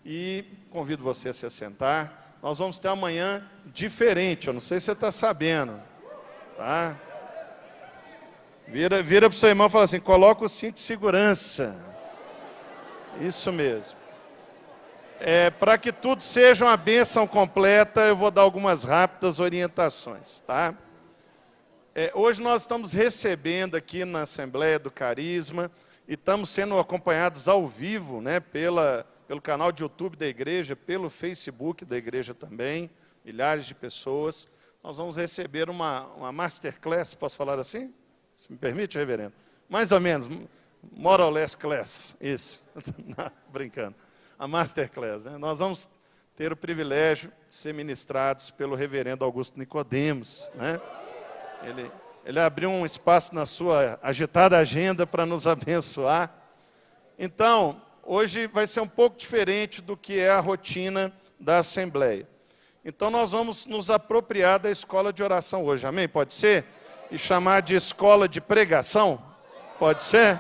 e convido você a se assentar. Nós vamos ter amanhã diferente, eu não sei se você está sabendo, tá? Vira para o seu irmão e fala assim, coloca o cinto de segurança. Isso mesmo. Para que tudo seja uma bênção completa, eu vou dar algumas rápidas orientações, tá? Hoje nós estamos recebendo aqui na Assembleia do Carisma e estamos sendo acompanhados ao vivo, né, pelo canal de YouTube da igreja, pelo Facebook da igreja também, milhares de pessoas. Nós vamos receber uma masterclass, posso falar assim? Se me permite, reverendo? Mais ou menos, more or less class, isso. Não, brincando. A masterclass, né? Nós vamos ter o privilégio de ser ministrados pelo reverendo Augusto Nicodemos, né? Ele abriu um espaço na sua agitada agenda para nos abençoar. Então, hoje vai ser um pouco diferente do que é a rotina da Assembleia. Então, nós vamos nos apropriar da escola de oração hoje, amém? Pode ser? E chamar de escola de pregação? Pode ser?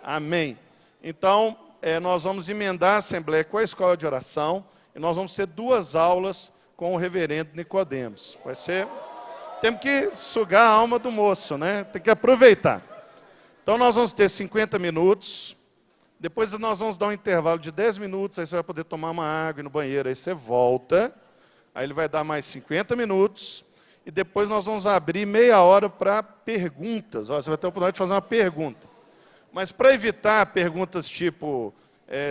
Amém. Então, nós vamos emendar a Assembleia com a escola de oração e nós vamos ter 2 aulas com o reverendo Nicodemos. Vai ser... Temos que sugar a alma do moço, né? Tem que aproveitar. Então, nós vamos ter 50 minutos. Depois, nós vamos dar um intervalo de 10 minutos. Aí você vai poder tomar uma água no banheiro. Aí você volta. Aí ele vai dar mais 50 minutos. E depois nós vamos abrir meia hora para perguntas. Ó, você vai ter a oportunidade de fazer uma pergunta. Mas para evitar perguntas tipo,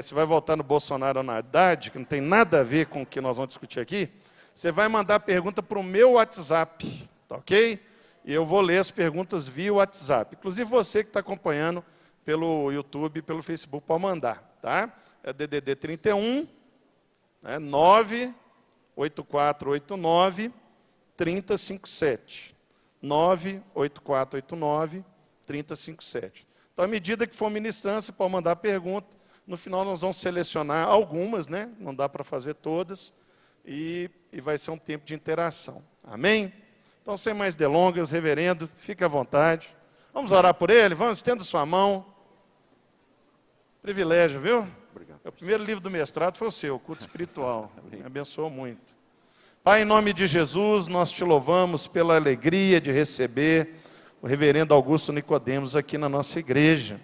se vai votar no Bolsonaro ou na Haddad, que não tem nada a ver com o que nós vamos discutir aqui, você vai mandar a pergunta para o meu WhatsApp. Tá ok? E eu vou ler as perguntas via WhatsApp. Inclusive você que está acompanhando pelo YouTube, pelo Facebook, pode mandar, tá? É DDD 31, né, 98489 3057. 98489 3057. Então, à medida que for ministrando, você pode mandar a pergunta. No final, nós vamos selecionar algumas, né? Não dá para fazer todas. E vai ser um tempo de interação. Amém? Então, sem mais delongas, reverendo, fique à vontade. Vamos orar por ele? Vamos, estenda sua mão. Privilégio, viu? Obrigado. O primeiro livro do mestrado foi o seu, Culto Espiritual. Me abençoou muito. Pai, em nome de Jesus, nós te louvamos pela alegria de receber o reverendo Augusto Nicodemos aqui na nossa igreja.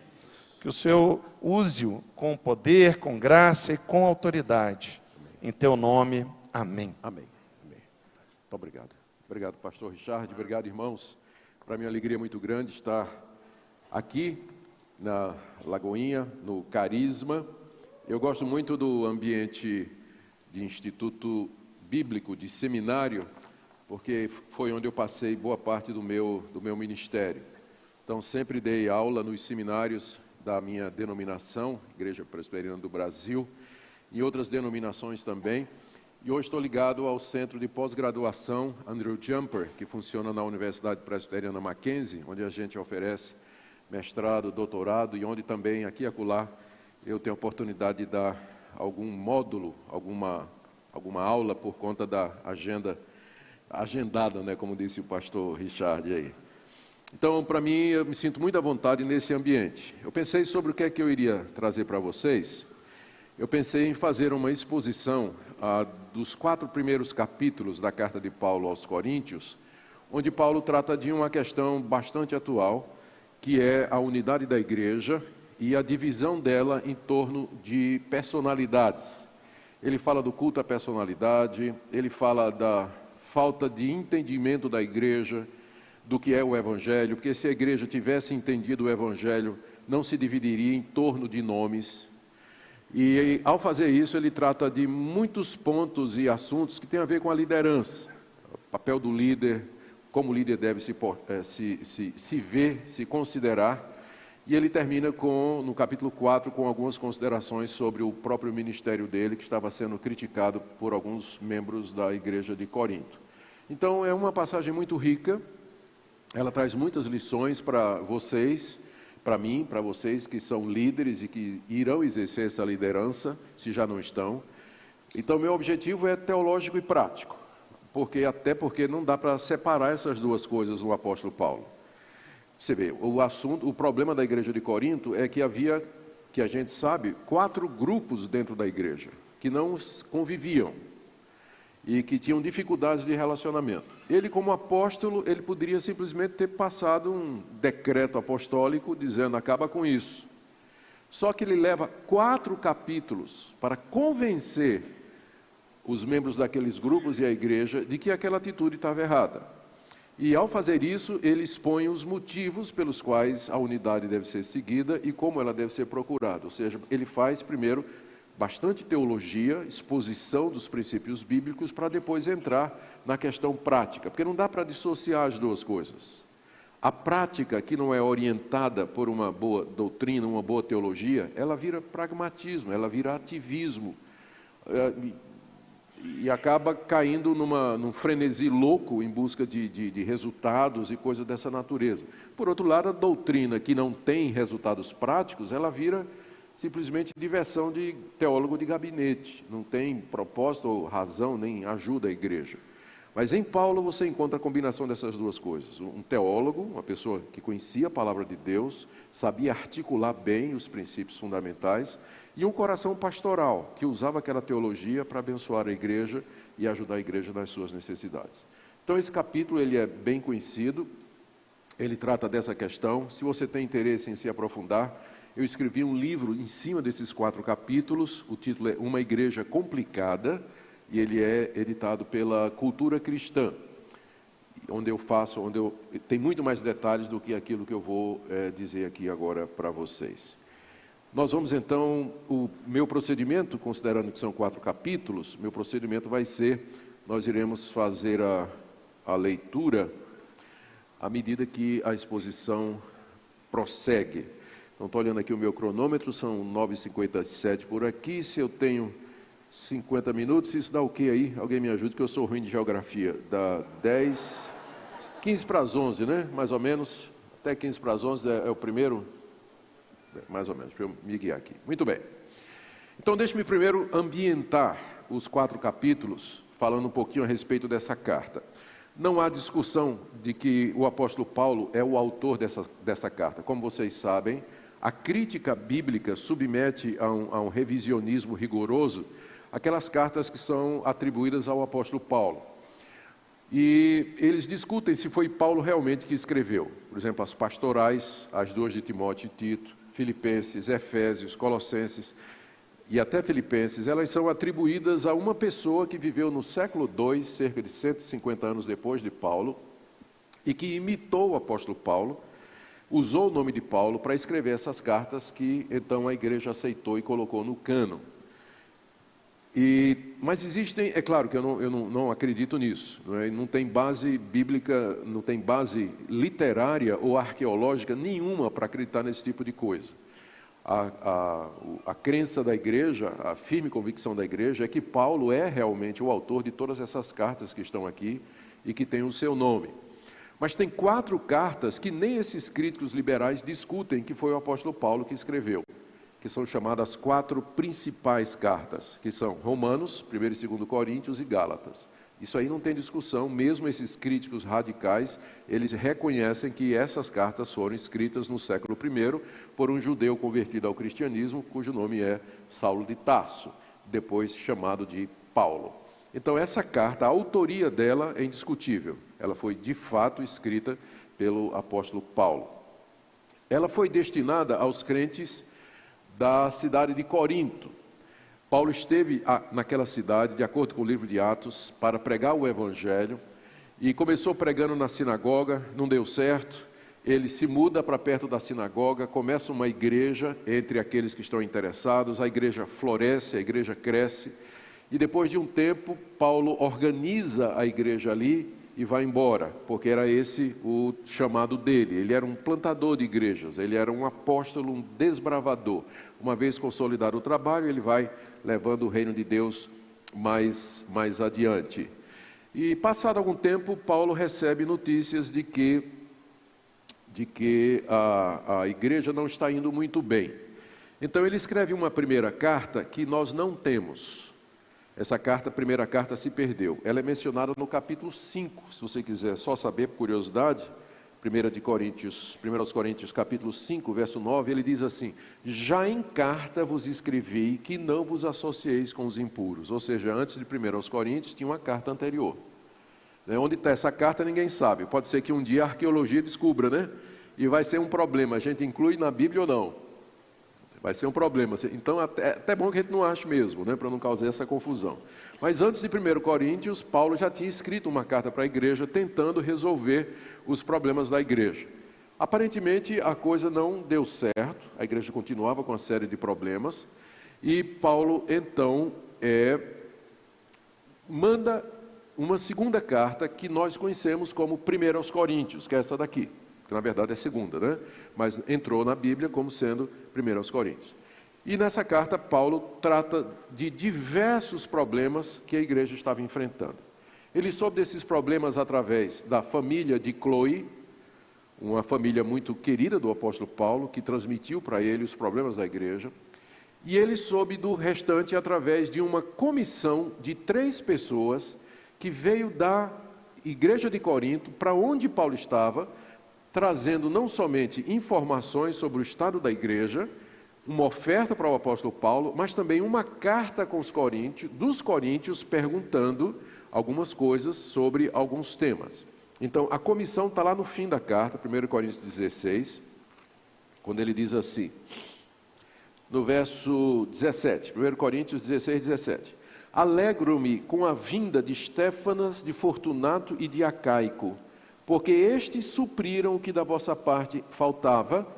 Que o Senhor use-o com poder, com graça e com autoridade. Em teu nome, amém. Amém. Amém. Muito obrigado. Obrigado, pastor Richard. Obrigado, irmãos. Para mim é uma alegria muito grande estar aqui na Lagoinha, no Carisma. Eu gosto muito do ambiente de instituto bíblico, de seminário, porque foi onde eu passei boa parte do meu ministério. Então, sempre dei aula nos seminários da minha denominação, Igreja Presbiteriana do Brasil, e outras denominações também. E hoje estou ligado ao Centro de Pós-Graduação Andrew Jumper, que funciona na Universidade Presbiteriana Mackenzie, onde a gente oferece mestrado, doutorado, e onde também, aqui e acolá, eu tenho a oportunidade de dar algum módulo, alguma aula por conta da agendada, né, como disse o pastor Richard aí. Então, para mim, eu me sinto muito à vontade nesse ambiente. Eu pensei sobre o que é que eu iria trazer para vocês. Eu pensei em fazer uma exposição dos 4 primeiros capítulos da carta de Paulo aos Coríntios, onde Paulo trata de uma questão bastante atual, que é a unidade da igreja e a divisão dela em torno de personalidades. Ele fala do culto à personalidade, ele fala da falta de entendimento da igreja, do que é o Evangelho, porque se a igreja tivesse entendido o Evangelho, não se dividiria em torno de nomes. E ao fazer isso, ele trata de muitos pontos e assuntos que têm a ver com a liderança, o papel do líder, como o líder deve se ver, se considerar. E ele termina no capítulo 4 com algumas considerações sobre o próprio ministério dele, que estava sendo criticado por alguns membros da igreja de Corinto. Então é uma passagem muito rica, ela traz muitas lições para vocês, para mim, para vocês que são líderes e que irão exercer essa liderança, se já não estão. Então, meu objetivo é teológico e prático, até porque não dá para separar essas duas coisas no apóstolo Paulo. Você vê, o problema da igreja de Corinto é que havia, que a gente sabe, 4 grupos dentro da igreja. que não conviviam e que tinham dificuldades de relacionamento. Ele, como apóstolo, ele poderia simplesmente ter passado um decreto apostólico dizendo: acaba com isso. Só que ele leva 4 capítulos para convencer os membros daqueles grupos e a igreja de que aquela atitude estava errada. E ao fazer isso, ele expõe os motivos pelos quais a unidade deve ser seguida e como ela deve ser procurada. Ou seja, ele faz primeiro bastante teologia, exposição dos princípios bíblicos, para depois entrar na questão prática, porque não dá para dissociar as duas coisas. A prática que não é orientada por uma boa doutrina, uma boa teologia, ela vira pragmatismo, ela vira ativismo, e acaba caindo num frenesi louco em busca de resultados e coisas dessa natureza. Por outro lado, a doutrina que não tem resultados práticos, ela vira simplesmente diversão de teólogo de gabinete, não tem propósito ou razão, nem ajuda a igreja. Mas em Paulo você encontra a combinação dessas duas coisas. Um teólogo, uma pessoa que conhecia a palavra de Deus, sabia articular bem os princípios fundamentais, e um coração pastoral, que usava aquela teologia para abençoar a igreja e ajudar a igreja nas suas necessidades. Então esse capítulo ele é bem conhecido, ele trata dessa questão. Se você tem interesse em se aprofundar, eu escrevi um livro em cima desses 4 capítulos, o título é Uma Igreja Complicada, e ele é editado pela Cultura Cristã, onde tem muito mais detalhes do que aquilo que eu vou dizer aqui agora para vocês. Nós vamos então, o meu procedimento, considerando que são 4 capítulos, meu procedimento vai ser, nós iremos fazer a leitura à medida que a exposição prossegue. Então estou olhando aqui o meu cronômetro, são 9h57 por aqui, se eu tenho 50 minutos, isso dá o que aí? Alguém me ajude, que eu sou ruim de geografia. Dá 15 para as 11, né? Mais ou menos. Até 15 para as 11 é o primeiro, mais ou menos, para eu me guiar aqui. Muito bem. Então, deixe-me primeiro ambientar os 4 capítulos, falando um pouquinho a respeito dessa carta. Não há discussão de que o apóstolo Paulo é o autor dessa carta. Como vocês sabem, a crítica bíblica submete a um revisionismo rigoroso aquelas cartas que são atribuídas ao apóstolo Paulo. E eles discutem se foi Paulo realmente que escreveu. Por exemplo, as pastorais, as 2 de Timóteo e Tito, Filipenses, Efésios, Colossenses e até Filipenses, elas são atribuídas a uma pessoa que viveu no século II, cerca de 150 anos depois de Paulo, e que imitou o apóstolo Paulo, usou o nome de Paulo para escrever essas cartas que então a igreja aceitou e colocou no cânon. Mas existem, é claro que eu não acredito nisso, não tem base bíblica, não tem base literária ou arqueológica nenhuma para acreditar nesse tipo de coisa. A crença da igreja, a firme convicção da igreja é que Paulo é realmente o autor de todas essas cartas que estão aqui e que tem o seu nome. Mas tem 4 cartas que nem esses críticos liberais discutem que foi o apóstolo Paulo que escreveu, que são chamadas 4 principais cartas, que são Romanos, 1 e 2 Coríntios e Gálatas. Isso aí não tem discussão, mesmo esses críticos radicais, eles reconhecem que essas cartas foram escritas no século I por um judeu convertido ao cristianismo, cujo nome é Saulo de Tarso, depois chamado de Paulo. Então essa carta, a autoria dela é indiscutível, ela foi de fato escrita pelo apóstolo Paulo. Ela foi destinada aos crentes da cidade de Corinto. Paulo esteve naquela cidade, de acordo com o livro de Atos, para pregar o evangelho, e começou pregando na sinagoga, não deu certo, ele se muda para perto da sinagoga, começa uma igreja entre aqueles que estão interessados, a igreja floresce, a igreja cresce, e depois de um tempo, Paulo organiza a igreja ali e vai embora, porque era esse o chamado dele. Ele era um plantador de igrejas, ele era um apóstolo, um desbravador. Uma vez consolidado o trabalho, ele vai levando o reino de Deus mais adiante. E passado algum tempo, Paulo recebe notícias de que a igreja não está indo muito bem. Então ele escreve uma primeira carta que nós não temos. Essa carta, a primeira carta, se perdeu. Ela é mencionada no capítulo 5, se você quiser só saber por curiosidade. 1 aos Coríntios capítulo 5, verso 9, ele diz assim: já em carta vos escrevi que não vos associeis com os impuros. Ou seja, antes de 1 aos Coríntios tinha uma carta anterior. Onde está essa carta ninguém sabe. Pode ser que um dia a arqueologia descubra, né? E vai ser um problema. A gente inclui na Bíblia ou não? Vai ser um problema. Então, até bom que a gente não ache mesmo, né? Para não causar essa confusão. Mas antes de 1 Coríntios, Paulo já tinha escrito uma carta para a igreja tentando resolver os problemas da igreja. Aparentemente, a coisa não deu certo. A igreja continuava com uma série de problemas. E Paulo, então, manda uma segunda carta que nós conhecemos como 1 aos Coríntios, que é essa daqui, que na verdade é a segunda, né? Mas entrou na Bíblia como sendo 1 aos Coríntios. E nessa carta Paulo trata de diversos problemas que a igreja estava enfrentando. Ele soube desses problemas através da família de Cloe, uma família muito querida do apóstolo Paulo, que transmitiu para ele os problemas da igreja. E ele soube do restante através de uma comissão de 3 pessoas que veio da igreja de Corinto, para onde Paulo estava, trazendo não somente informações sobre o estado da igreja, uma oferta para o apóstolo Paulo, mas também uma carta com dos coríntios, perguntando algumas coisas sobre alguns temas. Então, a comissão está lá no fim da carta, 1 Coríntios 16, quando ele diz assim, no verso 17, 1 Coríntios 16, 17. Alegro-me com a vinda de Estéfanas, de Fortunato e de Acaico, porque estes supriram o que da vossa parte faltava,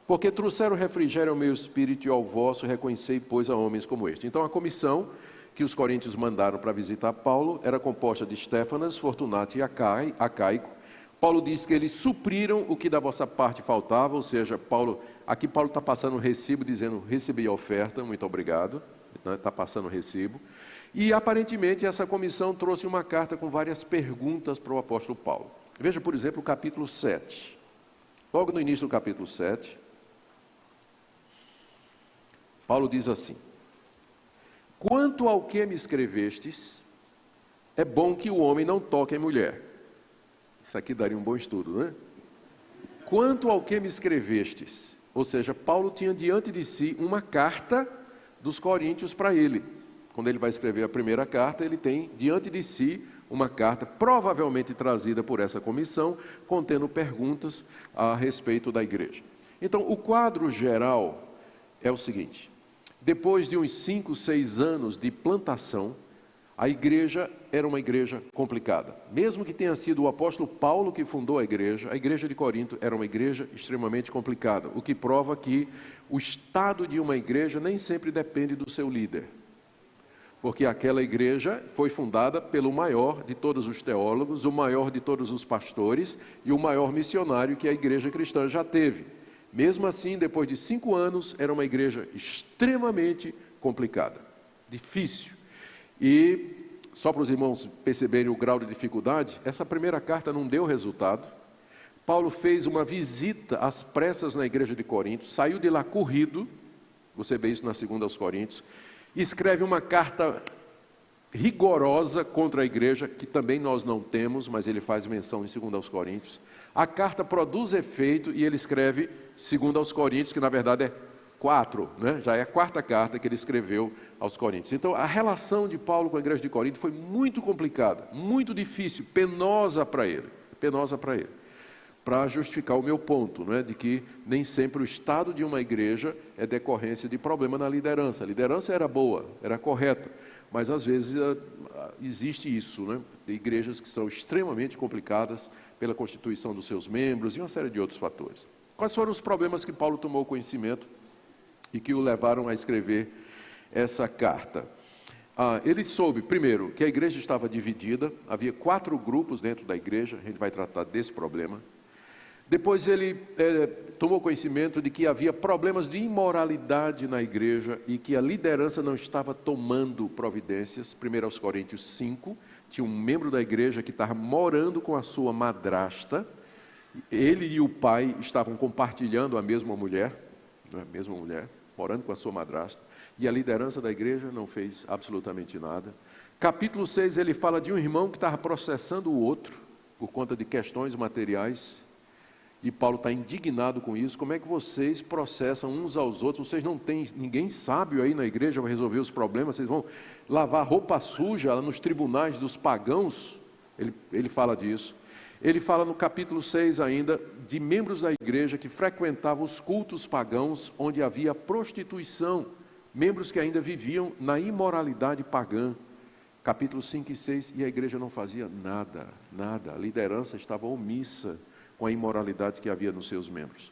porque trouxeram refrigério ao meu espírito e ao vosso, reconhecei, pois, a homens como este. Então, a comissão que os coríntios mandaram para visitar Paulo era composta de Estéfanas, Fortunato e Acaico. Paulo diz que eles supriram o que da vossa parte faltava, ou seja, aqui Paulo está passando um recibo dizendo, recebi a oferta, muito obrigado, está passando o recibo. E aparentemente essa comissão trouxe uma carta com várias perguntas para o apóstolo Paulo. Veja, por exemplo, o capítulo 7. Logo no início do capítulo 7, Paulo diz assim: quanto ao que me escrevestes, é bom que o homem não toque em mulher. Isso aqui daria um bom estudo, não é? Quanto ao que me escrevestes, ou seja, Paulo tinha diante de si uma carta dos coríntios para ele. Quando ele vai escrever a primeira carta, ele tem diante de si uma carta, provavelmente trazida por essa comissão, contendo perguntas a respeito da igreja. Então, o quadro geral é o seguinte: depois de uns 5, 6 anos de plantação, a igreja era uma igreja complicada. Mesmo que tenha sido o apóstolo Paulo que fundou a igreja de Corinto era uma igreja extremamente complicada, o que prova que o estado de uma igreja nem sempre depende do seu líder. Porque aquela igreja foi fundada pelo maior de todos os teólogos, o maior de todos os pastores e o maior missionário que a igreja cristã já teve. Mesmo assim, depois de 5 anos, era uma igreja extremamente complicada, difícil. E, só para os irmãos perceberem o grau de dificuldade, essa primeira carta não deu resultado. Paulo fez uma visita às pressas na igreja de Corinto, saiu de lá corrido, você vê isso na 2 aos Coríntios, escreve uma carta rigorosa contra a igreja, que também nós não temos, mas ele faz menção em 2 aos Coríntios. A carta produz efeito e ele escreve 2 aos Coríntios, que na verdade é 4, né? Já é a 4ª carta que ele escreveu aos Coríntios. Então, a relação de Paulo com a igreja de Corinto foi muito complicada, muito difícil, penosa para ele, para justificar o meu ponto, né, de que nem sempre o estado de uma igreja é decorrência de problema na liderança. A liderança era boa, era correta, mas às vezes existe isso, né, de igrejas que são extremamente complicadas pela constituição dos seus membros e uma série de outros fatores. Quais foram os problemas que Paulo tomou conhecimento e que o levaram a escrever essa carta? Ele soube, primeiro, que a igreja estava dividida, havia 4 grupos dentro da igreja, a gente vai tratar desse problema. Depois ele tomou conhecimento de que havia problemas de imoralidade na igreja e que a liderança não estava tomando providências. 1 aos Coríntios 5, tinha um membro da igreja que estava morando com a sua madrasta. Ele e o pai estavam compartilhando a mesma mulher, morando com a sua madrasta. E a liderança da igreja não fez absolutamente nada. Capítulo 6, ele fala de um irmão que estava processando o outro por conta de questões materiais. E Paulo está indignado com isso. Como é que vocês processam uns aos outros? Vocês não têm ninguém sábio aí na igreja para resolver os problemas? Vocês vão lavar roupa suja lá nos tribunais dos pagãos? Ele fala disso. Ele fala no capítulo 6 ainda de membros da igreja que frequentavam os cultos pagãos onde havia prostituição. Membros que ainda viviam na imoralidade pagã. Capítulo 5 e 6, e a igreja não fazia nada, nada. A liderança estava omissa com a imoralidade que havia nos seus membros.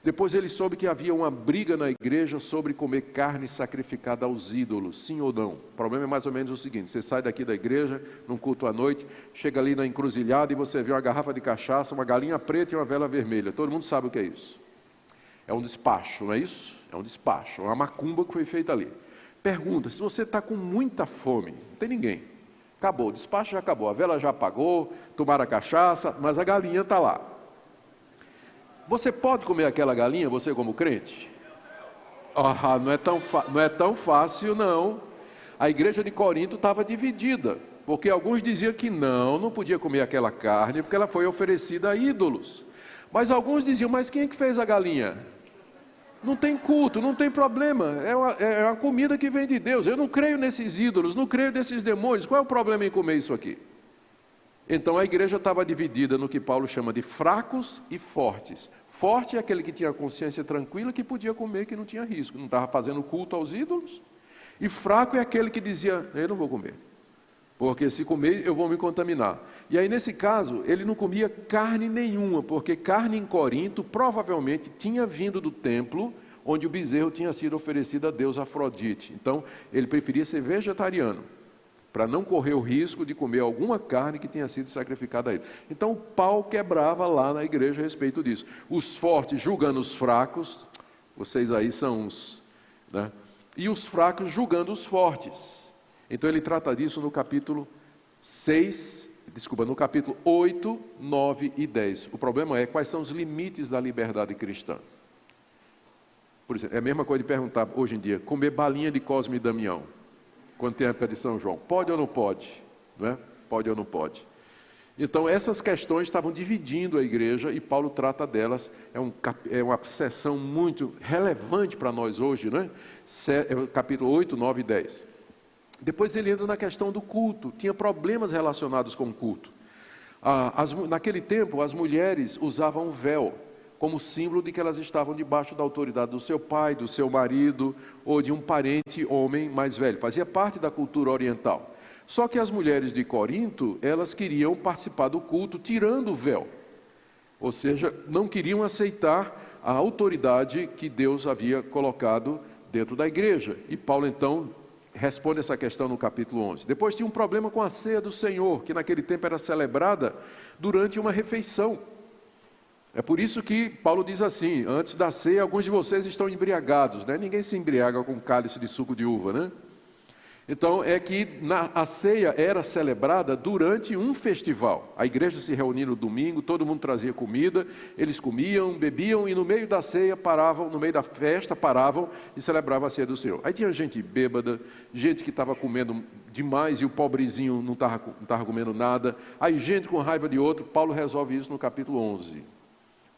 Depois ele soube que havia uma briga na igreja sobre comer carne sacrificada aos ídolos, sim ou não. O problema é mais ou menos o seguinte: você sai daqui da igreja, num culto à noite, chega ali na encruzilhada e você vê uma garrafa de cachaça, uma galinha preta e uma vela vermelha. Todo mundo sabe o que é isso. É um despacho, não é isso? É um despacho, uma macumba que foi feita ali. Pergunta, se você está com muita fome, não tem ninguém. Acabou, o despacho já acabou, a vela já apagou, tomaram a cachaça, mas a galinha está lá. Você pode comer aquela galinha, você como crente? Não é tão fácil, não. A igreja de Corinto estava dividida, porque alguns diziam que não podia comer aquela carne, porque ela foi oferecida a ídolos. Mas alguns diziam, mas quem é que fez a galinha? Não tem culto, não tem problema, é uma comida que vem de Deus. Eu não creio nesses ídolos, não creio nesses demônios, qual é o problema em comer isso aqui? Então a igreja estava dividida no que Paulo chama de fracos e fortes. Forte é aquele que tinha consciência tranquila, que podia comer, que não tinha risco, não estava fazendo culto aos ídolos. E fraco é aquele que dizia, eu não vou comer, porque se comer eu vou me contaminar. E aí nesse caso, ele não comia carne nenhuma, porque carne em Corinto provavelmente tinha vindo do templo, onde o bezerro tinha sido oferecido a Deus Afrodite. Então ele preferia ser vegetariano, para não correr o risco de comer alguma carne que tenha sido sacrificada a ele. Então o pau quebrava lá na igreja a respeito disso. Os fortes julgando os fracos, vocês aí são uns, né? E os fracos julgando os fortes. Então ele trata disso no capítulo 8, 9 e 10. O problema é quais são os limites da liberdade cristã. Por exemplo, é a mesma coisa de perguntar hoje em dia, comer balinha de Cosme e Damião, quando tem a época de São João, pode ou não pode? Não é? Pode ou não pode? Então essas questões estavam dividindo a igreja e Paulo trata delas, é uma seção muito relevante para nós hoje, né? Capítulo 8, 9 e 10. Depois ele entra na questão do culto, tinha problemas relacionados com o culto. Naquele tempo as mulheres usavam véu, como símbolo de que elas estavam debaixo da autoridade do seu pai, do seu marido, ou de um parente homem mais velho. Fazia parte da cultura oriental. Só que as mulheres de Corinto, elas queriam participar do culto tirando o véu. Ou seja, não queriam aceitar a autoridade que Deus havia colocado dentro da igreja. E Paulo, então, responde essa questão no capítulo 11. Depois tinha um problema com a ceia do Senhor, que naquele tempo era celebrada durante uma refeição. É por isso que Paulo diz assim, antes da ceia, alguns de vocês estão embriagados, né? Ninguém se embriaga com cálice de suco de uva, né? Então, é que a ceia era celebrada durante um festival. A igreja se reunia no domingo, todo mundo trazia comida, eles comiam, bebiam e no meio da ceia paravam, no meio da festa paravam e celebravam a ceia do Senhor. Aí tinha gente bêbada, gente que estava comendo demais e o pobrezinho não estava comendo nada. Aí gente com raiva de outro. Paulo resolve isso no capítulo 11.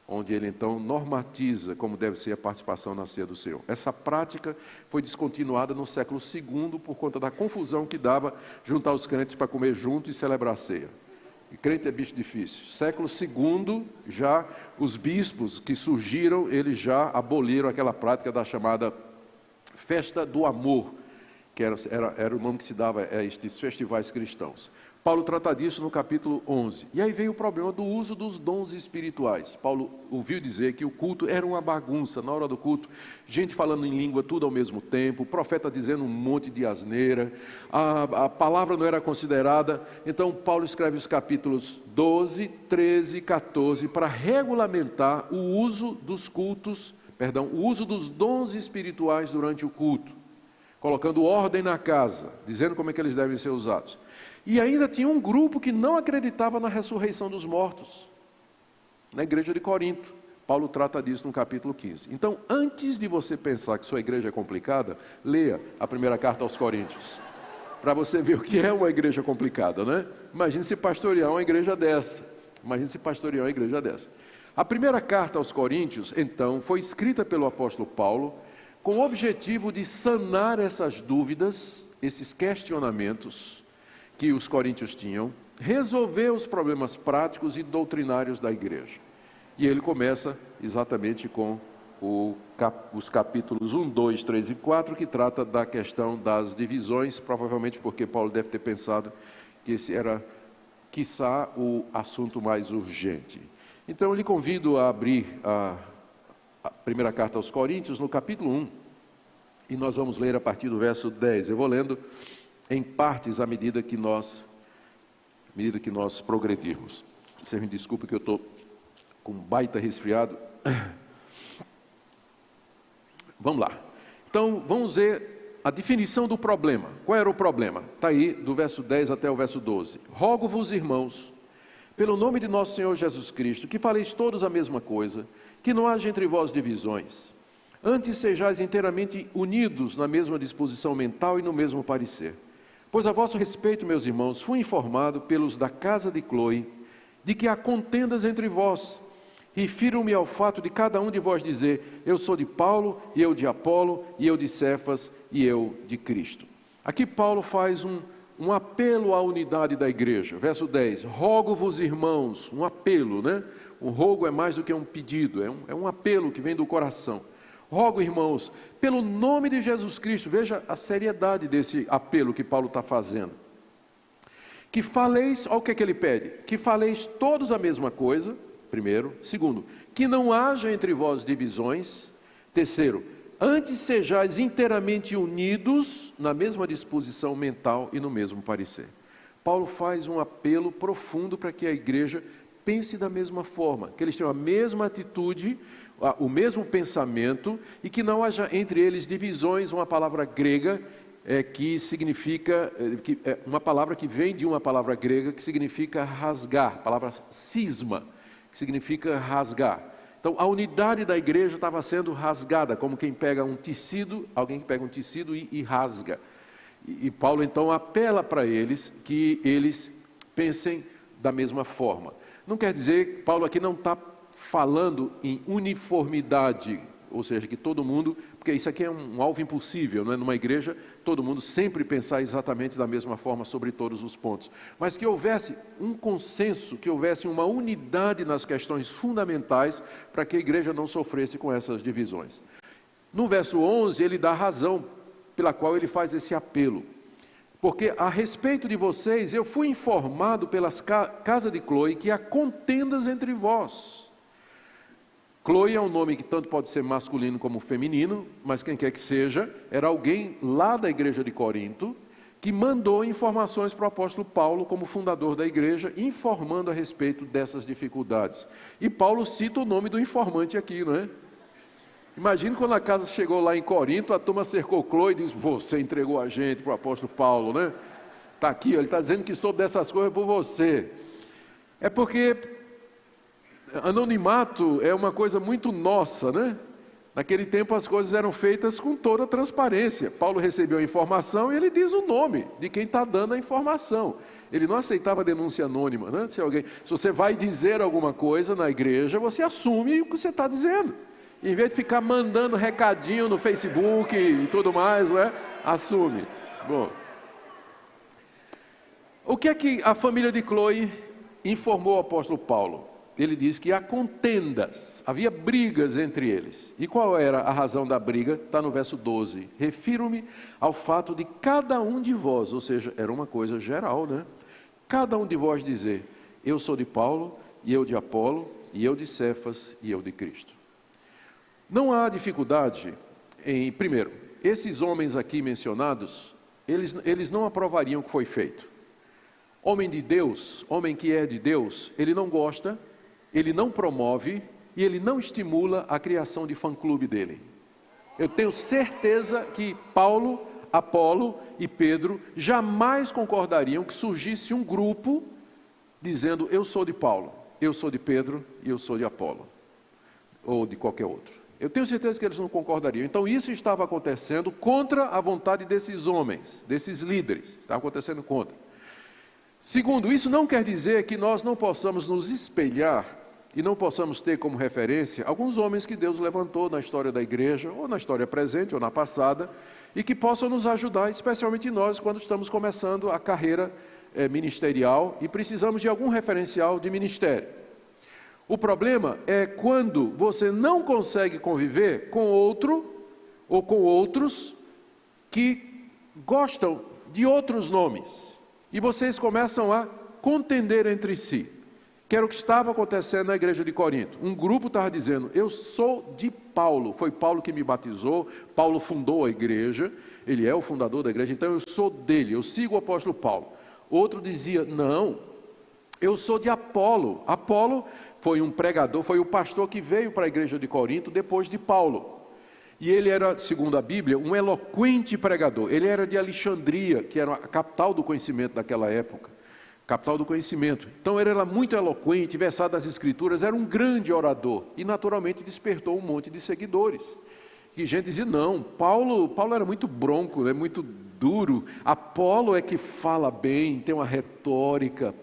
Onde ele então normatiza como deve ser a participação na ceia do Senhor. Essa prática foi descontinuada no século II por conta da confusão que dava juntar os crentes para comer junto e celebrar a ceia. E crente é bicho difícil. Século II, já os bispos que surgiram, eles já aboliram aquela prática da chamada festa do amor, que era o nome que se dava a estes festivais cristãos. Paulo trata disso no capítulo 11. E aí veio o problema do uso dos dons espirituais. Paulo ouviu dizer que o culto era uma bagunça. Na hora do culto, gente falando em língua tudo ao mesmo tempo, o profeta dizendo um monte de asneira, a palavra não era considerada. Então Paulo escreve os capítulos 12, 13 e 14 para regulamentar o uso dos o uso dos dons espirituais durante o culto, colocando ordem na casa, dizendo como é que eles devem ser usados. E ainda tinha um grupo que não acreditava na ressurreição dos mortos, na igreja de Corinto. Paulo trata disso no capítulo 15. Então, antes de você pensar que sua igreja é complicada, leia a primeira carta aos Coríntios, para você ver o que é uma igreja complicada, né? Imagine se pastorear uma igreja dessa. A primeira carta aos Coríntios, então, foi escrita pelo apóstolo Paulo com o objetivo de sanar essas dúvidas, esses questionamentos que os coríntios tinham, resolver os problemas práticos e doutrinários da igreja. E ele começa exatamente com os capítulos 1, 2, 3 e 4, que trata da questão das divisões, provavelmente porque Paulo deve ter pensado que esse era, quiçá, o assunto mais urgente. Então, eu lhe convido a abrir a primeira carta aos Coríntios, no capítulo 1, e nós vamos ler a partir do verso 10. Eu vou lendo em partes à medida que nós progredirmos. Você me desculpe que eu estou com um baita resfriado. Vamos lá. Então, vamos ver a definição do problema. Qual era o problema? Está aí, do verso 10 até o verso 12. Rogo-vos, irmãos, pelo nome de nosso Senhor Jesus Cristo, que faleis todos a mesma coisa, que não haja entre vós divisões. Antes sejais inteiramente unidos na mesma disposição mental e no mesmo parecer. Pois a vosso respeito, meus irmãos, fui informado pelos da casa de Cloe, de que há contendas entre vós. Refiro-me ao fato de cada um de vós dizer, eu sou de Paulo, e eu de Apolo, e eu de Cefas, e eu de Cristo. Aqui Paulo faz um apelo à unidade da igreja. Verso 10, rogo-vos, irmãos, um apelo, né? Um rogo é mais do que um pedido, é um apelo que vem do coração. Rogo, irmãos, pelo nome de Jesus Cristo, veja a seriedade desse apelo que Paulo está fazendo. Que faleis, olha o que é que ele pede, que faleis todos a mesma coisa, primeiro. Segundo, que não haja entre vós divisões. Terceiro, antes sejais inteiramente unidos na mesma disposição mental e no mesmo parecer. Paulo faz um apelo profundo para que a igreja pense da mesma forma, que eles tenham a mesma atitude, o mesmo pensamento e que não haja entre eles divisões, uma palavra grega que significa, uma palavra que vem de uma palavra grega que significa rasgar, a palavra cisma, que significa rasgar. Então, a unidade da igreja estava sendo rasgada, como quem pega um tecido, alguém que pega um tecido e rasga. E Paulo, então, apela para eles que eles pensem da mesma forma. Não quer dizer que Paulo aqui não está falando em uniformidade, ou seja, que todo mundo, porque isso aqui é um alvo impossível, não é? Numa igreja, todo mundo sempre pensar exatamente da mesma forma sobre todos os pontos, mas que houvesse um consenso, que houvesse uma unidade nas questões fundamentais, para que a igreja não sofresse com essas divisões. No verso 11, ele dá a razão pela qual ele faz esse apelo, porque a respeito de vocês, eu fui informado pelas casa de Cloe que há contendas entre vós. Cloe é um nome que tanto pode ser masculino como feminino, mas quem quer que seja, era alguém lá da igreja de Corinto, que mandou informações para o apóstolo Paulo, como fundador da igreja, informando a respeito dessas dificuldades. E Paulo cita o nome do informante aqui, não é? Imagina quando a casa chegou lá em Corinto, a turma cercou Cloe e disse, você entregou a gente para o apóstolo Paulo, né? Está aqui, ele está dizendo que soube dessas coisas por você. É porque anonimato é uma coisa muito nossa, né? Naquele tempo as coisas eram feitas com toda a transparência. Paulo recebeu a informação e ele diz o nome de quem está dando a informação. Ele não aceitava denúncia anônima, né? Se você vai dizer alguma coisa na igreja, você assume o que você está dizendo. Em vez de ficar mandando recadinho no Facebook e tudo mais, não é? Assume. Bom, o que é que a família de Cloe informou ao apóstolo Paulo? Ele diz que há contendas, havia brigas entre eles. E qual era a razão da briga? Está no verso 12. Refiro-me ao fato de cada um de vós, ou seja, era uma coisa geral, né? Cada um de vós dizer, eu sou de Paulo, e eu de Apolo, e eu de Cefas, e eu de Cristo. Não há dificuldade em, primeiro, esses homens aqui mencionados, eles não aprovariam o que foi feito. Homem de Deus, homem que é de Deus, ele não gosta, ele não promove e ele não estimula a criação de fã-clube dele. Eu tenho certeza que Paulo, Apolo e Pedro jamais concordariam que surgisse um grupo dizendo eu sou de Paulo, eu sou de Pedro e eu sou de Apolo, ou de qualquer outro. Eu tenho certeza que eles não concordariam. Então isso estava acontecendo contra a vontade desses homens, desses líderes, estava acontecendo contra. Segundo, isso não quer dizer que nós não possamos nos espelhar e não possamos ter como referência alguns homens que Deus levantou na história da igreja, ou na história presente, ou na passada, e que possam nos ajudar, especialmente nós, quando estamos começando a carreira ministerial e precisamos de algum referencial de ministério. O problema é quando você não consegue conviver com outro, ou com outros, que gostam de outros nomes, e vocês começam a contender entre si. Que era o que estava acontecendo na igreja de Corinto. Um grupo estava dizendo, eu sou de Paulo, foi Paulo que me batizou, Paulo fundou a igreja, ele é o fundador da igreja, então eu sou dele, eu sigo o apóstolo Paulo. Outro dizia, não, eu sou de Apolo. Apolo foi um pregador, foi o pastor que veio para a igreja de Corinto depois de Paulo. E ele era, segundo a Bíblia, um eloquente pregador. Ele era de Alexandria, que era a capital do conhecimento daquela época. Capital do conhecimento. Então ele era muito eloquente, versado nas escrituras, era um grande orador. E naturalmente despertou um monte de seguidores. E gente dizia, não, Paulo era muito bronco, muito duro. Apolo é que fala bem, tem uma retórica.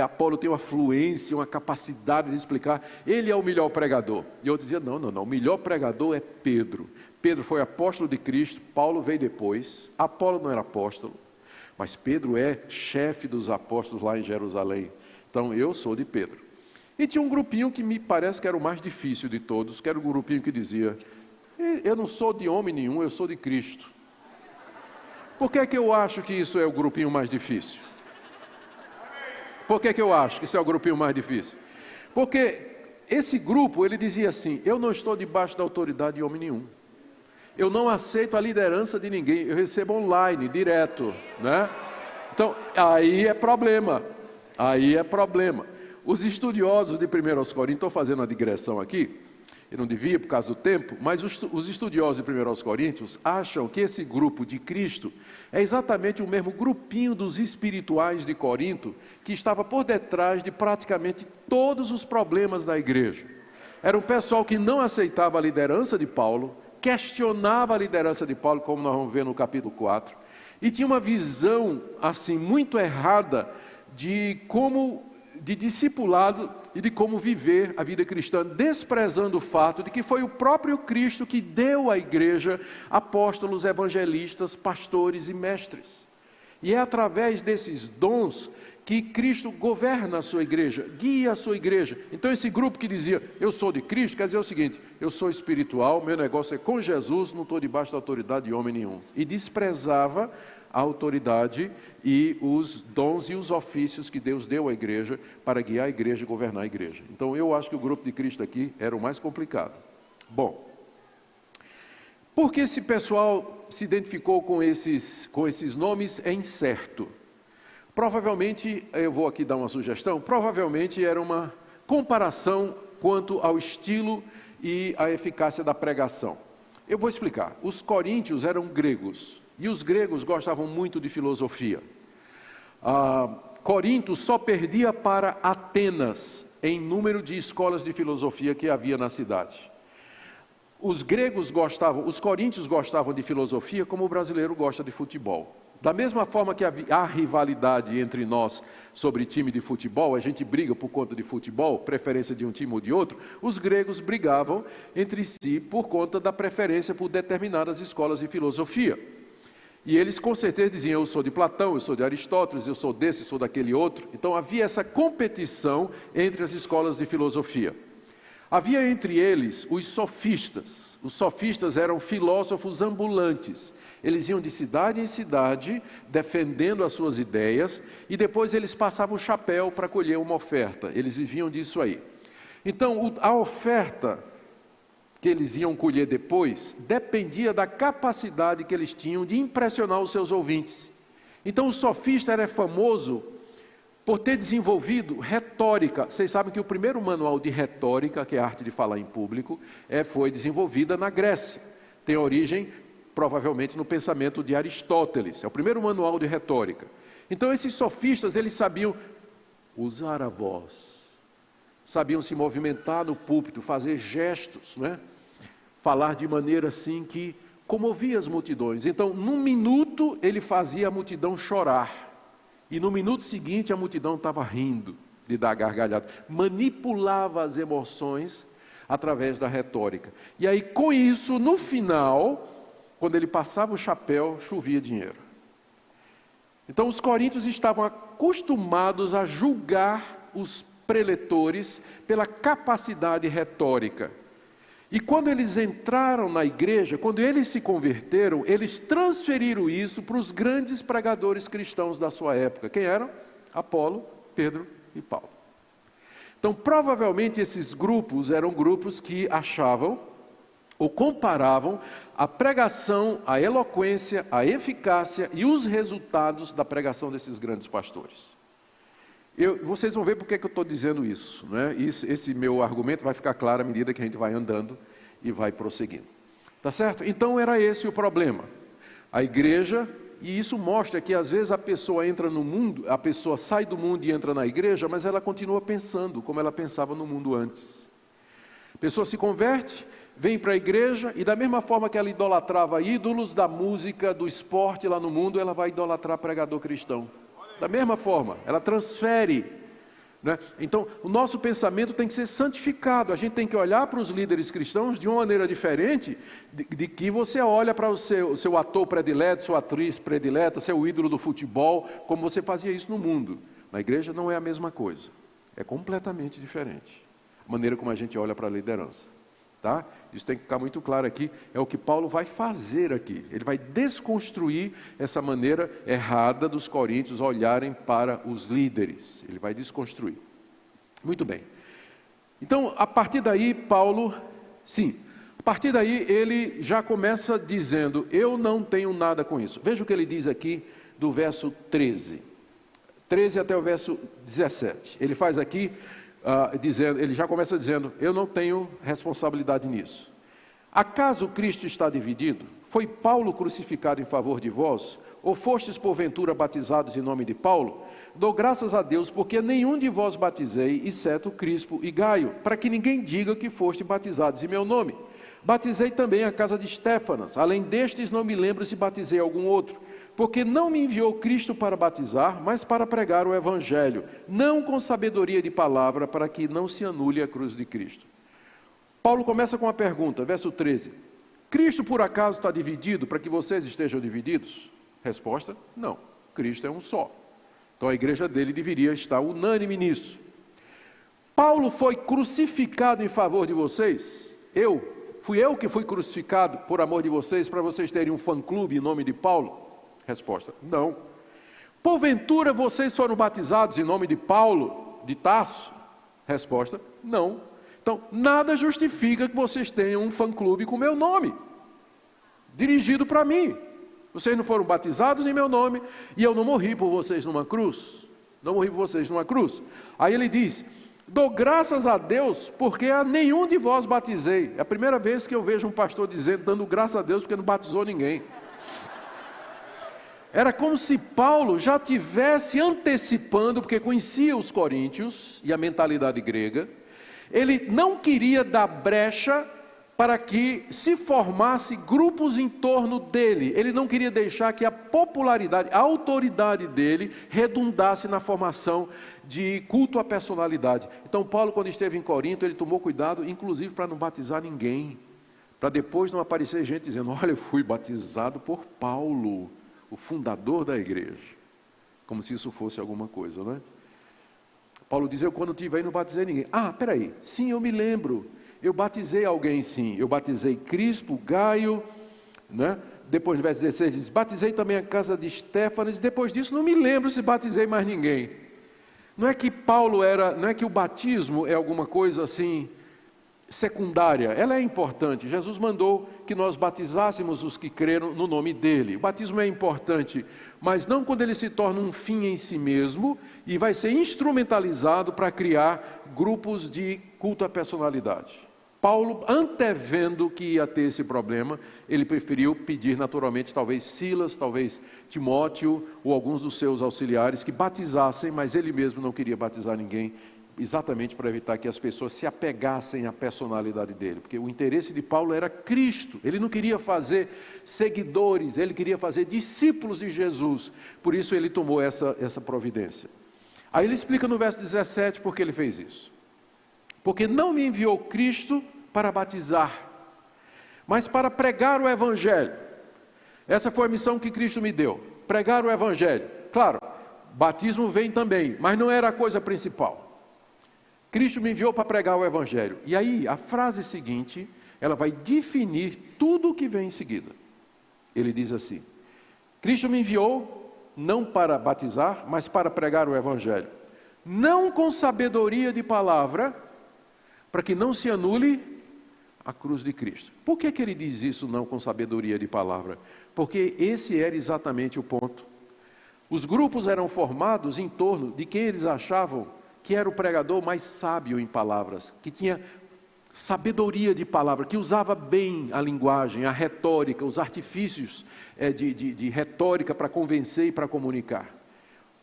Apolo tem uma fluência, uma capacidade de explicar. Ele é o melhor pregador. E eu dizia, não, o melhor pregador é Pedro. Pedro foi apóstolo de Cristo, Paulo veio depois. Apolo não era apóstolo. Mas Pedro é chefe dos apóstolos lá em Jerusalém. Então eu sou de Pedro. E tinha um grupinho que me parece que era o mais difícil de todos, que era o grupinho que dizia, eu não sou de homem nenhum, eu sou de Cristo. Por que eu acho que isso é o grupinho mais difícil? Por que eu acho que isso é o grupinho mais difícil? Porque esse grupo, ele dizia assim, eu não estou debaixo da autoridade de homem nenhum. Eu não aceito a liderança de ninguém, eu recebo online, direto, né? Então, aí é problema. Os estudiosos de 1 Coríntios, estou fazendo uma digressão aqui, eu não devia por causa do tempo, mas os estudiosos de 1 Coríntios acham que esse grupo de Cristo é exatamente o mesmo grupinho dos espirituais de Corinto, que estava por detrás de praticamente todos os problemas da igreja. Era um pessoal que não aceitava a liderança de Paulo, questionava a liderança de Paulo, como nós vamos ver no capítulo 4, e tinha uma visão assim muito errada de discipulado e de como viver a vida cristã, desprezando o fato de que foi o próprio Cristo que deu à igreja apóstolos, evangelistas, pastores e mestres. E é através desses dons que Cristo governa a sua igreja, guia a sua igreja. Então esse grupo que dizia, eu sou de Cristo, quer dizer o seguinte, eu sou espiritual, meu negócio é com Jesus, não estou debaixo da autoridade de homem nenhum. E desprezava a autoridade e os dons e os ofícios que Deus deu à igreja para guiar a igreja e governar a igreja. Então eu acho que o grupo de Cristo aqui era o mais complicado. Bom, por que esse pessoal se identificou com esses nomes é incerto. Provavelmente, eu vou aqui dar uma sugestão, provavelmente era uma comparação quanto ao estilo e à eficácia da pregação. Eu vou explicar. Os coríntios eram gregos, e os gregos gostavam muito de filosofia. Corinto só perdia para Atenas em número de escolas de filosofia que havia na cidade. Os coríntios gostavam de filosofia como o brasileiro gosta de futebol. Da mesma forma que há rivalidade entre nós sobre time de futebol, a gente briga por conta de futebol, preferência de um time ou de outro, os gregos brigavam entre si por conta da preferência por determinadas escolas de filosofia. E eles com certeza diziam, eu sou de Platão, eu sou de Aristóteles, eu sou desse, eu sou daquele outro. Então havia essa competição entre as escolas de filosofia. Havia entre eles os sofistas. Os sofistas eram filósofos ambulantes. Eles iam de cidade em cidade, defendendo as suas ideias, e depois eles passavam o chapéu para colher uma oferta. Eles viviam disso aí. Então, a oferta que eles iam colher depois, dependia da capacidade que eles tinham de impressionar os seus ouvintes. Então, o sofista era famoso por ter desenvolvido retórica. Vocês sabem que o primeiro manual de retórica, que é a arte de falar em público, foi desenvolvida na Grécia. Tem origem, provavelmente, no pensamento de Aristóteles. É o primeiro manual de retórica. Então, esses sofistas, eles sabiam usar a voz, sabiam se movimentar no púlpito, fazer gestos, né? Falar de maneira assim que comovia as multidões. Então, num minuto, ele fazia a multidão chorar. E no minuto seguinte, a multidão estava rindo. de dar gargalhada. Manipulava as emoções através da retórica. E aí, com isso, no final, quando ele passava o chapéu, chovia dinheiro. Então, os coríntios estavam acostumados a julgar os preletores pela capacidade retórica. E quando eles entraram na igreja, quando eles se converteram, eles transferiram isso para os grandes pregadores cristãos da sua época. Quem eram? Apolo, Pedro e Paulo. Então, provavelmente esses grupos eram grupos que achavam ou comparavam a pregação, a eloquência, a eficácia e os resultados da pregação desses grandes pastores. Vocês vão ver por que eu estou dizendo isso, né? Esse meu argumento vai ficar claro à medida que a gente vai andando e vai prosseguindo. Tá certo? Então era esse o problema. A igreja, e isso mostra que às vezes a pessoa entra no mundo, a pessoa sai do mundo e entra na igreja, mas ela continua pensando como ela pensava no mundo antes. A pessoa se converte, vem para a igreja e da mesma forma que ela idolatrava ídolos da música, do esporte lá no mundo, ela vai idolatrar pregador cristão. Da mesma forma, ela transfere, né? Então, o nosso pensamento tem que ser santificado. A gente tem que olhar para os líderes cristãos de uma maneira diferente de que você olha para o seu ator predileto, sua atriz predileta, seu ídolo do futebol, como você fazia isso no mundo. Na igreja não é a mesma coisa. É completamente diferente. A maneira como a gente olha para a liderança. Tá? Isso tem que ficar muito claro aqui, é o que Paulo vai fazer aqui. Ele vai desconstruir essa maneira errada dos coríntios olharem para os líderes. Ele vai desconstruir. Muito bem. Então, a partir daí, Paulo, a partir daí ele já começa dizendo, eu não tenho nada com isso. Veja o que ele diz aqui do verso 13 até o verso 17. Ele faz aqui... ele já começa dizendo, eu não tenho responsabilidade nisso. Acaso Cristo está dividido? Foi Paulo crucificado em favor de vós? Ou fostes porventura batizados em nome de Paulo? Dou graças a Deus, porque nenhum de vós batizei, exceto Crispo e Gaio, para que ninguém diga que foste batizados em meu nome. Batizei também a casa de Estéfanas, além destes não me lembro se batizei algum outro. Porque não me enviou Cristo para batizar, mas para pregar o Evangelho, não com sabedoria de palavra, para que não se anule a cruz de Cristo. Paulo começa com uma pergunta, verso 13. Cristo por acaso está dividido para que vocês estejam divididos? Resposta, não. Cristo é um só. Então a igreja dele deveria estar unânime nisso. Paulo foi crucificado em favor de vocês? Fui eu que fui crucificado por amor de vocês, para vocês terem um fã-clube em nome de Paulo? Resposta, não. Porventura vocês foram batizados em nome de Paulo, de Tarso? Resposta, não. Então, nada justifica que vocês tenham um fã-clube com meu nome, dirigido para mim. Vocês não foram batizados em meu nome, e eu não morri por vocês numa cruz. Não morri por vocês numa cruz. Aí ele diz, dou graças a Deus, porque a nenhum de vós batizei. É a primeira vez que eu vejo um pastor dando graças a Deus, porque não batizou ninguém. Era como se Paulo já tivesse antecipando, porque conhecia os coríntios e a mentalidade grega. Ele não queria dar brecha para que se formasse grupos em torno dele. Ele não queria deixar que a popularidade, a autoridade dele redundasse na formação de culto à personalidade. Então Paulo, quando esteve em Corinto, ele tomou cuidado, inclusive para não batizar ninguém, para depois não aparecer gente dizendo, olha, eu fui batizado por Paulo, o fundador da igreja, como se isso fosse alguma coisa, não é? Paulo diz, eu quando estive aí não batizei ninguém. Peraí, sim, eu me lembro, eu batizei alguém sim, eu batizei Crispo, Gaio, né? Depois no verso 16 diz, batizei também a casa de Estéfanas, depois disso não me lembro se batizei mais ninguém. Não é que não é que o batismo é alguma coisa assim, secundária, ela é importante. Jesus mandou que nós batizássemos os que creram no nome dele. O batismo é importante, mas não quando ele se torna um fim em si mesmo e vai ser instrumentalizado para criar grupos de culto à personalidade. Paulo, antevendo que ia ter esse problema, ele preferiu pedir naturalmente, talvez Silas, talvez Timóteo ou alguns dos seus auxiliares que batizassem, mas ele mesmo não queria batizar ninguém, exatamente para evitar que as pessoas se apegassem à personalidade dele, porque o interesse de Paulo era Cristo, ele não queria fazer seguidores, ele queria fazer discípulos de Jesus, por isso ele tomou essa providência. Aí ele explica no verso 17 por que ele fez isso. Porque não me enviou Cristo para batizar, mas para pregar o Evangelho. Essa foi a missão que Cristo me deu, pregar o Evangelho. Claro, batismo vem também, mas não era a coisa principal. Cristo me enviou para pregar o Evangelho. E aí, a frase seguinte, ela vai definir tudo o que vem em seguida. Ele diz assim: Cristo me enviou não para batizar, mas para pregar o Evangelho. Não com sabedoria de palavra, para que não se anule a cruz de Cristo. Por que ele diz isso não com sabedoria de palavra? Porque esse era exatamente o ponto. Os grupos eram formados em torno de quem eles achavam que era o pregador mais sábio em palavras, que tinha sabedoria de palavra, que usava bem a linguagem, a retórica, os artifícios de retórica para convencer e para comunicar.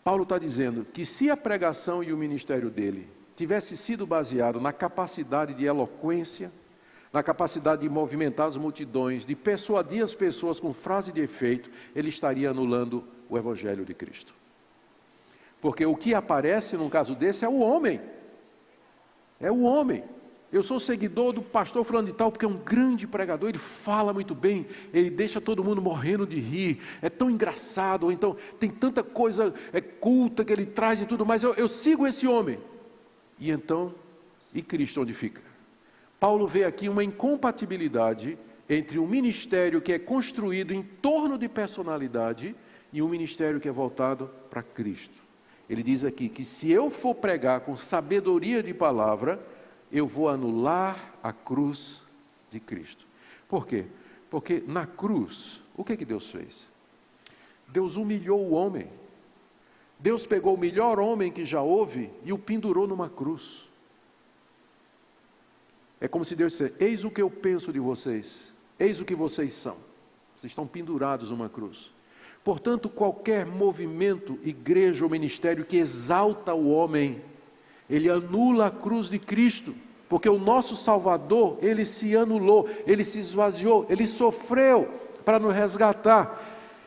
Paulo está dizendo que se a pregação e o ministério dele tivesse sido baseado na capacidade de eloquência, na capacidade de movimentar as multidões, de persuadir as pessoas com frase de efeito, ele estaria anulando o Evangelho de Cristo. Porque o que aparece num caso desse é o homem. É o homem. Eu sou seguidor do pastor fulano de tal porque é um grande pregador, ele fala muito bem, ele deixa todo mundo morrendo de rir, é tão engraçado, ou então tem tanta coisa culta que ele traz e tudo mais, eu sigo esse homem. E então, e Cristo onde fica? Paulo vê aqui uma incompatibilidade entre um ministério que é construído em torno de personalidade e um ministério que é voltado para Cristo. Ele diz aqui que se eu for pregar com sabedoria de palavra, eu vou anular a cruz de Cristo. Por quê? Porque na cruz, o que Deus fez? Deus humilhou o homem. Deus pegou o melhor homem que já houve e o pendurou numa cruz. É como se Deus dissesse: eis o que eu penso de vocês, eis o que vocês são. Vocês estão pendurados numa cruz. Portanto, qualquer movimento, igreja ou ministério que exalta o homem, ele anula a cruz de Cristo, porque o nosso Salvador, ele se anulou, ele se esvaziou, ele sofreu para nos resgatar.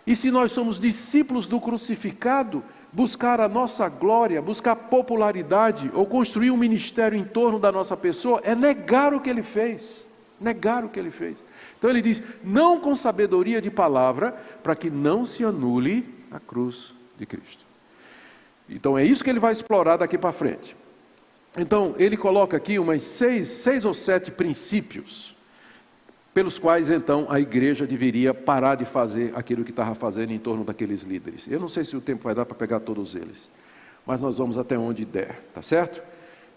E se nós somos discípulos do crucificado, buscar a nossa glória, buscar popularidade, ou construir um ministério em torno da nossa pessoa, é negar o que ele fez, negar o que ele fez. Então ele diz, não com sabedoria de palavra, para que não se anule a cruz de Cristo. Então é isso que ele vai explorar daqui para frente. Então ele coloca aqui umas seis ou sete princípios, pelos quais então a igreja deveria parar de fazer aquilo que estava fazendo em torno daqueles líderes. Eu não sei se o tempo vai dar para pegar todos eles, mas nós vamos até onde der, tá certo?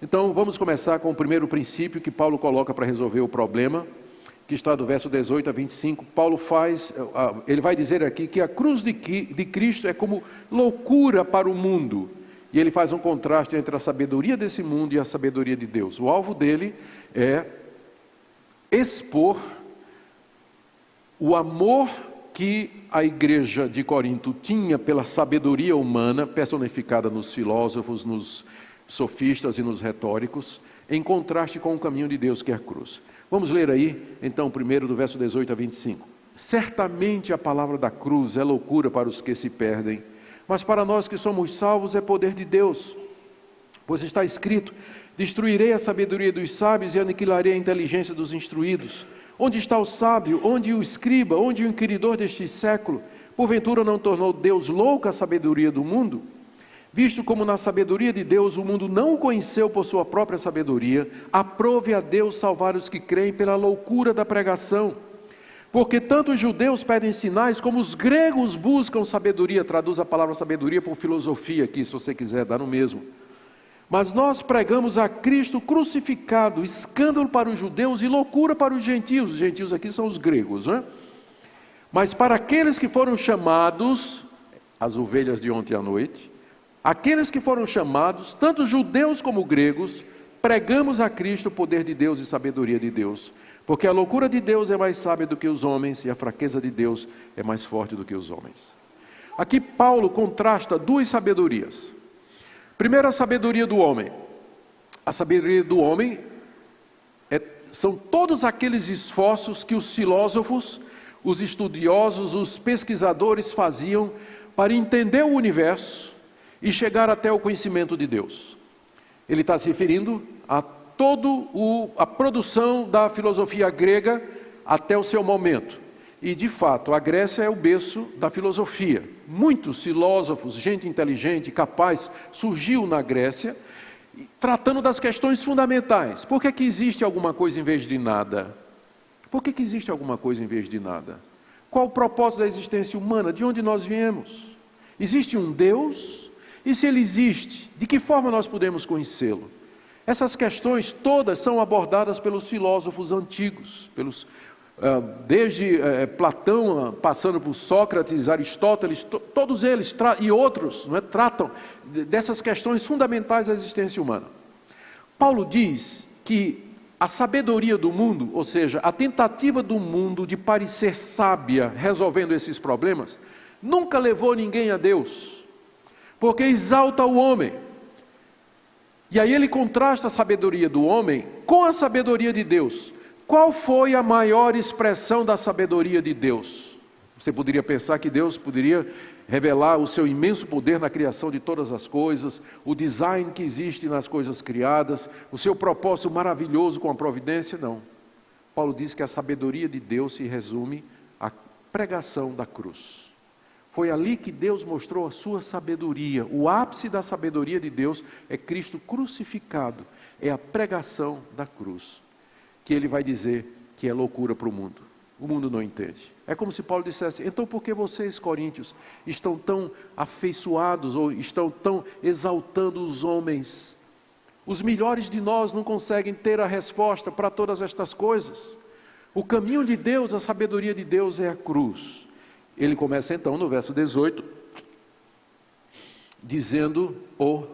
Então vamos começar com o primeiro princípio que Paulo coloca para resolver o problema, que está do verso 18 a 25, ele vai dizer aqui que a cruz de Cristo é como loucura para o mundo, e ele faz um contraste entre a sabedoria desse mundo e a sabedoria de Deus. O alvo dele é expor o amor que a igreja de Corinto tinha pela sabedoria humana, personificada nos filósofos, nos sofistas e nos retóricos, em contraste com o caminho de Deus, que é a cruz. Vamos ler aí, então, primeiro do verso 18 a 25. Certamente a palavra da cruz é loucura para os que se perdem, mas para nós que somos salvos é poder de Deus. Pois está escrito, destruirei a sabedoria dos sábios e aniquilarei a inteligência dos instruídos. Onde está o sábio? Onde o escriba? Onde o inquiridor deste século? Porventura não tornou Deus louca a sabedoria do mundo? Visto como na sabedoria de Deus o mundo não o conheceu por sua própria sabedoria, aprove a Deus salvar os que creem pela loucura da pregação. Porque tanto os judeus pedem sinais, como os gregos buscam sabedoria. Traduz a palavra sabedoria por filosofia aqui, se você quiser, dá no mesmo. Mas nós pregamos a Cristo crucificado, escândalo para os judeus e loucura para os gentios. Os gentios aqui são os gregos, não é? Mas para aqueles que foram chamados, as ovelhas de ontem à noite, aqueles que foram chamados, tanto judeus como gregos, pregamos a Cristo o poder de Deus e sabedoria de Deus. Porque a loucura de Deus é mais sábia do que os homens e a fraqueza de Deus é mais forte do que os homens. Aqui Paulo contrasta duas sabedorias. Primeiro, a sabedoria do homem. A sabedoria do homem são todos aqueles esforços que os filósofos, os estudiosos, os pesquisadores faziam para entender o universo e chegar até o conhecimento de Deus. Ele está se referindo a a produção da filosofia grega até o seu momento. E, de fato, a Grécia é o berço da filosofia. Muitos filósofos, gente inteligente, capaz, surgiu na Grécia, tratando das questões fundamentais. Por que existe alguma coisa em vez de nada? Por que existe alguma coisa em vez de nada? Qual o propósito da existência humana? De onde nós viemos? Existe um Deus? E se ele existe, de que forma nós podemos conhecê-lo? Essas questões todas são abordadas pelos filósofos antigos, desde Platão, passando por Sócrates, Aristóteles, todos eles e outros tratam dessas questões fundamentais da existência humana. Paulo diz que a sabedoria do mundo, ou seja, a tentativa do mundo de parecer sábia resolvendo esses problemas, nunca levou ninguém a Deus, porque exalta o homem. E aí ele contrasta a sabedoria do homem com a sabedoria de Deus. Qual foi a maior expressão da sabedoria de Deus? Você poderia pensar que Deus poderia revelar o seu imenso poder na criação de todas as coisas, o design que existe nas coisas criadas, o seu propósito maravilhoso com a providência. Não. Paulo diz que a sabedoria de Deus se resume à pregação da cruz. Foi ali que Deus mostrou a sua sabedoria. O ápice da sabedoria de Deus é Cristo crucificado. É a pregação da cruz, que ele vai dizer que é loucura para o mundo. O mundo não entende. É como se Paulo dissesse: então por que vocês, coríntios, estão tão afeiçoados ou estão tão exaltando os homens? Os melhores de nós não conseguem ter a resposta para todas estas coisas. O caminho de Deus, a sabedoria de Deus é a cruz. Ele começa então no verso 18, dizendo, ou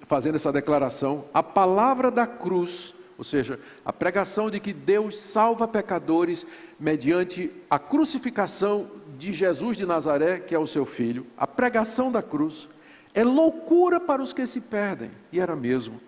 fazendo essa declaração: a palavra da cruz, ou seja, a pregação de que Deus salva pecadores mediante a crucificação de Jesus de Nazaré, que é o seu filho. A pregação da cruz é loucura para os que se perdem, e era mesmo.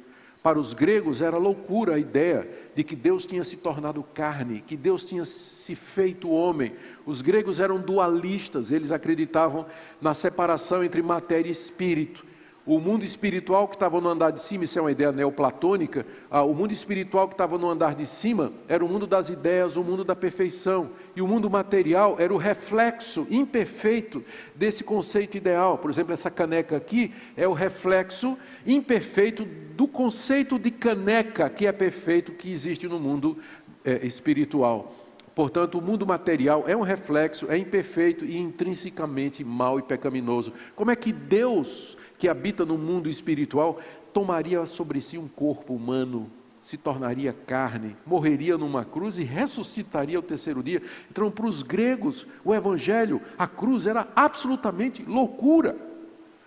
Para os gregos era loucura a ideia de que Deus tinha se tornado carne, que Deus tinha se feito homem. Os gregos eram dualistas, eles acreditavam na separação entre matéria e espírito. O mundo espiritual que estava no andar de cima, isso é uma ideia neoplatônica, o mundo espiritual que estava no andar de cima era o mundo das ideias, o mundo da perfeição. E o mundo material era o reflexo imperfeito desse conceito ideal. Por exemplo, essa caneca aqui é o reflexo imperfeito do conceito de caneca, que é perfeito, que existe no mundo espiritual. Portanto, o mundo material é um reflexo, é imperfeito e intrinsecamente mau e pecaminoso. Como é que Deus, que habita no mundo espiritual, tomaria sobre si um corpo humano, se tornaria carne, morreria numa cruz e ressuscitaria ao terceiro dia? Então, para os gregos, o evangelho, a cruz era absolutamente loucura.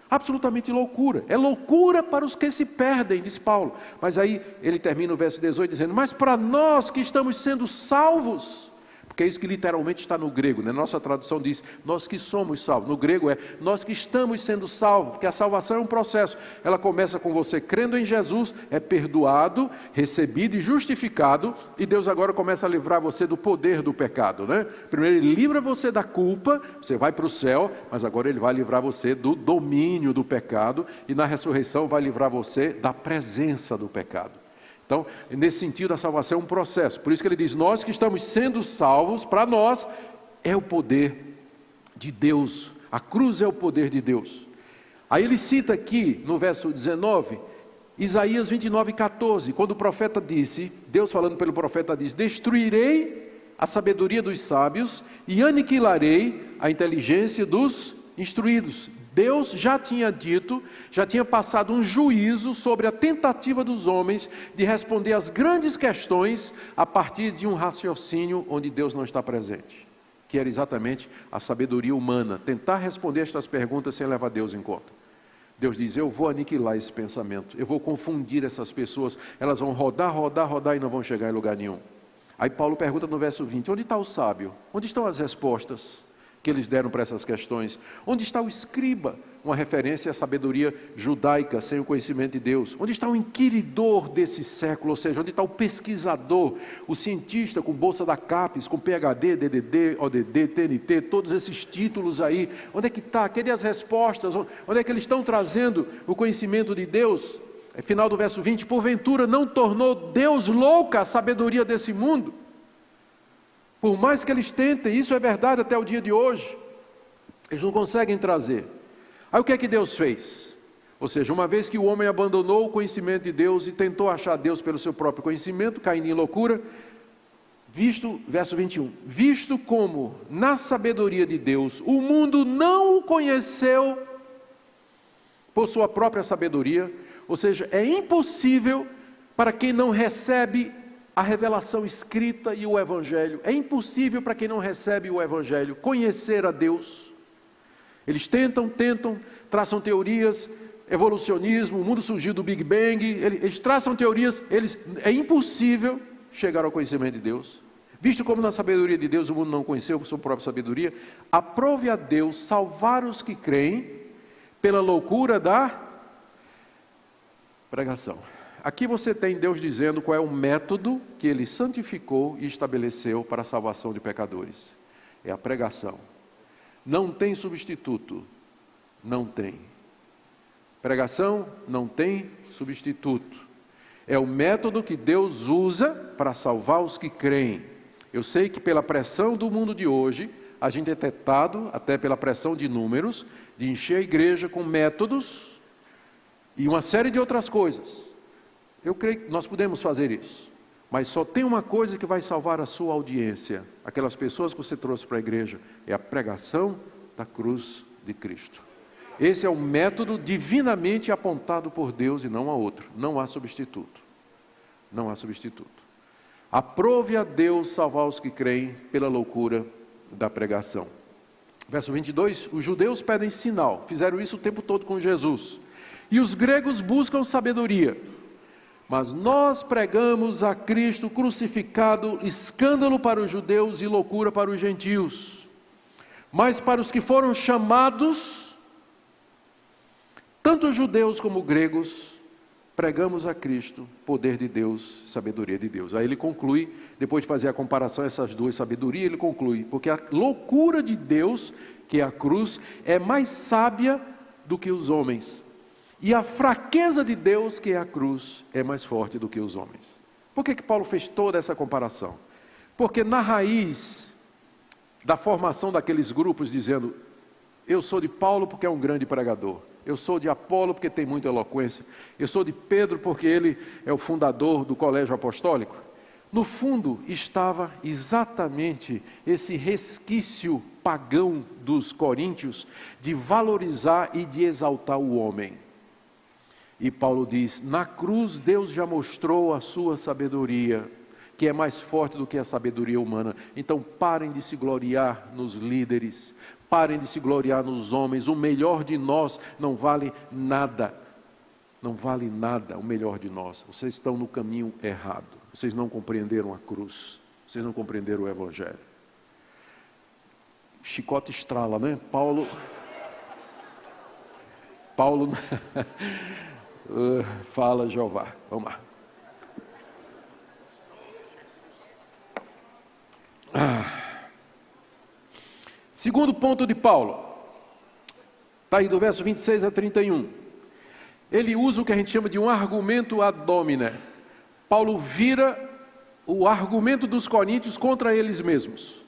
Absolutamente loucura. É loucura para os que se perdem, diz Paulo. Mas aí ele termina o verso 18 dizendo: mas para nós que estamos sendo salvos, porque é isso que literalmente está no grego, né? Nossa tradução diz, nós que somos salvos. No grego é, nós que estamos sendo salvos, porque a salvação é um processo. Ela começa com você crendo em Jesus, é perdoado, recebido e justificado, e Deus agora começa a livrar você do poder do pecado, né? Primeiro Ele livra você da culpa, você vai para o céu, mas agora Ele vai livrar você do domínio do pecado, e na ressurreição vai livrar você da presença do pecado. Então, nesse sentido, a salvação é um processo. Por isso que ele diz, nós que estamos sendo salvos, para nós, é o poder de Deus. A cruz é o poder de Deus. Aí ele cita aqui, no verso 19, Isaías 29:14, quando o profeta disse, Deus falando pelo profeta diz, destruirei a sabedoria dos sábios e aniquilarei a inteligência dos instruídos. Deus já tinha dito, já tinha passado um juízo sobre a tentativa dos homens de responder às grandes questões a partir de um raciocínio onde Deus não está presente, que era exatamente a sabedoria humana, tentar responder estas perguntas sem levar Deus em conta. Deus diz, eu vou aniquilar esse pensamento, eu vou confundir essas pessoas, elas vão rodar e não vão chegar em lugar nenhum. Aí Paulo pergunta no verso 20, onde está o sábio? Onde estão as respostas? que eles deram para essas questões? Onde está o escriba? Uma referência à sabedoria judaica, sem o conhecimento de Deus. Onde está o inquiridor desse século? Ou seja, onde está o pesquisador, o cientista com bolsa da CAPES, com PhD, DDD, ODD, TNT, todos esses títulos aí? Onde é que está? Cadê as respostas? Onde é que eles estão trazendo o conhecimento de Deus? É final do verso 20, porventura não tornou Deus louca a sabedoria desse mundo? Por mais que eles tentem, isso é verdade até o dia de hoje, eles não conseguem trazer. Aí o que é que Deus fez? Ou seja, uma vez que o homem abandonou o conhecimento de Deus e tentou achar Deus pelo seu próprio conhecimento, caindo em loucura, verso 21, visto como na sabedoria de Deus o mundo não o conheceu por sua própria sabedoria, ou seja, é impossível para quem não recebe a revelação escrita e o Evangelho, é impossível para quem não recebe o Evangelho conhecer a Deus. Eles tentam, traçam teorias, evolucionismo, o mundo surgiu do Big Bang, eles traçam teorias, é impossível chegar ao conhecimento de Deus. Visto como na sabedoria de Deus o mundo não conheceu por sua própria sabedoria, aprove a Deus salvar os que creem pela loucura da pregação. Aqui você tem Deus dizendo qual é o método que Ele santificou e estabeleceu para a salvação de pecadores. É a pregação. Não tem substituto. Não tem. Pregação não tem substituto. É o método que Deus usa para salvar os que creem. Eu sei que pela pressão do mundo de hoje, a gente é tentado, até pela pressão de números, de encher a igreja com métodos e uma série de outras coisas. Eu creio que nós podemos fazer isso. Mas só tem uma coisa que vai salvar a sua audiência, aquelas pessoas que você trouxe para a igreja, é a pregação da cruz de Cristo. Esse é o método divinamente apontado por Deus e não há outro. Não há substituto. Não há substituto. Aprove a Deus salvar os que creem pela loucura da pregação. Verso 22, os judeus pedem sinal, fizeram isso o tempo todo com Jesus. E os gregos buscam sabedoria. Mas nós pregamos a Cristo crucificado, escândalo para os judeus e loucura para os gentios. Mas para os que foram chamados, tanto judeus como gregos, pregamos a Cristo, poder de Deus, sabedoria de Deus. Aí ele conclui, depois de fazer a comparação essas duas sabedorias, ele conclui, porque a loucura de Deus, que é a cruz, é mais sábia do que os homens. E a fraqueza de Deus, que é a cruz, é mais forte do que os homens. Por que Paulo fez toda essa comparação? Porque na raiz da formação daqueles grupos, dizendo, eu sou de Paulo porque é um grande pregador, eu sou de Apolo porque tem muita eloquência, eu sou de Pedro porque ele é o fundador do colégio apostólico. No fundo estava exatamente esse resquício pagão dos coríntios de valorizar e de exaltar o homem. E Paulo diz, na cruz Deus já mostrou a sua sabedoria, que é mais forte do que a sabedoria humana. Então parem de se gloriar nos líderes, parem de se gloriar nos homens, o melhor de nós não vale nada. Não vale nada o melhor de nós. Vocês estão no caminho errado. Vocês não compreenderam a cruz. Vocês não compreenderam o Evangelho. Chicote estrala, né? Paulo fala Jeová. Vamos lá. Segundo ponto de Paulo. Está aí do verso 26 a 31. Ele usa o que a gente chama de um argumento ad hominem. Paulo vira o argumento dos coríntios contra eles mesmos.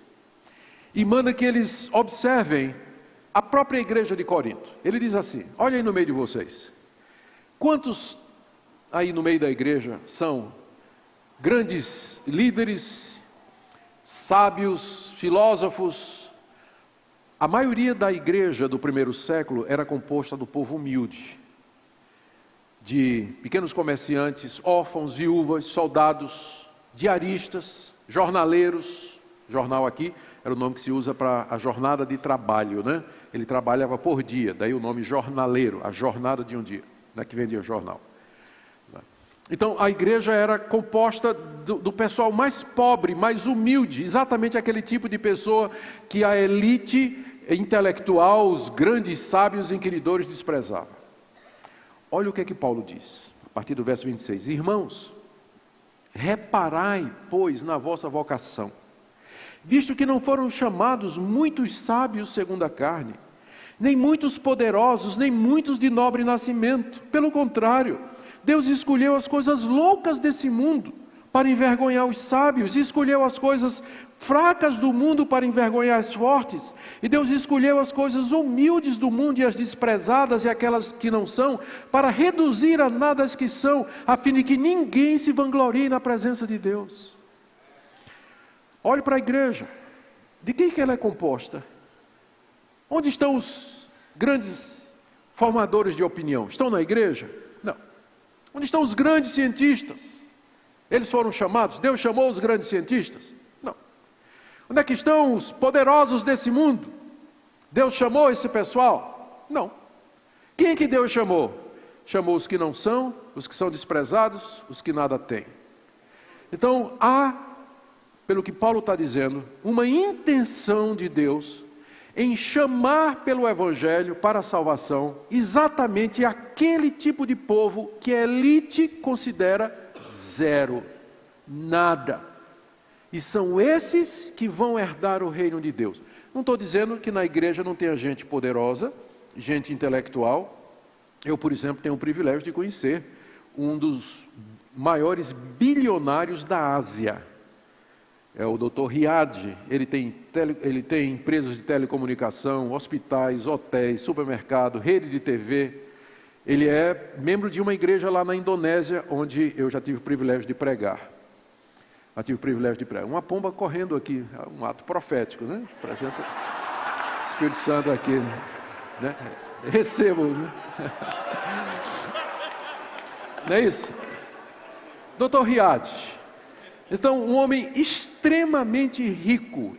E manda que eles observem a própria igreja de Corinto. Ele diz assim, olha aí no meio de vocês. Quantos aí no meio da igreja são grandes líderes, sábios, filósofos? A maioria da igreja do primeiro século era composta do povo humilde, de pequenos comerciantes, órfãos, viúvas, soldados, diaristas, jornaleiros. Jornal aqui era o nome que se usa para a jornada de trabalho, né? Ele trabalhava por dia, daí o nome jornaleiro, a jornada de um dia, né, que vendia jornal. Então a igreja era composta do pessoal mais pobre, mais humilde, exatamente aquele tipo de pessoa que a elite intelectual, os grandes sábios inquiridores desprezava. Olha o que é que Paulo diz, a partir do verso 26. Irmãos, reparai, pois, na vossa vocação, visto que não foram chamados muitos sábios segundo a carne, nem muitos poderosos, nem muitos de nobre nascimento. Pelo contrário, Deus escolheu as coisas loucas desse mundo para envergonhar os sábios, e escolheu as coisas fracas do mundo para envergonhar as fortes, e Deus escolheu as coisas humildes do mundo e as desprezadas e aquelas que não são, para reduzir a nada as que são, a fim de que ninguém se vanglorie na presença de Deus. Olhe para a igreja, de quem que ela é composta? Onde estão os grandes formadores de opinião? Estão na igreja? Não. Onde estão os grandes cientistas? Eles foram chamados? Deus chamou os grandes cientistas? Não. Onde é que estão os poderosos desse mundo? Deus chamou esse pessoal? Não. Quem é que Deus chamou? Chamou os que não são, os que são desprezados, os que nada têm. Então, há, pelo que Paulo está dizendo, uma intenção de Deus em chamar pelo Evangelho para a salvação exatamente aquele tipo de povo que a elite considera zero, nada. E são esses que vão herdar o reino de Deus. Não estou dizendo que na igreja não tenha gente poderosa, gente intelectual. Eu, por exemplo, tenho o privilégio de conhecer um dos maiores bilionários da Ásia. É o Dr. Riad. Ele tem empresas de telecomunicação, hospitais, hotéis, supermercado, rede de TV. Ele é membro de uma igreja lá na Indonésia, onde eu já tive o privilégio de pregar. Uma pomba correndo aqui, um ato profético, né? Presença do Espírito Santo aqui, né? Recebo, né? Não é isso? Dr. Riad. Então, um homem extremamente rico,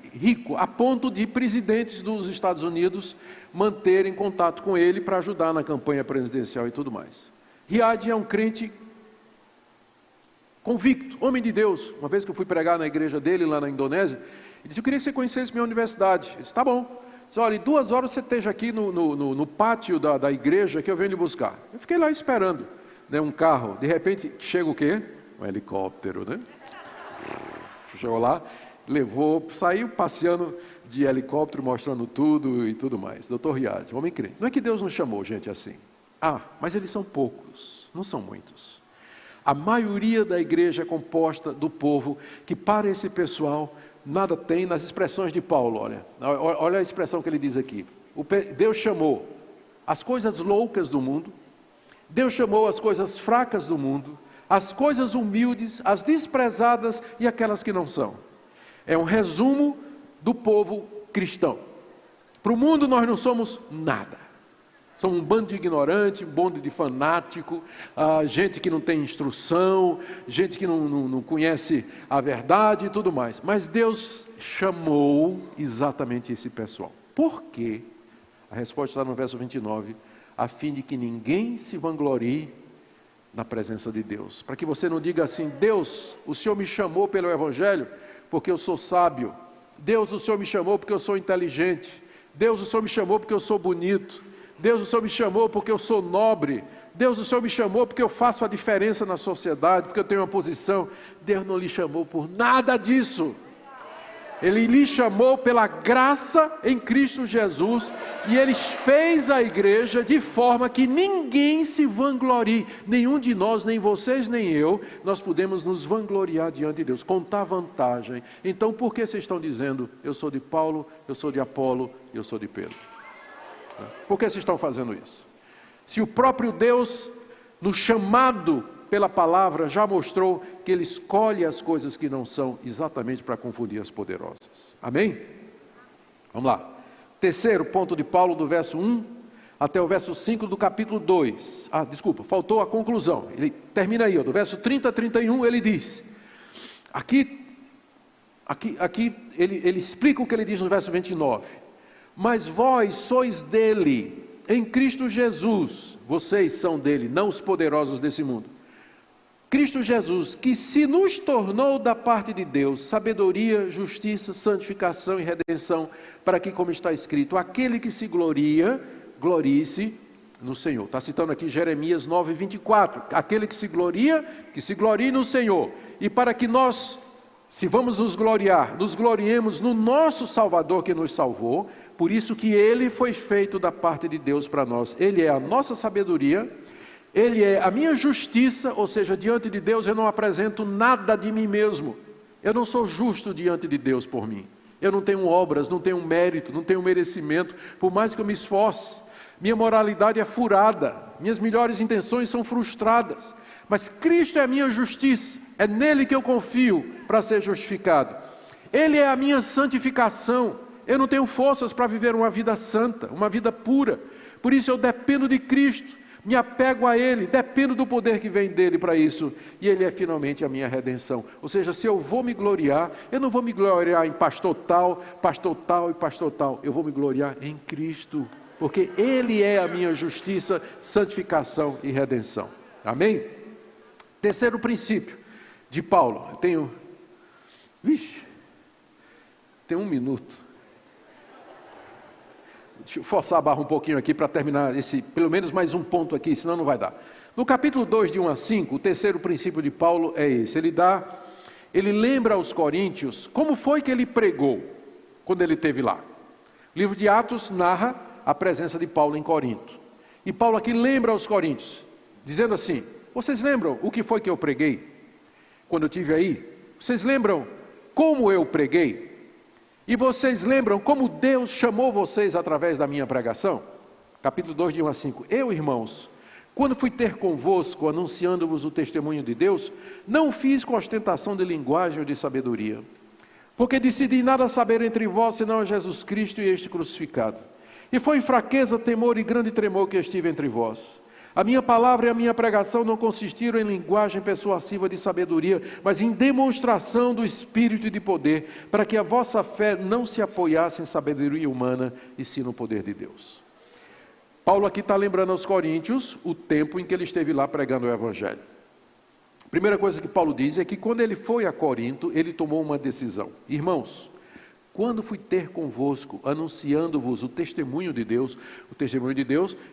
a ponto de presidentes dos Estados Unidos manterem contato com ele para ajudar na campanha presidencial e tudo mais. Riad é um crente convicto, homem de Deus. Uma vez que eu fui pregar na igreja dele lá na Indonésia, ele disse: eu queria que você conhecesse minha universidade. Eu disse: tá bom. Ele disse: olha, em 2 horas você esteja aqui no pátio da igreja que eu venho lhe buscar. Eu fiquei lá esperando, né, um carro. De repente, chega o quê? Um helicóptero, né? Chegou lá, saiu passeando de helicóptero, mostrando tudo e tudo mais. Dr. Riad, homem crente. Não é que Deus nos chamou gente assim. Mas eles são poucos, não são muitos. A maioria da igreja é composta do povo que, para esse pessoal, nada tem. Nas expressões de Paulo, olha a expressão que ele diz aqui. Deus chamou as coisas loucas do mundo, Deus chamou as coisas fracas do mundo, as coisas humildes, as desprezadas e aquelas que não são. É um resumo do povo cristão. Para o mundo nós não somos nada. Somos um bando de ignorante, um bando de fanático, gente que não tem instrução, gente que não conhece a verdade e tudo mais. Mas Deus chamou exatamente esse pessoal. Por quê? A resposta está no verso 29. A fim de que ninguém se vanglorie na presença de Deus. Para que você não diga assim: Deus, o Senhor me chamou pelo Evangelho porque eu sou sábio. Deus, o Senhor me chamou porque eu sou inteligente. Deus, o Senhor me chamou porque eu sou bonito. Deus, o Senhor me chamou porque eu sou nobre. Deus, o Senhor me chamou porque eu faço a diferença na sociedade, porque eu tenho uma posição. Deus não lhe chamou por nada disso. Ele lhe chamou pela graça em Cristo Jesus, e Ele fez a igreja de forma que ninguém se vanglorie, nenhum de nós, nem vocês, nem eu, nós podemos nos vangloriar diante de Deus, contar vantagem. Então, por que vocês estão dizendo: eu sou de Paulo, eu sou de Apolo, eu sou de Pedro? Por que vocês estão fazendo isso? Se o próprio Deus, no chamado pela palavra, já mostrou que Ele escolhe as coisas que não são exatamente para confundir as poderosas. Amém? Vamos lá. Terceiro ponto de Paulo, do verso 1 até o verso 5 do capítulo 2. Faltou a conclusão. Ele termina aí, do verso 30 a 31, ele diz. Aqui ele explica o que ele diz no verso 29. Mas vós sois dele, em Cristo Jesus. Vocês são dele, não os poderosos desse mundo. Cristo Jesus, que se nos tornou da parte de Deus sabedoria, justiça, santificação e redenção, para que, como está escrito, aquele que se gloria, glorie-se no Senhor. Está citando aqui Jeremias 9:24. Aquele que se glorie no Senhor. E para que nós, se vamos nos gloriar, nos gloriemos no nosso Salvador que nos salvou, por isso que Ele foi feito da parte de Deus para nós. Ele é a nossa sabedoria, Ele é a minha justiça, ou seja, diante de Deus eu não apresento nada de mim mesmo. Eu não sou justo diante de Deus por mim. Eu não tenho obras, não tenho mérito, não tenho merecimento, por mais que eu me esforce. Minha moralidade é furada, minhas melhores intenções são frustradas. Mas Cristo é a minha justiça, é nele que eu confio para ser justificado. Ele é a minha santificação. Eu não tenho forças para viver uma vida santa, uma vida pura. Por isso eu dependo de Cristo. Me apego a Ele, dependo do poder que vem dEle para isso, e Ele é finalmente a minha redenção. Ou seja, se eu vou me gloriar, eu não vou me gloriar em pastor tal e pastor tal, eu vou me gloriar em Cristo, porque Ele é a minha justiça, santificação e redenção. Amém? Terceiro princípio de Paulo, eu tenho 1 minuto. Deixa eu forçar a barra um pouquinho aqui para terminar pelo menos mais um ponto aqui, senão não vai dar. No capítulo 2, de 1 a 5, o terceiro princípio de Paulo é esse. Ele lembra aos coríntios como foi que ele pregou quando ele esteve lá. O livro de Atos narra a presença de Paulo em Corinto. E Paulo aqui lembra aos coríntios, dizendo assim: vocês lembram o que foi que eu preguei quando eu estive aí? Vocês lembram como eu preguei? E vocês lembram como Deus chamou vocês através da minha pregação? Capítulo 2, de 1 a 5. Eu, irmãos, quando fui ter convosco, anunciando-vos o testemunho de Deus, não fiz com ostentação de linguagem ou de sabedoria, porque decidi nada saber entre vós, senão a Jesus Cristo e este crucificado. E foi em fraqueza, temor e grande tremor que eu estive entre vós. A minha palavra e a minha pregação não consistiram em linguagem persuasiva de sabedoria, mas em demonstração do Espírito e de poder, para que a vossa fé não se apoiasse em sabedoria humana, e sim no poder de Deus. Paulo aqui está lembrando aos coríntios o tempo em que ele esteve lá pregando o Evangelho. A primeira coisa que Paulo diz é que quando ele foi a Corinto, ele tomou uma decisão. Irmãos, quando fui ter convosco, anunciando-vos o testemunho de Deus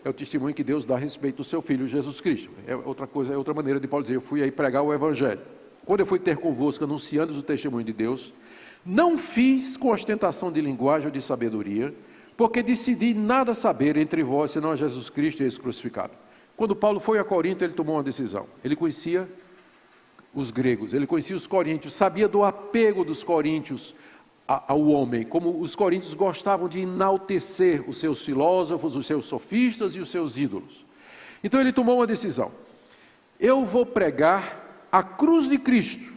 é o testemunho que Deus dá a respeito do seu Filho Jesus Cristo. É outra maneira de Paulo dizer: eu fui aí pregar o Evangelho. Quando eu fui ter convosco, anunciando-vos o testemunho de Deus, não fiz com ostentação de linguagem ou de sabedoria, porque decidi nada saber entre vós, senão a Jesus Cristo e esse crucificado. Quando Paulo foi a Corinto, ele tomou uma decisão. Ele conhecia os gregos, ele conhecia os coríntios, sabia do apego dos coríntios ao homem, como os coríntios gostavam de enaltecer os seus filósofos, os seus sofistas e os seus ídolos. Então ele tomou uma decisão: eu vou pregar a cruz de Cristo.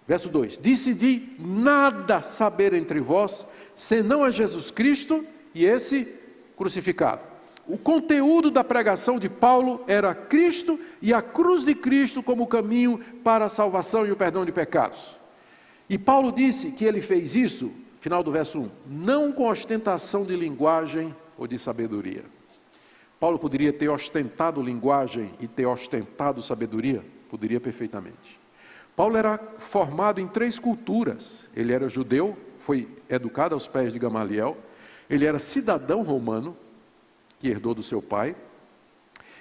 Verso 2: decidi nada saber entre vós, senão a Jesus Cristo e esse crucificado. O conteúdo da pregação de Paulo era Cristo e a cruz de Cristo como caminho para a salvação e o perdão de pecados. E Paulo disse que ele fez isso, final do verso 1, não com ostentação de linguagem ou de sabedoria. Paulo poderia ter ostentado linguagem e ter ostentado sabedoria? Poderia perfeitamente. Paulo era formado em 3 culturas. Ele era judeu, foi educado aos pés de Gamaliel. Ele era cidadão romano, que herdou do seu pai.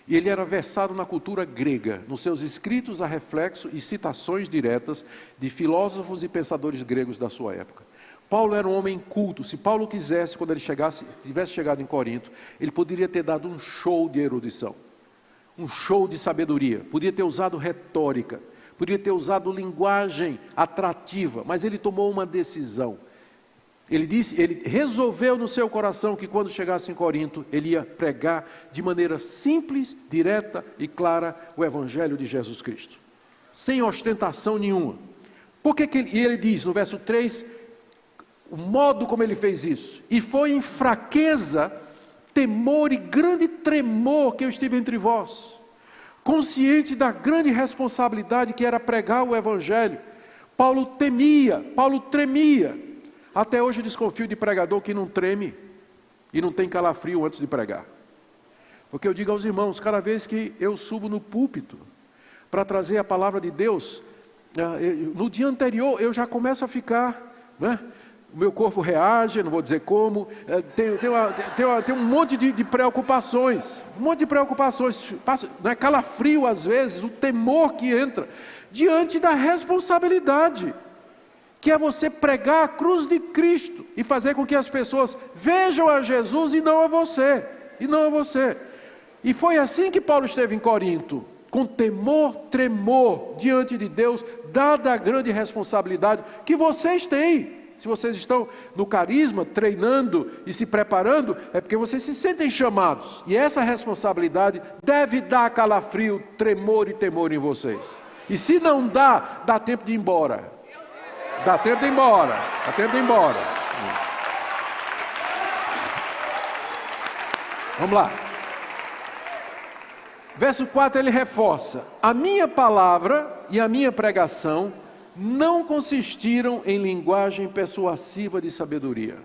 E ele era versado na cultura grega. Nos seus escritos há reflexo e citações diretas de filósofos e pensadores gregos da sua época. Paulo era um homem culto. Se Paulo quisesse, quando ele tivesse chegado em Corinto, ele poderia ter dado um show de erudição, um show de sabedoria, podia ter usado retórica, podia ter usado linguagem atrativa, mas ele tomou uma decisão. Ele resolveu no seu coração que quando chegasse em Corinto, ele ia pregar de maneira simples, direta e clara o Evangelho de Jesus Cristo, sem ostentação nenhuma. E ele diz no verso 3, o modo como ele fez isso: e foi em fraqueza, temor e grande tremor que eu estive entre vós, consciente da grande responsabilidade que era pregar o Evangelho. Paulo tremia. Até hoje eu desconfio de pregador que não treme e não tem calafrio antes de pregar. Porque eu digo aos irmãos, cada vez que eu subo no púlpito para trazer a palavra de Deus, no dia anterior eu já começo a ficar, né? O meu corpo reage, não vou dizer como, tem um monte de preocupações, passa, né, calafrio às vezes, o temor que entra, diante da responsabilidade, que é você pregar a cruz de Cristo, e fazer com que as pessoas vejam a Jesus e não a você, E foi assim que Paulo esteve em Corinto, com temor, tremor, diante de Deus, dada a grande responsabilidade que vocês têm. Se vocês estão no carisma, treinando e se preparando, é porque vocês se sentem chamados. E essa responsabilidade deve dar calafrio, tremor e temor em vocês. E se não dá, dá tempo de ir embora. Dá tempo de ir embora. Vamos lá. Verso 4 ele reforça: a minha palavra e a minha pregação não consistiram em linguagem persuasiva de sabedoria.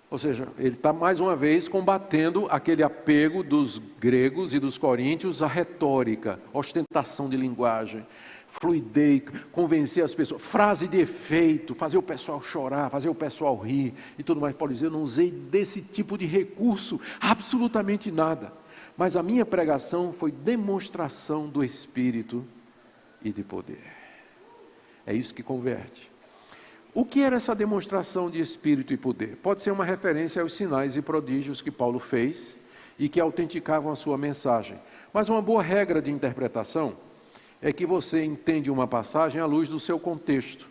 Ou seja, ele está mais uma vez combatendo aquele apego dos gregos e dos coríntios à retórica, ostentação de linguagem, fluidez, convencer as pessoas, frase de efeito, fazer o pessoal chorar, fazer o pessoal rir e tudo mais. Paulo diz: eu não usei desse tipo de recurso, absolutamente nada. Mas a minha pregação foi demonstração do Espírito e de poder. É isso que converte. O que era essa demonstração de Espírito e poder? Pode ser uma referência aos sinais e prodígios que Paulo fez e que autenticavam a sua mensagem. Mas uma boa regra de interpretação é que você entende uma passagem à luz do seu contexto.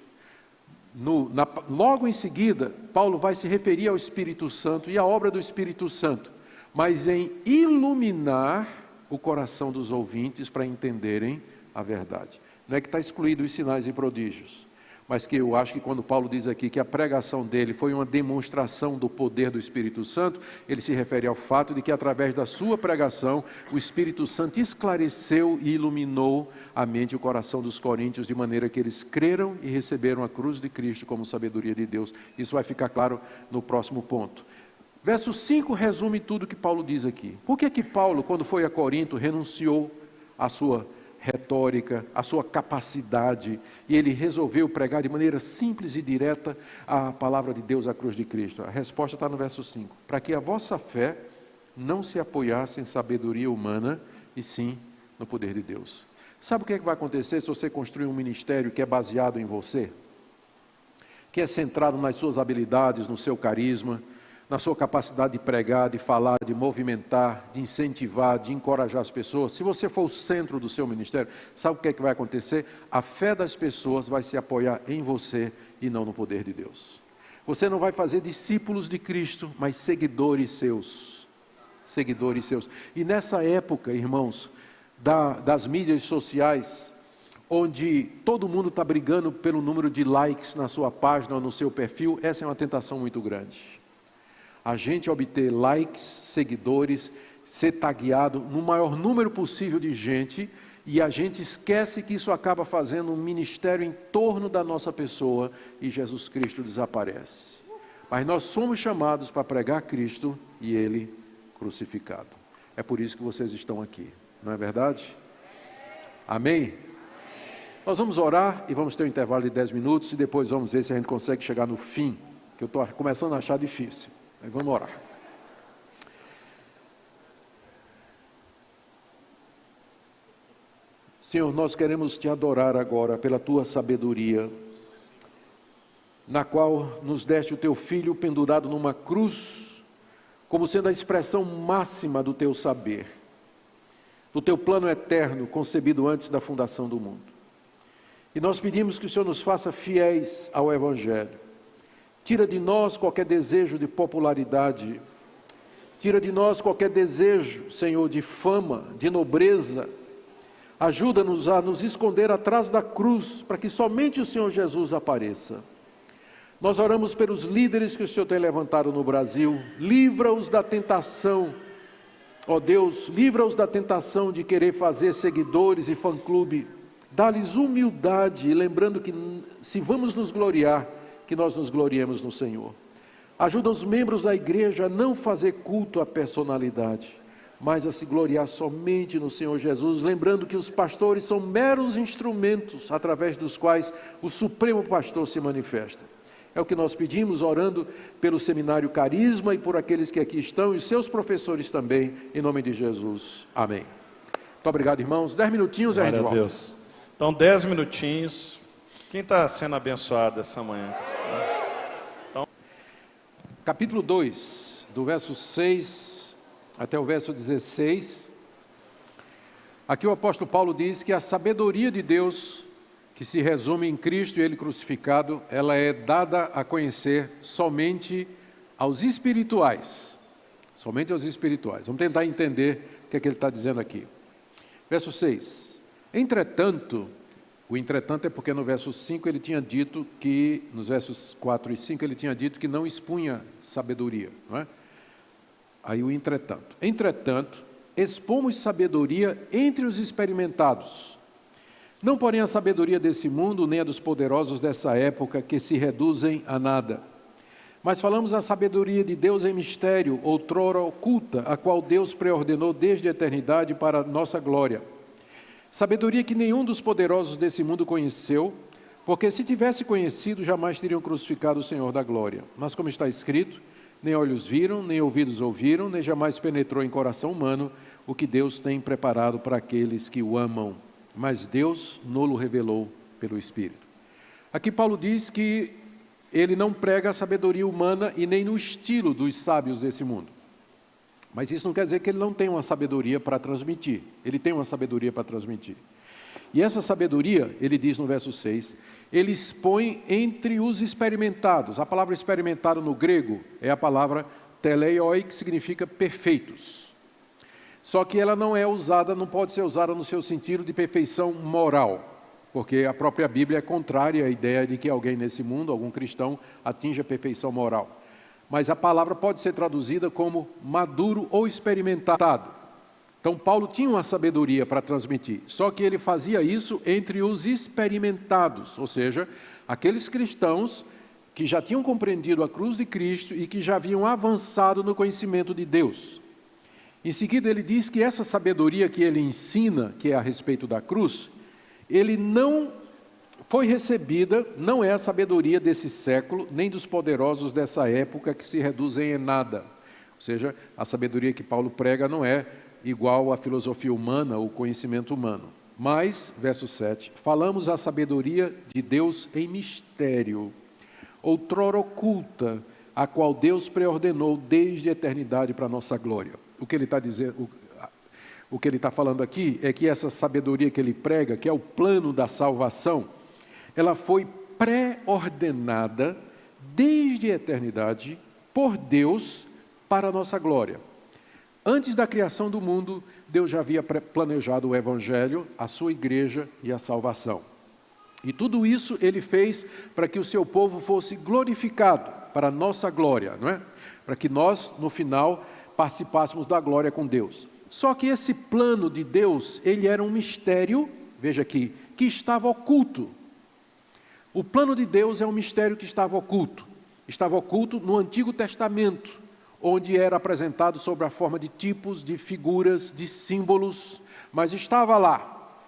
Logo em seguida, Paulo vai se referir ao Espírito Santo e à obra do Espírito Santo, mas em iluminar o coração dos ouvintes para entenderem a verdade. Não é que está excluído os sinais e prodígios, mas que eu acho que quando Paulo diz aqui que a pregação dele foi uma demonstração do poder do Espírito Santo, ele se refere ao fato de que através da sua pregação, o Espírito Santo esclareceu e iluminou a mente e o coração dos coríntios, de maneira que eles creram e receberam a cruz de Cristo como sabedoria de Deus. Isso vai ficar claro no próximo ponto. Verso 5 resume tudo que Paulo diz aqui. Por que Paulo, quando foi a Corinto, renunciou à sua retórica, à sua capacidade, e ele resolveu pregar de maneira simples e direta a palavra de Deus, a cruz de Cristo? A resposta está no verso 5. Para que a vossa fé não se apoiasse em sabedoria humana, e sim no poder de Deus. Sabe o que vai acontecer se você construir um ministério que é baseado em você? Que é centrado nas suas habilidades, no seu carisma, na sua capacidade de pregar, de falar, de movimentar, de incentivar, de encorajar as pessoas. Se você for o centro do seu ministério, sabe o que vai acontecer? A fé das pessoas vai se apoiar em você e não no poder de Deus. Você não vai fazer discípulos de Cristo, mas seguidores seus. Seguidores seus. E nessa época, irmãos, das mídias sociais, onde todo mundo está brigando pelo número de likes na sua página ou no seu perfil, essa é uma tentação muito grande. A gente obter likes, seguidores, ser tagueado no maior número possível de gente, e a gente esquece que isso acaba fazendo um ministério em torno da nossa pessoa e Jesus Cristo desaparece. Mas nós somos chamados para pregar Cristo e Ele crucificado. É por isso que vocês estão aqui, não é verdade? Amém? Nós vamos orar e vamos ter um intervalo de 10 minutos e depois vamos ver se a gente consegue chegar no fim, que eu estou começando a achar difícil. Aí vamos orar. Senhor, nós queremos te adorar agora pela tua sabedoria, na qual nos deste o teu Filho pendurado numa cruz, como sendo a expressão máxima do teu saber, do teu plano eterno concebido antes da fundação do mundo. E nós pedimos que o Senhor nos faça fiéis ao Evangelho. Tira de nós qualquer desejo de popularidade, tira de nós qualquer desejo, Senhor, de fama, de nobreza. Ajuda-nos a nos esconder atrás da cruz, para que somente o Senhor Jesus apareça. Nós oramos pelos líderes que o Senhor tem levantado no Brasil. Livra-os da tentação, ó Deus, livra-os da tentação de querer fazer seguidores e fã-clube. Dá-lhes humildade, lembrando que se vamos nos gloriar, que nós nos gloriemos no Senhor. Ajuda os membros da igreja a não fazer culto à personalidade, mas a se gloriar somente no Senhor Jesus, lembrando que os pastores são meros instrumentos através dos quais o Supremo Pastor se manifesta. É o que nós pedimos, orando pelo Seminário Carisma e por aqueles que aqui estão, e seus professores também, em nome de Jesus. Amém. Muito obrigado, irmãos. 10 minutinhos e a gente volta. Glória a Deus. Então, 10 minutinhos. Quem está sendo abençoado essa manhã? Então... Capítulo 2, do verso 6 até o verso 16. Aqui o apóstolo Paulo diz que a sabedoria de Deus, que se resume em Cristo e Ele crucificado, ela é dada a conhecer somente aos espirituais. Somente aos espirituais. Vamos tentar entender o que é que ele está dizendo aqui. Verso 6. Entretanto, o entretanto é porque no verso 5 ele tinha dito que, nos versos 4 e 5 ele tinha dito que não expunha sabedoria, não é? Aí o entretanto. Entretanto, expomos sabedoria entre os experimentados. Não, porém, a sabedoria desse mundo, nem a dos poderosos dessa época, que se reduzem a nada. Mas falamos a sabedoria de Deus em mistério, outrora oculta, a qual Deus preordenou desde a eternidade para nossa glória. Sabedoria que nenhum dos poderosos desse mundo conheceu, porque se tivesse conhecido, jamais teriam crucificado o Senhor da glória. Mas como está escrito, nem olhos viram, nem ouvidos ouviram, nem jamais penetrou em coração humano o que Deus tem preparado para aqueles que o amam. Mas Deus nolo revelou pelo Espírito. Aqui Paulo diz que ele não prega a sabedoria humana e nem no estilo dos sábios desse mundo. Mas isso não quer dizer que ele não tem uma sabedoria para transmitir. Ele tem uma sabedoria para transmitir. E essa sabedoria, ele diz no verso 6, ele expõe entre os experimentados. A palavra experimentado no grego é a palavra teleioi, que significa perfeitos. Só que ela não é usada, não pode ser usada no seu sentido de perfeição moral, porque a própria Bíblia é contrária à ideia de que alguém nesse mundo, algum cristão, atinja a perfeição moral. Mas a palavra pode ser traduzida como maduro ou experimentado. Então Paulo tinha uma sabedoria para transmitir, só que ele fazia isso entre os experimentados, ou seja, aqueles cristãos que já tinham compreendido a cruz de Cristo e que já haviam avançado no conhecimento de Deus. Em seguida, ele diz que essa sabedoria que ele ensina, que é a respeito da cruz, ele não foi recebida, não é a sabedoria desse século, nem dos poderosos dessa época que se reduzem em nada. Ou seja, a sabedoria que Paulo prega não é igual à filosofia humana, ou conhecimento humano. Mas, verso 7, falamos a sabedoria de Deus em mistério, outrora oculta, a qual Deus preordenou desde a eternidade para a nossa glória. O que ele está dizendo, o que ele está falando aqui é que essa sabedoria que ele prega, que é o plano da salvação, ela foi pré-ordenada desde a eternidade por Deus para a nossa glória. Antes da criação do mundo, Deus já havia planejado o Evangelho, a sua igreja e a salvação. E tudo isso ele fez para que o seu povo fosse glorificado, para a nossa glória, não é? Para que nós, no final, participássemos da glória com Deus. Só que esse plano de Deus, ele era um mistério, veja aqui, que estava oculto. O plano de Deus é um mistério que estava oculto. Estava oculto no Antigo Testamento, onde era apresentado sob a forma de tipos, de figuras, de símbolos, mas estava lá.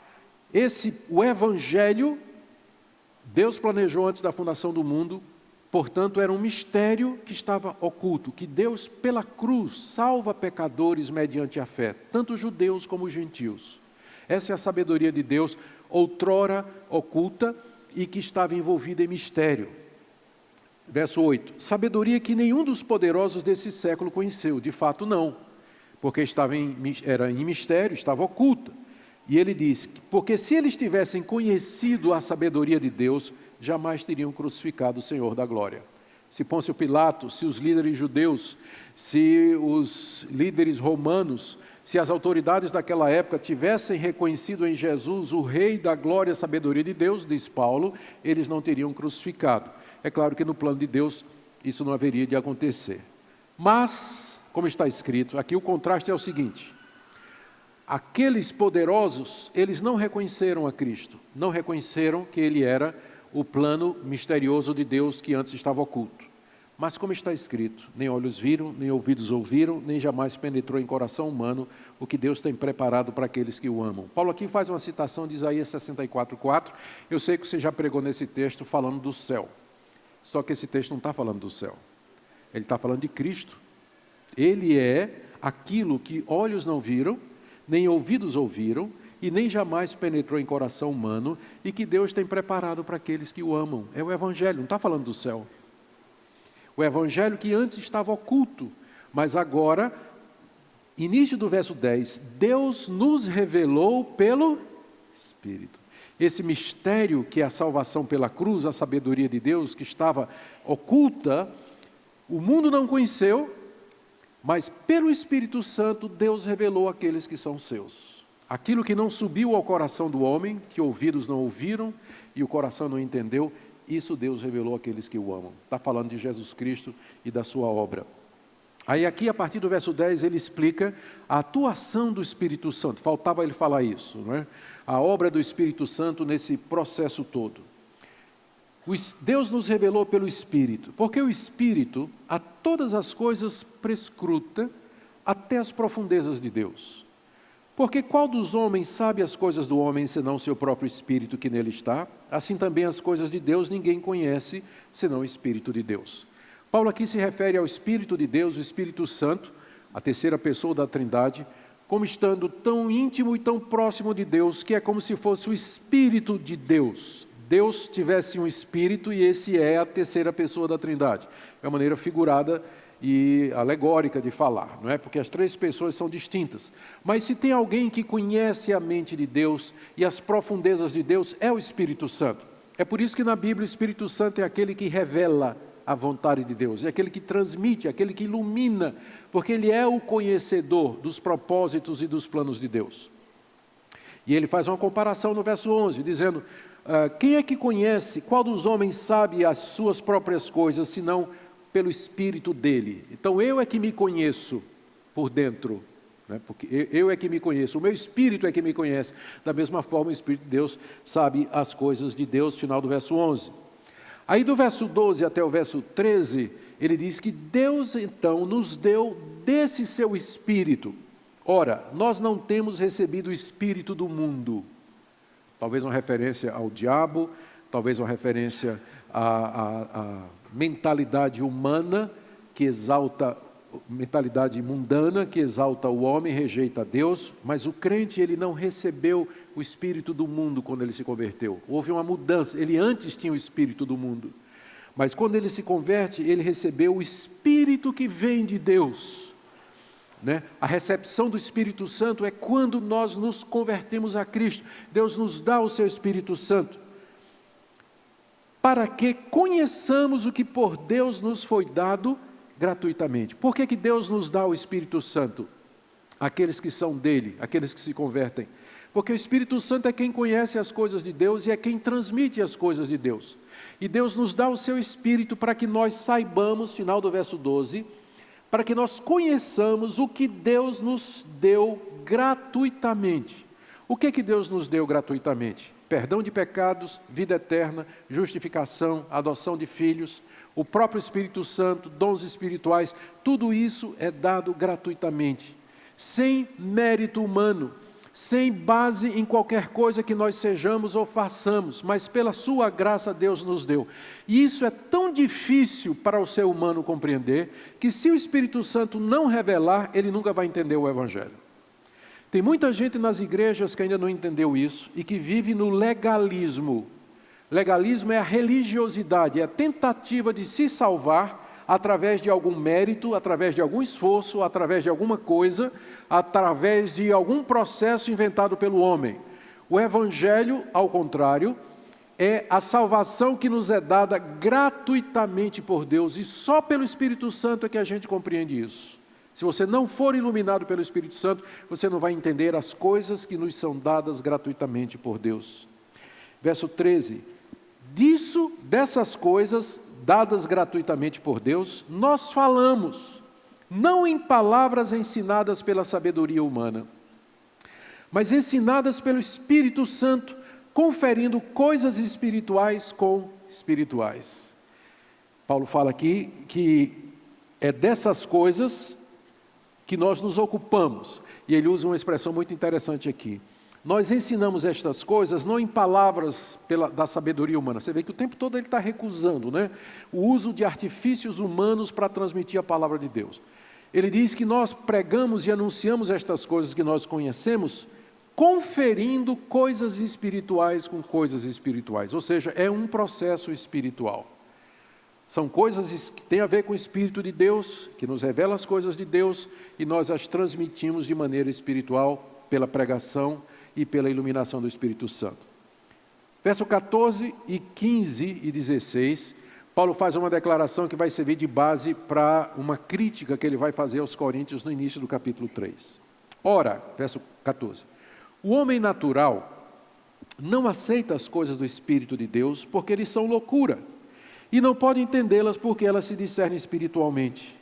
O Evangelho, Deus planejou antes da fundação do mundo, portanto, era um mistério que estava oculto, que Deus, pela cruz, salva pecadores mediante a fé, tanto judeus como gentios. Essa é a sabedoria de Deus, outrora oculta e que estava envolvida em mistério. Verso 8, sabedoria que nenhum dos poderosos desse século conheceu, de fato não, porque era em mistério, estava oculta. E ele diz, porque se eles tivessem conhecido a sabedoria de Deus, jamais teriam crucificado o Senhor da glória. Se Pôncio Pilatos, se os líderes judeus, se os líderes romanos, se as autoridades daquela época tivessem reconhecido em Jesus o Rei da glória e sabedoria de Deus, diz Paulo, eles não teriam crucificado. É claro que no plano de Deus isso não haveria de acontecer. Mas, como está escrito, aqui o contraste é o seguinte: aqueles poderosos, eles não reconheceram a Cristo, não reconheceram que Ele era o plano misterioso de Deus que antes estava oculto. Mas como está escrito, nem olhos viram, nem ouvidos ouviram, nem jamais penetrou em coração humano o que Deus tem preparado para aqueles que o amam. Paulo aqui faz uma citação de Isaías 64:4. Eu sei que você já pregou nesse texto falando do céu. Só que esse texto não está falando do céu. Ele está falando de Cristo. Ele é aquilo que olhos não viram, nem ouvidos ouviram, e nem jamais penetrou em coração humano, e que Deus tem preparado para aqueles que o amam. É o Evangelho, não está falando do céu. O Evangelho que antes estava oculto, mas agora, início do verso 10, Deus nos revelou pelo Espírito. Esse mistério que é a salvação pela cruz, a sabedoria de Deus que estava oculta, o mundo não conheceu, mas pelo Espírito Santo Deus revelou àqueles que são seus. Aquilo que não subiu ao coração do homem, que ouvidos não ouviram e o coração não entendeu, isso Deus revelou àqueles que o amam. Está falando de Jesus Cristo e da sua obra. Aí aqui, a partir do verso 10, ele explica a atuação do Espírito Santo. Faltava ele falar isso, não é? A obra do Espírito Santo nesse processo todo. Deus nos revelou pelo Espírito, porque o Espírito a todas as coisas prescruta até as profundezas de Deus. Porque qual dos homens sabe as coisas do homem, senão o seu próprio Espírito que nele está? Assim também as coisas de Deus ninguém conhece, senão o Espírito de Deus. Paulo aqui se refere ao Espírito de Deus, o Espírito Santo, a terceira pessoa da Trindade, como estando tão íntimo e tão próximo de Deus, que é como se fosse o Espírito de Deus. Deus tivesse um Espírito e esse é a terceira pessoa da Trindade. É uma maneira figurada e alegórica de falar, não é? Porque as três pessoas são distintas. Mas se tem alguém que conhece a mente de Deus e as profundezas de Deus, é o Espírito Santo. É por isso que na Bíblia o Espírito Santo é aquele que revela a vontade de Deus, é aquele que transmite, é aquele que ilumina, porque ele é o conhecedor dos propósitos e dos planos de Deus. E ele faz uma comparação no verso 11, dizendo, quem é que conhece, qual dos homens sabe as suas próprias coisas, senão pelo Espírito dele? Então eu é que me conheço por dentro, né? Porque eu é que me conheço, o meu Espírito é que me conhece. Da mesma forma o Espírito de Deus sabe as coisas de Deus, final do verso 11. Aí do verso 12 até o verso 13, ele diz que Deus então nos deu desse seu Espírito. Ora, nós não temos recebido o Espírito do mundo. Talvez uma referência ao diabo, talvez uma referência à mentalidade humana, que exalta, mentalidade mundana, que exalta o homem, rejeita Deus, mas o crente ele não recebeu o espírito do mundo quando ele se converteu. Houve uma mudança, ele antes tinha o espírito do mundo, mas quando ele se converte, ele recebeu o Espírito que vem de Deus. Né? A recepção do Espírito Santo é quando nós nos convertemos a Cristo. Deus nos dá o seu Espírito Santo, para que conheçamos o que por Deus nos foi dado gratuitamente. Por que Deus nos dá o Espírito Santo? Aqueles que são dele, aqueles que se convertem. Porque o Espírito Santo é quem conhece as coisas de Deus e é quem transmite as coisas de Deus. E Deus nos dá o seu Espírito para que nós saibamos, final do verso 12, para que nós conheçamos o que Deus nos deu gratuitamente. O que Deus nos deu gratuitamente? Perdão de pecados, vida eterna, justificação, adoção de filhos, o próprio Espírito Santo, dons espirituais, tudo isso é dado gratuitamente, sem mérito humano, sem base em qualquer coisa que nós sejamos ou façamos, mas pela sua graça Deus nos deu. E isso é tão difícil para o ser humano compreender, que se o Espírito Santo não revelar, ele nunca vai entender o Evangelho. Tem muita gente nas igrejas que ainda não entendeu isso e que vive no legalismo. Legalismo é a religiosidade, é a tentativa de se salvar através de algum mérito, através de algum esforço, através de alguma coisa, através de algum processo inventado pelo homem. O Evangelho, ao contrário, é a salvação que nos é dada gratuitamente por Deus, e só pelo Espírito Santo é que a gente compreende isso. Se você não for iluminado pelo Espírito Santo, você não vai entender as coisas que nos são dadas gratuitamente por Deus. Verso 13, dessas coisas dadas gratuitamente por Deus, nós falamos, não em palavras ensinadas pela sabedoria humana, mas ensinadas pelo Espírito Santo, conferindo coisas espirituais com espirituais. Paulo fala aqui que é dessas coisas que nós nos ocupamos. E ele usa uma expressão muito interessante aqui. Nós ensinamos estas coisas não em palavras da sabedoria humana. Você vê que o tempo todo ele está recusando, né, o uso de artifícios humanos para transmitir a palavra de Deus. Ele diz que nós pregamos e anunciamos estas coisas que nós conhecemos, conferindo coisas espirituais com coisas espirituais. Ou seja, é um processo espiritual. São coisas que têm a ver com o Espírito de Deus, que nos revela as coisas de Deus, e nós as transmitimos de maneira espiritual, pela pregação e pela iluminação do Espírito Santo. Verso 14 e 15 e 16, Paulo faz uma declaração que vai servir de base para uma crítica que ele vai fazer aos Coríntios no início do capítulo 3. Ora, verso 14, o homem natural não aceita as coisas do Espírito de Deus porque eles são loucura, e não pode entendê-las porque elas se discernem espiritualmente.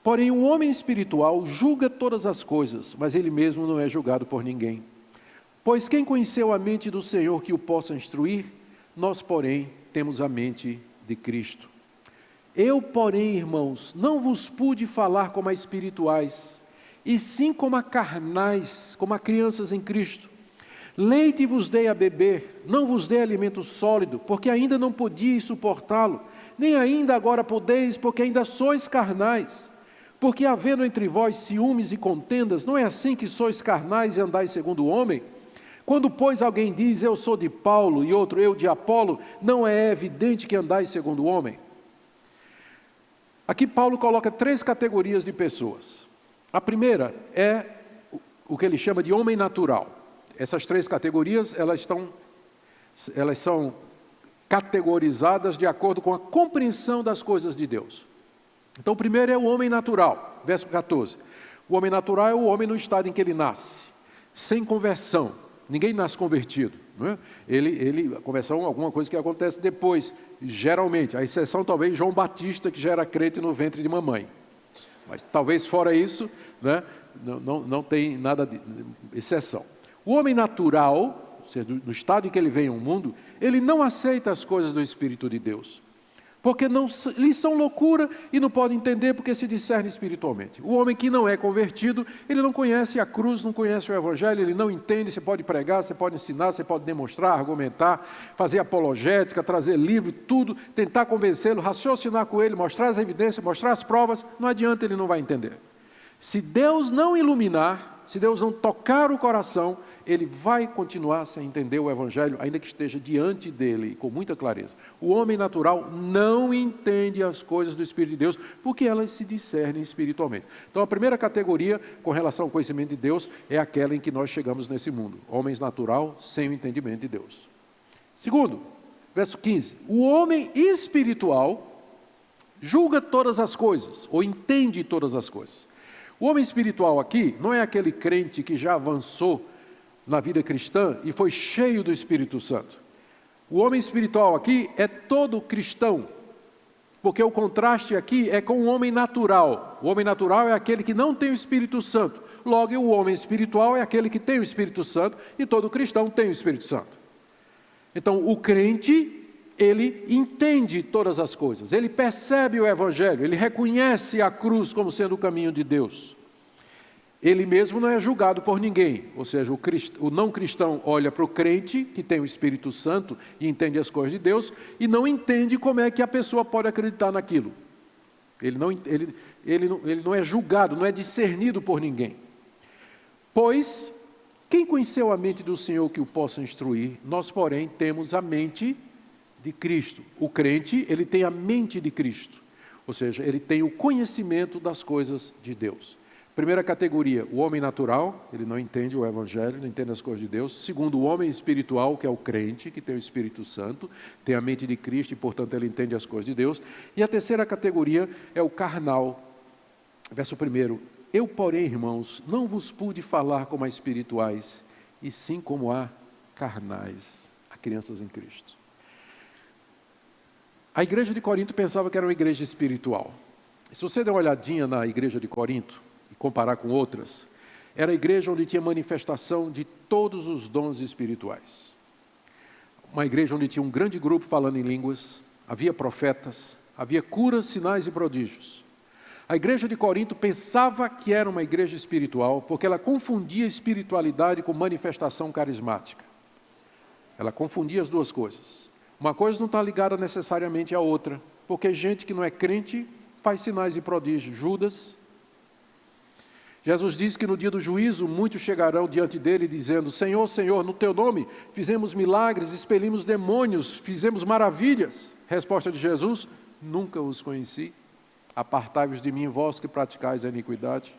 Porém, o homem espiritual julga todas as coisas, mas ele mesmo não é julgado por ninguém. Pois quem conheceu a mente do Senhor que o possa instruir? Nós, porém, temos a mente de Cristo. Eu, porém, irmãos, não vos pude falar como a espirituais, e sim como a carnais, como a crianças em Cristo. Leite vos dei a beber, não vos dei alimento sólido, porque ainda não podíeis suportá-lo, nem ainda agora podeis, porque ainda sois carnais. Porque havendo entre vós ciúmes e contendas, não é assim que sois carnais e andais segundo o homem? Quando, pois, alguém diz, eu sou de Paulo, e outro, eu de Apolo, não é evidente que andais segundo o homem? Aqui Paulo coloca 3 categorias de pessoas. A primeira é o que ele chama de homem natural. Essas 3 categorias, elas são categorizadas de acordo com a compreensão das coisas de Deus. Então, o primeiro é o homem natural, verso 14. O homem natural é o homem no estado em que ele nasce, sem conversão. Ninguém nasce convertido. Não é? A conversão é alguma coisa que acontece depois, geralmente. A exceção, talvez, João Batista, que já era crente no ventre de mamãe. Mas, talvez, fora isso, né, não tem nada de exceção. O homem natural, ou seja, no estado em que ele vem ao mundo, ele não aceita as coisas do Espírito de Deus, porque lhes são loucura e não pode entender porque se discerne espiritualmente. O homem que não é convertido, ele não conhece a cruz, não conhece o Evangelho, ele não entende, você pode pregar, você pode ensinar, você pode demonstrar, argumentar, fazer apologética, trazer livro, tudo, tentar convencê-lo, raciocinar com ele, mostrar as evidências, mostrar as provas, não adianta, ele não vai entender. Se Deus não iluminar, se Deus não tocar o coração, ele vai continuar sem entender o Evangelho, ainda que esteja diante dele, com muita clareza. O homem natural não entende as coisas do Espírito de Deus, porque elas se discernem espiritualmente. Então, a primeira categoria, com relação ao conhecimento de Deus, é aquela em que nós chegamos nesse mundo. Homens natural, sem o entendimento de Deus. Segundo, verso 15. O homem espiritual julga todas as coisas, ou entende todas as coisas. O homem espiritual aqui não é aquele crente que já avançou na vida cristã e foi cheio do Espírito Santo. O homem espiritual aqui é todo cristão, porque o contraste aqui é com o homem natural. O homem natural é aquele que não tem o Espírito Santo. Logo, o homem espiritual é aquele que tem o Espírito Santo, e todo cristão tem o Espírito Santo. Então, o crente, ele entende todas as coisas, ele percebe o Evangelho, ele reconhece a cruz como sendo o caminho de Deus. Ele mesmo não é julgado por ninguém, ou seja, o não cristão olha para o crente, que tem o Espírito Santo e entende as coisas de Deus, e não entende como é que a pessoa pode acreditar naquilo. Ele não é julgado, não é discernido por ninguém. Pois, quem conheceu a mente do Senhor que o possa instruir? Nós, porém, temos a mente de Cristo. O crente, ele tem a mente de Cristo, ou seja, ele tem o conhecimento das coisas de Deus. Primeira categoria, o homem natural, ele não entende o Evangelho, não entende as coisas de Deus. Segundo, o homem espiritual, que é o crente, que tem o Espírito Santo, tem a mente de Cristo e, portanto, ele entende as coisas de Deus. E a terceira categoria é o carnal. Verso 1, eu, porém, irmãos, não vos pude falar como a espirituais, e sim como a carnais, a crianças em Cristo. A igreja de Corinto pensava que era uma igreja espiritual. Se você der uma olhadinha na igreja de Corinto, comparar com outras, era a igreja onde tinha manifestação de todos os dons espirituais. Uma igreja onde tinha um grande grupo falando em línguas, havia profetas, havia curas, sinais e prodígios. A igreja de Corinto pensava que era uma igreja espiritual, porque ela confundia espiritualidade com manifestação carismática. Ela confundia as duas coisas. Uma coisa não está ligada necessariamente à outra, porque gente que não é crente faz sinais e prodígios. Judas. Jesus disse que no dia do juízo, muitos chegarão diante dele dizendo: Senhor, Senhor, no teu nome fizemos milagres, expelimos demônios, fizemos maravilhas. Resposta de Jesus: nunca os conheci. Apartai-vos de mim, vós que praticais a iniquidade.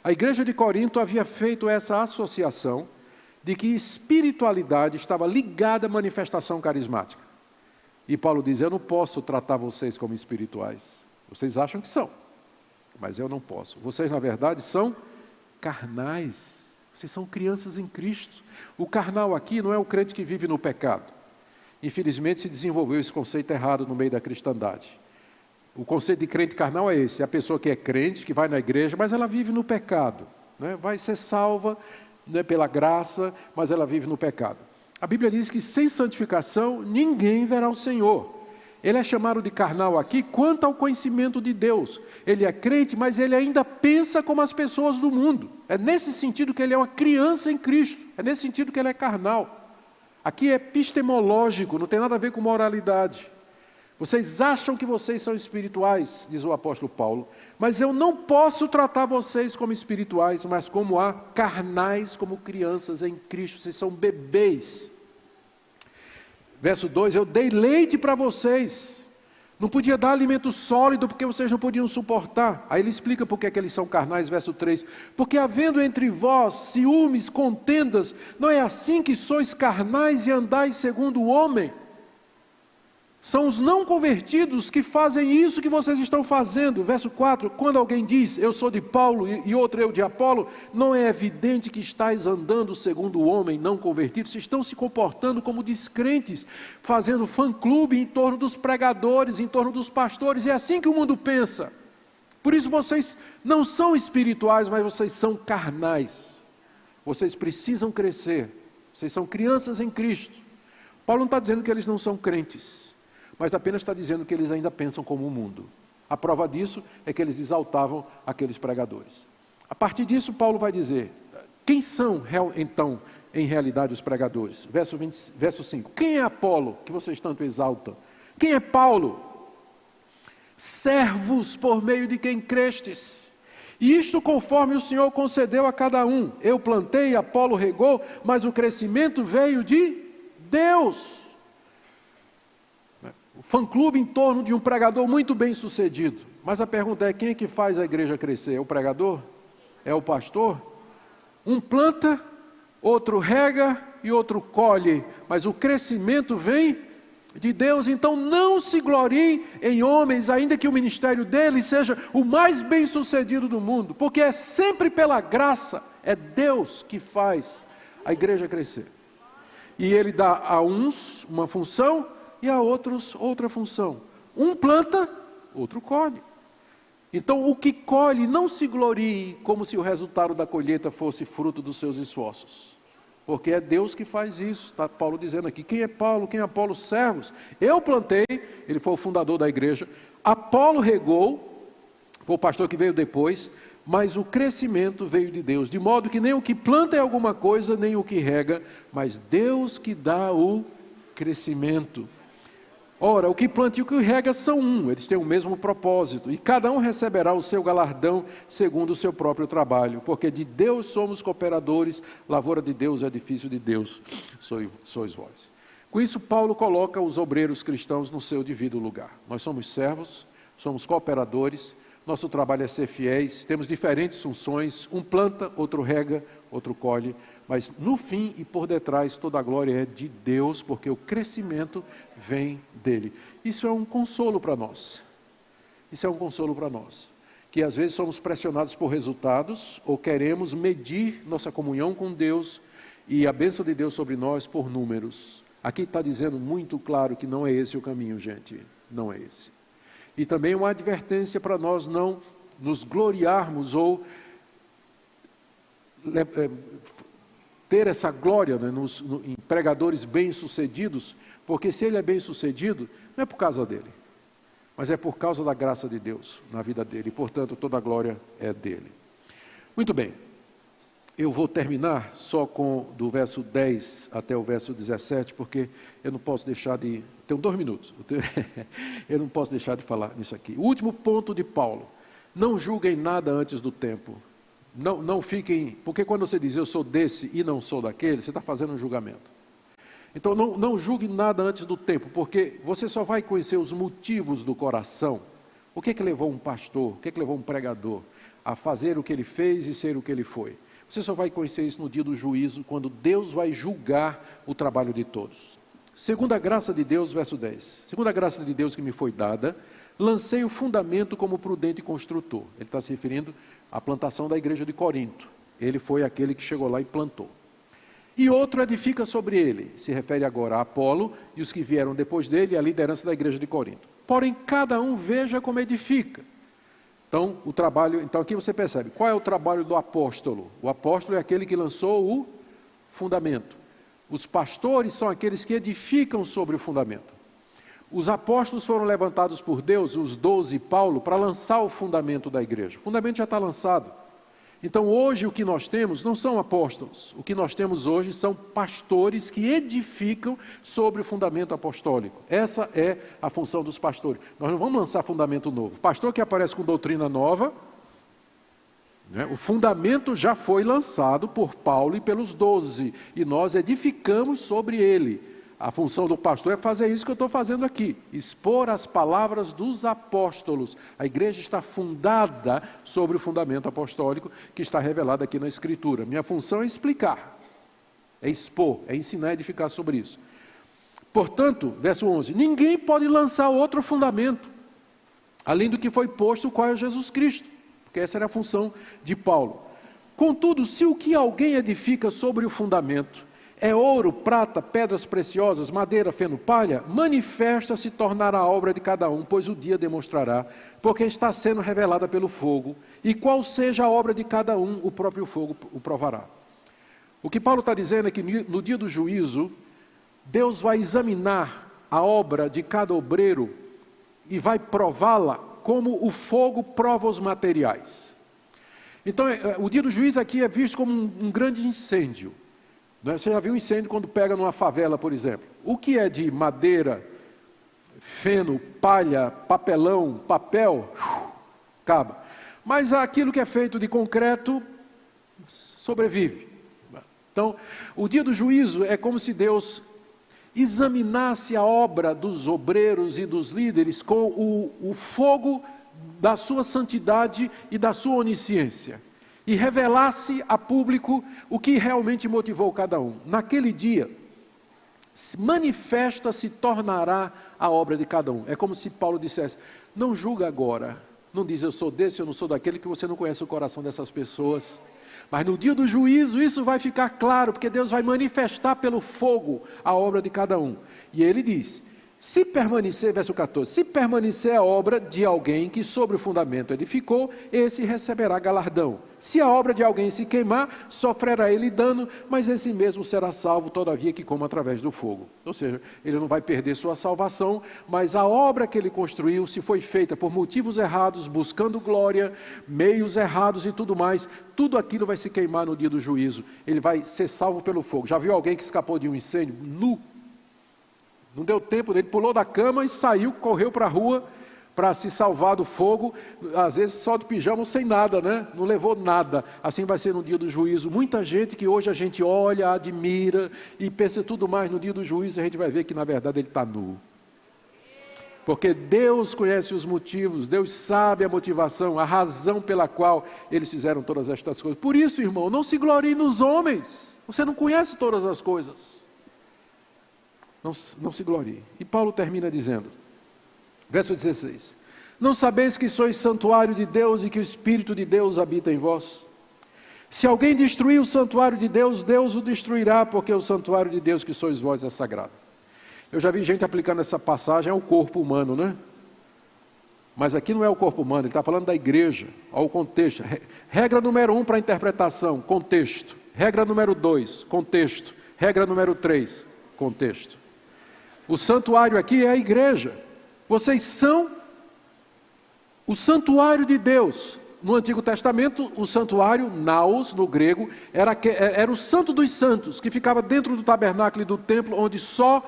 A igreja de Corinto havia feito essa associação de que espiritualidade estava ligada à manifestação carismática. E Paulo diz: eu não posso tratar vocês como espirituais. Vocês acham que são, mas eu não posso. Vocês, na verdade, são carnais. Vocês são crianças em Cristo. O carnal aqui não é o crente que vive no pecado. Infelizmente, se desenvolveu esse conceito errado no meio da cristandade. O conceito de crente carnal é esse: a pessoa que é crente, que vai na igreja, mas ela vive no pecado, né? Vai ser salva, né, pela graça, mas ela vive no pecado. A Bíblia diz que sem santificação ninguém verá o Senhor. Ele é chamado de carnal aqui quanto ao conhecimento de Deus. Ele é crente, mas ele ainda pensa como as pessoas do mundo. É nesse sentido que ele é uma criança em Cristo. É nesse sentido que ele é carnal. Aqui é epistemológico, não tem nada a ver com moralidade. Vocês acham que vocês são espirituais, diz o apóstolo Paulo, mas eu não posso tratar vocês como espirituais, mas como carnais, como crianças em Cristo. Vocês são bebês. Verso 2, eu dei leite para vocês. Não podia dar alimento sólido porque vocês não podiam suportar. Aí ele explica por que eles são carnais, verso 3. Porque havendo entre vós ciúmes, contendas, não é assim que sois carnais e andais segundo o homem? São os não convertidos que fazem isso que vocês estão fazendo. Verso 4, quando alguém diz, eu sou de Paulo e outro eu de Apolo, não é evidente que estáis andando segundo o homem não convertido? Vocês estão se comportando como descrentes, fazendo fã-clube em torno dos pregadores, em torno dos pastores. É assim que o mundo pensa. Por isso vocês não são espirituais, mas vocês são carnais. Vocês precisam crescer. Vocês são crianças em Cristo. Paulo não está dizendo que eles não são crentes, mas apenas está dizendo que eles ainda pensam como o mundo. A prova disso é que eles exaltavam aqueles pregadores. A partir disso, Paulo vai dizer, quem são, então, em realidade, os pregadores? Verso 5, quem é Apolo, que vocês tanto exaltam? Quem é Paulo? Servos por meio de quem crestes. E isto conforme o Senhor concedeu a cada um. Eu plantei, Apolo regou, mas o crescimento veio de Deus. O fã-clube em torno de um pregador muito bem sucedido. Mas a pergunta é, quem é que faz a igreja crescer? É o pregador? É o pastor? Um planta, outro rega e outro colhe. Mas o crescimento vem de Deus. Então não se glorie em homens, ainda que o ministério deles seja o mais bem sucedido do mundo. Porque é sempre pela graça, é Deus que faz a igreja crescer. E Ele dá a uns uma função e a outros outra função. Um planta, outro colhe. Então o que colhe não se glorie como se o resultado da colheita fosse fruto dos seus esforços. Porque é Deus que faz isso. Está Paulo dizendo aqui, quem é Paulo, quem é Apolo? Servos. Eu plantei, ele foi o fundador da igreja. Apolo regou, foi o pastor que veio depois, mas o crescimento veio de Deus. De modo que nem o que planta é alguma coisa, nem o que rega, mas Deus que dá o crescimento. Ora, o que planta e o que rega são um, eles têm o mesmo propósito, e cada um receberá o seu galardão segundo o seu próprio trabalho, porque de Deus somos cooperadores, lavoura de Deus, edifício de Deus, sois vós. Com isso, Paulo coloca os obreiros cristãos no seu devido lugar. Nós somos servos, somos cooperadores, nosso trabalho é ser fiéis, temos diferentes funções, um planta, outro rega, outro colhe, mas no fim e por detrás toda a glória é de Deus, porque o crescimento vem dele. Isso é um consolo para nós. Isso é um consolo para nós. Que às vezes somos pressionados por resultados, ou queremos medir nossa comunhão com Deus e a bênção de Deus sobre nós por números. Aqui está dizendo muito claro que não é esse o caminho, gente. Não é esse. E também uma advertência para nós não nos gloriarmos ou ter essa glória, né, em pregadores bem-sucedidos, porque se ele é bem-sucedido, não é por causa dele. mas é por causa da graça de Deus na vida dele, e portanto toda a glória é dele. Muito bem, eu vou terminar só com do verso 10 até o verso 17, porque eu não posso deixar de... Tenho 2 minutos, eu não posso deixar de falar nisso aqui. O último ponto de Paulo: não julguem nada antes do tempo. Não fiquem... Porque quando você diz eu sou desse e não sou daquele, você está fazendo um julgamento. Então não julgue nada antes do tempo, porque você só vai conhecer os motivos do coração. O que é que levou um pastor, o que é que levou um pregador a fazer o que ele fez e ser o que ele foi? Você só vai conhecer isso no dia do juízo, quando Deus vai julgar o trabalho de todos. Segundo a graça de Deus, verso 10. Segundo a graça de Deus que me foi dada, lancei o fundamento como prudente construtor. Ele está se referindo à plantação da igreja de Corinto. Ele foi aquele que chegou lá e plantou. E outro edifica sobre ele. Se refere agora a Apolo e os que vieram depois dele, a liderança da igreja de Corinto. Porém, cada um veja como edifica. Então, então aqui você percebe, qual é o trabalho do apóstolo? O apóstolo é aquele que lançou o fundamento. Os pastores são aqueles que edificam sobre o fundamento. Os apóstolos foram levantados por Deus, os 12 e Paulo, para lançar o fundamento da igreja. O fundamento já está lançado. Então hoje o que nós temos não são apóstolos. O que nós temos hoje são pastores que edificam sobre o fundamento apostólico. Essa é a função dos pastores. Nós não vamos lançar fundamento novo. Pastor que aparece com doutrina nova, né? O fundamento já foi lançado por Paulo e pelos 12. E nós edificamos sobre ele. A função do pastor é fazer isso que eu estou fazendo aqui, expor as palavras dos apóstolos. A igreja está fundada sobre o fundamento apostólico que está revelado aqui na Escritura. Minha função é explicar, é expor, é ensinar a edificar sobre isso. Portanto, verso 11, ninguém pode lançar outro fundamento, além do que foi posto, o qual é Jesus Cristo, porque essa era a função de Paulo. Contudo, se o que alguém edifica sobre o fundamento é ouro, prata, pedras preciosas, madeira, feno, palha, manifesta se tornará a obra de cada um, pois o dia demonstrará, porque está sendo revelada pelo fogo, e qual seja a obra de cada um, o próprio fogo o provará. O que Paulo está dizendo é que no dia do juízo, Deus vai examinar a obra de cada obreiro e vai prová-la como o fogo prova os materiais. Então, o dia do juízo aqui é visto como um grande incêndio. Você já viu um incêndio quando pega numa favela, por exemplo? O que é de madeira, feno, palha, papelão, papel, acaba. Mas aquilo que é feito de concreto sobrevive. Então, o dia do juízo é como se Deus examinasse a obra dos obreiros e dos líderes com o fogo da sua santidade e da sua onisciência. E revelasse a público o que realmente motivou cada um. Naquele dia, manifesta se tornará a obra de cada um. É como se Paulo dissesse, não julga agora, não diz eu sou desse, eu não sou daquele, que você não conhece o coração dessas pessoas. Mas no dia do juízo isso vai ficar claro, porque Deus vai manifestar pelo fogo a obra de cada um. E ele diz, se permanecer, verso 14, se permanecer a obra de alguém que sobre o fundamento edificou, esse receberá galardão. Se a obra de alguém se queimar, sofrerá ele dano, mas esse mesmo será salvo, todavia que coma através do fogo. Ou seja, ele não vai perder sua salvação, mas a obra que ele construiu, se foi feita por motivos errados, buscando glória, meios errados e tudo mais, tudo aquilo vai se queimar no dia do juízo. Ele vai ser salvo pelo fogo. Já viu alguém que escapou de um incêndio nu? Não deu tempo, ele pulou da cama e saiu, correu para a rua para se salvar do fogo, às vezes só de pijama sem nada, né? Não levou nada. Assim vai ser no dia do juízo. Muita gente que hoje a gente olha, admira e pensa tudo mais, no dia do juízo a gente vai ver que na verdade ele está nu. Porque Deus conhece os motivos, Deus sabe a motivação, a razão pela qual eles fizeram todas estas coisas. Por isso, irmão, não se glorie nos homens, você não conhece todas as coisas. Não se glorie. E Paulo termina dizendo, verso 16, não sabeis que sois santuário de Deus e que o Espírito de Deus habita em vós? Se alguém destruir o santuário de Deus, Deus o destruirá, porque o santuário de Deus que sois vós é sagrado. Eu já vi gente aplicando essa passagem ao corpo humano, né? Mas aqui não é o corpo humano, ele está falando da igreja, ao contexto. Regra número 1 para a interpretação, contexto. Regra número 2, contexto. Regra número 3, contexto. O santuário aqui é a igreja. Vocês são O santuário de Deus, no Antigo Testamento, o santuário, naos, no grego, era o santo dos santos, que ficava dentro do tabernáculo e do templo, onde só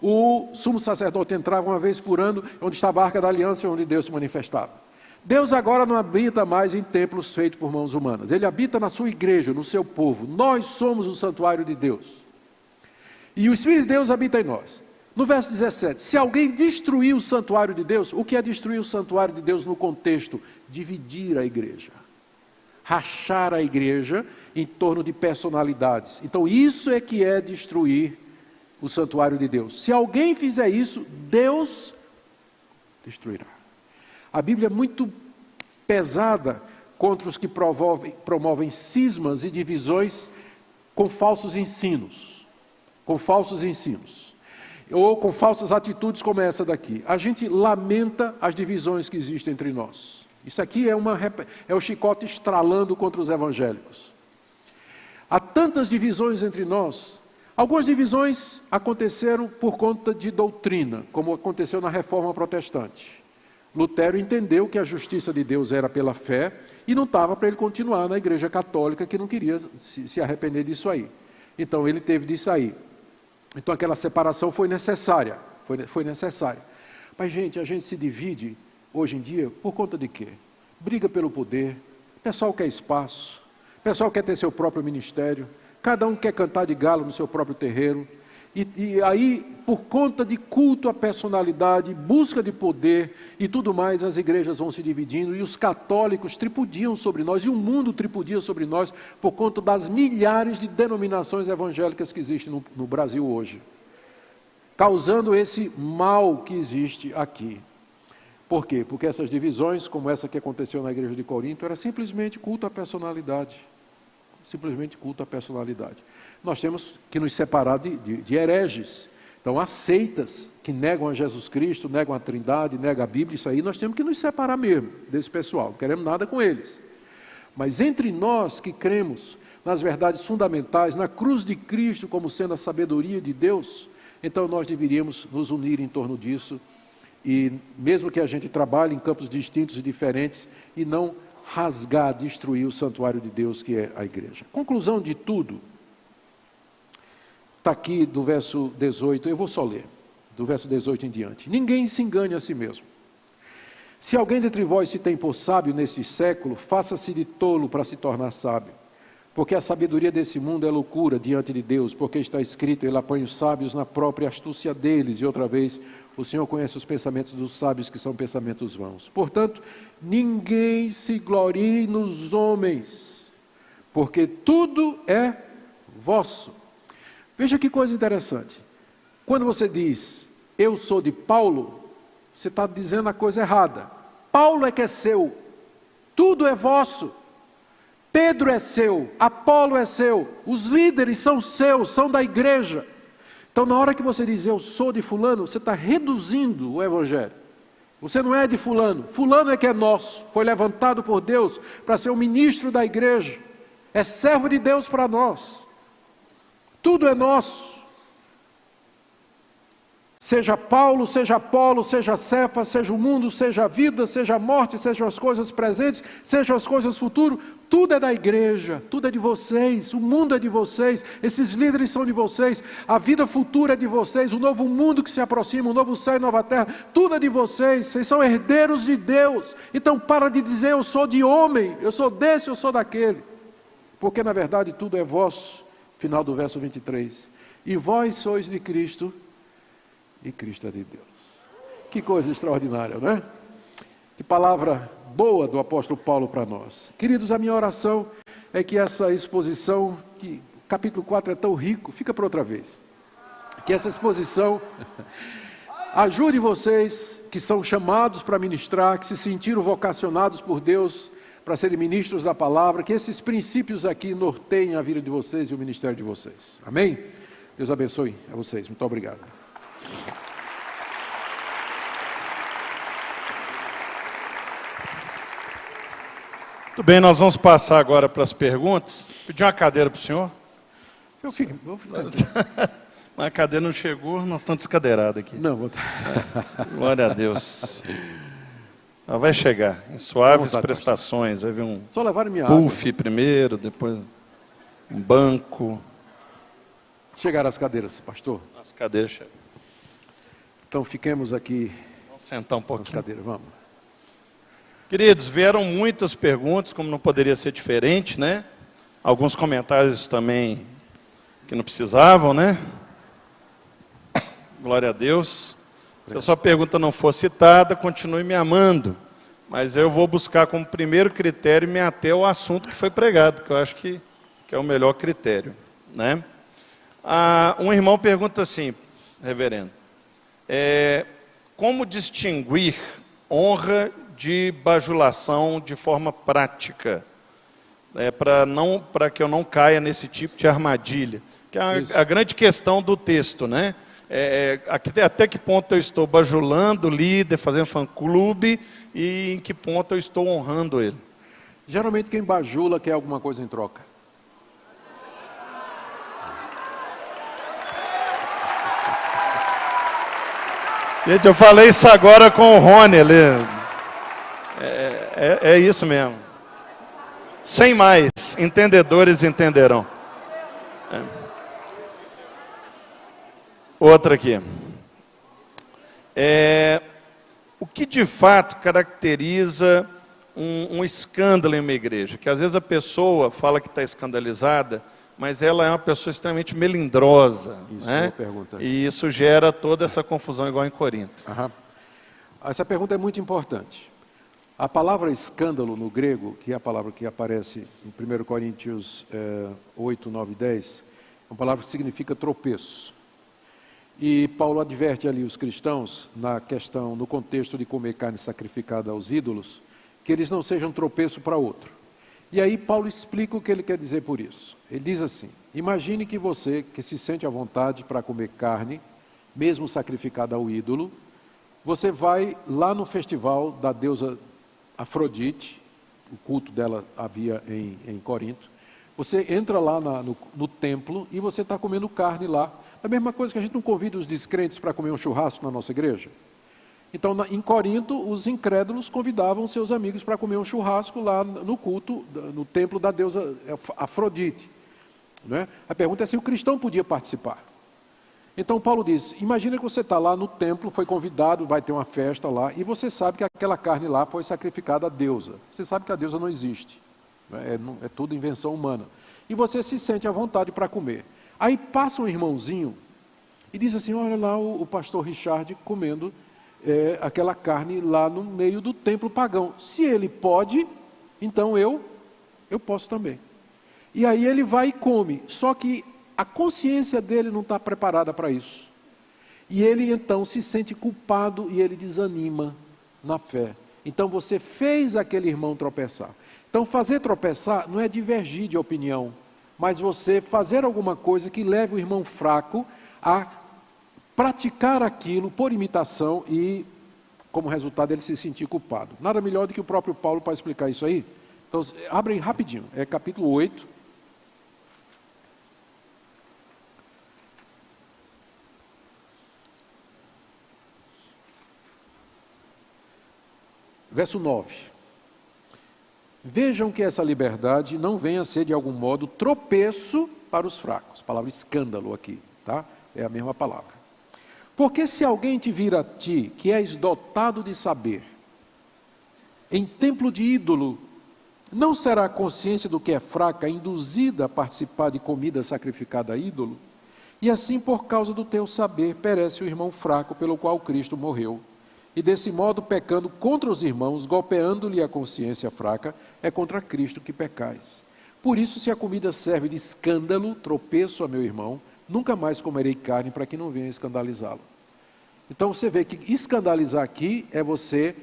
o sumo sacerdote entrava uma vez por ano, onde estava a Arca da Aliança, onde Deus se manifestava. Deus agora não habita mais em templos feitos por mãos humanas. Ele habita na sua igreja, no seu povo. Nós somos o santuário de Deus. E o Espírito de Deus habita em nós. No verso 17, se alguém destruir o santuário de Deus, o que é destruir o santuário de Deus no contexto? Dividir a igreja. Rachar a igreja em torno de personalidades. Então isso é que é destruir o santuário de Deus. Se alguém fizer isso, Deus destruirá. A Bíblia é muito pesada contra os que promovem cismas e divisões com falsos ensinos. Com falsos ensinos. Ou com falsas atitudes como essa daqui. A gente lamenta as divisões que existem entre nós. Isso aqui é o chicote estralando contra os evangélicos. Há tantas divisões entre nós. Algumas divisões aconteceram por conta de doutrina, como aconteceu na Reforma Protestante. Lutero entendeu que a justiça de Deus era pela fé e não estava para ele continuar na Igreja Católica, que não queria se arrepender disso aí. Então ele teve de sair. Então aquela separação foi necessária, foi necessária. Mas gente, a gente se divide hoje em dia por conta de quê? Briga pelo poder, o pessoal quer espaço, o pessoal quer ter seu próprio ministério, cada um quer cantar de galo no seu próprio terreiro, e aí, por conta de culto à personalidade, busca de poder e tudo mais, as igrejas vão se dividindo e os católicos tripudiam sobre nós, e o mundo tripudia sobre nós por conta das milhares de denominações evangélicas que existem no Brasil hoje, causando esse mal que existe aqui. Por quê? Porque essas divisões, como essa que aconteceu na igreja de Corinto, era simplesmente culto à personalidade. Simplesmente culto à personalidade. Nós temos que nos separar de hereges. Então, há seitas que negam a Jesus Cristo, negam a Trindade, negam a Bíblia, isso aí nós temos que nos separar mesmo desse pessoal, não queremos nada com eles. Mas entre nós que cremos nas verdades fundamentais, na cruz de Cristo como sendo a sabedoria de Deus, então nós deveríamos nos unir em torno disso, e mesmo que a gente trabalhe em campos distintos e diferentes, e não rasgar, destruir o santuário de Deus que é a igreja. Conclusão de tudo, está aqui do verso 18, eu vou só ler, do verso 18 em diante. Ninguém se engane a si mesmo. Se alguém dentre vós se tem por sábio neste século, faça-se de tolo para se tornar sábio. Porque a sabedoria desse mundo é loucura diante de Deus, porque está escrito, ele apanha os sábios na própria astúcia deles. E outra vez, o Senhor conhece os pensamentos dos sábios, que são pensamentos vãos. Portanto, ninguém se glorie nos homens, porque tudo é vosso. Veja que coisa interessante. Quando você diz, eu sou de Paulo, você está dizendo a coisa errada. Paulo é que é seu, tudo é vosso. Pedro é seu, Apolo é seu, os líderes são seus, são da igreja. Então, na hora que você diz, eu sou de fulano, você está reduzindo o evangelho. Você não é de fulano, fulano é que é nosso, foi levantado por Deus para ser o ministro da igreja, é servo de Deus para nós. Tudo é nosso. Seja Paulo, seja Apolo, seja Cefas, seja o mundo, seja a vida, seja a morte, sejam as coisas presentes, sejam as coisas futuras, tudo é da igreja, tudo é de vocês, o mundo é de vocês, esses líderes são de vocês, a vida futura é de vocês, o novo mundo que se aproxima, o novo céu e nova terra, tudo é de vocês são herdeiros de Deus. Então para de dizer eu sou de homem, eu sou desse, eu sou daquele, porque na verdade tudo é vosso. Final do verso 23, e vós sois de Cristo, e Cristo é de Deus. Que coisa extraordinária, não é? Que palavra boa do apóstolo Paulo para nós. Queridos, a minha oração é que essa exposição, que capítulo 4 é tão rico, fica para outra vez, que essa exposição ajude vocês que são chamados para ministrar, que se sentiram vocacionados por Deus para serem ministros da palavra, que esses princípios aqui norteiem a vida de vocês e o ministério de vocês. Amém? Deus abençoe a vocês. Muito obrigado. Muito bem, nós vamos passar agora para as perguntas. Pedir uma cadeira para o senhor. Eu fico aqui. A cadeira não chegou, nós estamos descadeirados aqui. Não, vou... Glória a Deus. Ela vai chegar, em suaves vontade, prestações. Vai vir um Só levar minha água. puff primeiro, depois um banco. Chegaram as cadeiras, pastor. As cadeiras chegam. Então fiquemos aqui Vamos sentar um nas pouquinho. cadeiras, vamos. Queridos, vieram muitas perguntas, como não poderia ser diferente, né? Alguns comentários também que não precisavam, né? Glória a Deus. Se a sua pergunta não for citada, continue me amando. Mas eu vou buscar como primeiro critério me ater ao assunto que foi pregado, que eu acho que é o melhor critério, né? Um irmão pergunta assim, reverendo, como distinguir honra de bajulação de forma prática, para que eu não caia nesse tipo de armadilha, que é a grande questão do texto, né? Até que ponto eu estou bajulando o líder, fazendo fã-clube, e em que ponto eu estou honrando ele. Geralmente quem bajula quer alguma coisa em troca. Gente, eu falei isso agora com o Rony ali. É isso mesmo. Sem mais, entendedores entenderão. Outra aqui. O que de fato caracteriza um escândalo em uma igreja? Que às vezes a pessoa fala que está escandalizada, mas ela é uma pessoa extremamente melindrosa. Isso, né? boa pergunta. E isso gera toda essa confusão igual em Corinto. Aham. Essa pergunta é muito importante. A palavra escândalo no grego, que é a palavra que aparece em 1 Coríntios 8, 9 e 10, é uma palavra que significa tropeço. E Paulo adverte ali os cristãos, no contexto de comer carne sacrificada aos ídolos, que eles não sejam tropeço para outro. E aí Paulo explica o que ele quer dizer por isso. Ele diz assim, imagine que você, que se sente à vontade para comer carne, mesmo sacrificada ao ídolo, você vai lá no festival da deusa Afrodite, o culto dela havia em Corinto, você entra lá no templo e você está comendo carne lá. A mesma coisa que a gente não convida os descrentes para comer um churrasco na nossa igreja. Então, em Corinto, os incrédulos convidavam seus amigos para comer um churrasco lá no culto, no templo da deusa Afrodite. Né? A pergunta é se o cristão podia participar. Então, Paulo diz, imagina que você está lá no templo, foi convidado, vai ter uma festa lá, e você sabe que aquela carne lá foi sacrificada à deusa. Você sabe que a deusa não existe. É tudo invenção humana. E você se sente à vontade para comer. Aí passa um irmãozinho e diz assim, olha lá o pastor Richard comendo aquela carne lá no meio do templo pagão. Se ele pode, então eu posso também. E aí ele vai e come, só que a consciência dele não está preparada para isso. E ele então se sente culpado e ele desanima na fé. Então você fez aquele irmão tropeçar. Então fazer tropeçar não é divergir de opinião, mas você fazer alguma coisa que leve o irmão fraco a praticar aquilo por imitação e, como resultado, ele se sentir culpado. Nada melhor do que o próprio Paulo para explicar isso aí. Então, abre aí rapidinho, é capítulo 8. Verso 9. Vejam que essa liberdade não venha a ser de algum modo tropeço para os fracos. A palavra escândalo aqui, tá? É a mesma palavra. Porque se alguém te vir a ti, que és dotado de saber, em templo de ídolo, não será a consciência do que é fraca induzida a participar de comida sacrificada a ídolo? E assim, por causa do teu saber, perece o irmão fraco pelo qual Cristo morreu. E desse modo, pecando contra os irmãos, golpeando-lhe a consciência fraca, é contra Cristo que pecais. Por isso, se a comida serve de escândalo, tropeço a meu irmão, nunca mais comerei carne para que não venha escandalizá-lo. Então você vê que escandalizar aqui é você